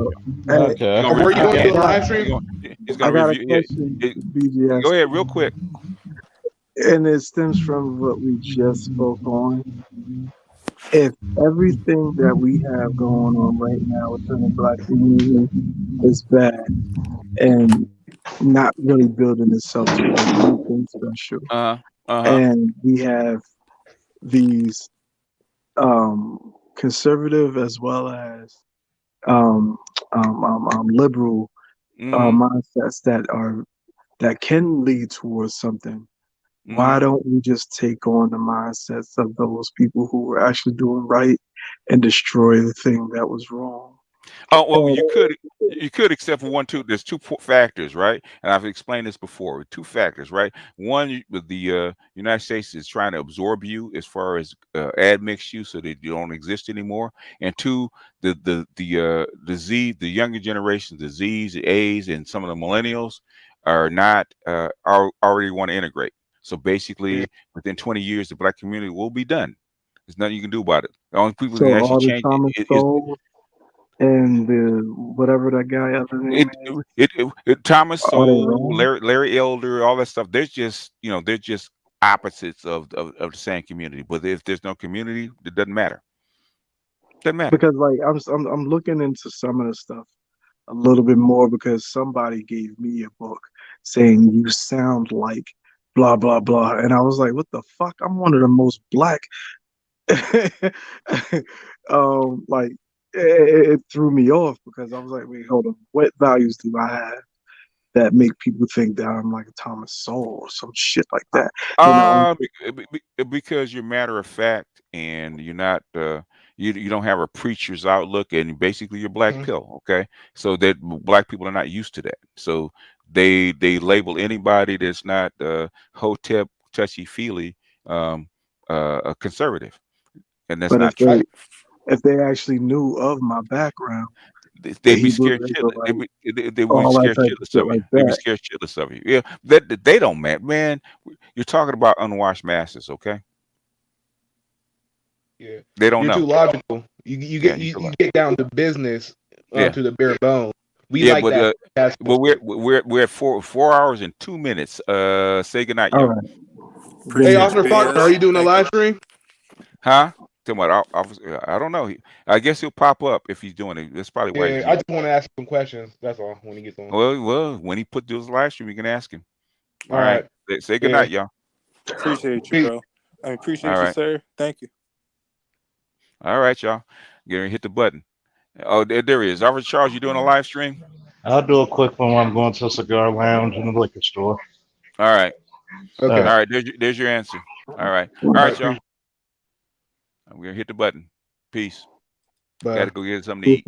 Okay. Where you going to do the live stream? He's gonna review. BGS. Go ahead, real quick. And it stems from what we just spoke on. If everything that we have going on right now within the Black community is bad and not really building itself to be anything special, and we have these conservative as well as liberal mindsets that can lead towards something. Why don't we just take on the mindsets of those people who were actually doing right and destroy the thing that was wrong? Oh well, you could except for 1, 2. There's 2 factors, right? And I've explained this before. 2 factors, right? One, with the United States is trying to absorb you as far as admix you, so that you don't exist anymore. And 2, the younger generations, the Z's, the A's, and some of the millennials are not already want to integrate. So basically, within 20 years, the Black community will be done. There's nothing you can do about it. The only people who can actually change it and the whatever that guy other name Thomas Sowell, Larry Elder, all that stuff. They're just they're just opposites of the same community. But if there's no community, it doesn't matter. Doesn't matter. Because like I'm looking into some of the stuff a little bit more because somebody gave me a book saying you sound like blah blah blah, and I was like, what the fuck? I'm one of the most Black. Like. It threw me off because I was like, wait, hold on. What values do I have that make people think that I'm like a Thomas Sowell or some shit like that? Because you're matter of fact and you're not you don't have a preacher's outlook and basically you're Black pill, okay? So that Black people are not used to that. So they label anybody that's not hotep touchy-feely a conservative. And that's not true. If they actually knew of my background, they'd be scared shitless. They would be scared shitless of you. They'd be scared shitless of you. Yeah, they don't matter, man. You're talking about unwashed masses, okay? Yeah, they don't know. You're too logical. You get down to business, to the bare bones. But we're at 4 hours and 2 minutes. Say goodnight, y'all. Right. Hey, Officer Fox, are you doing a live stream? Huh? I don't know. I guess he'll pop up if he's doing it. That's probably why. Yeah, I just want to ask some questions. That's all. When he gets on. Well, when he put this live stream, you can ask him. All right. Say good night, y'all. Appreciate you, bro. I appreciate you, sir. Thank you. All right, y'all. Get ready to hit the button. Oh, there he is. Officer Charles, you doing a live stream? I'll do a quick one while I'm going to a cigar lounge in the liquor store. All right. Okay. All right. There's your answer. All right. All right, y'all. We're gonna hit the button. Peace. Gotta go get something to eat.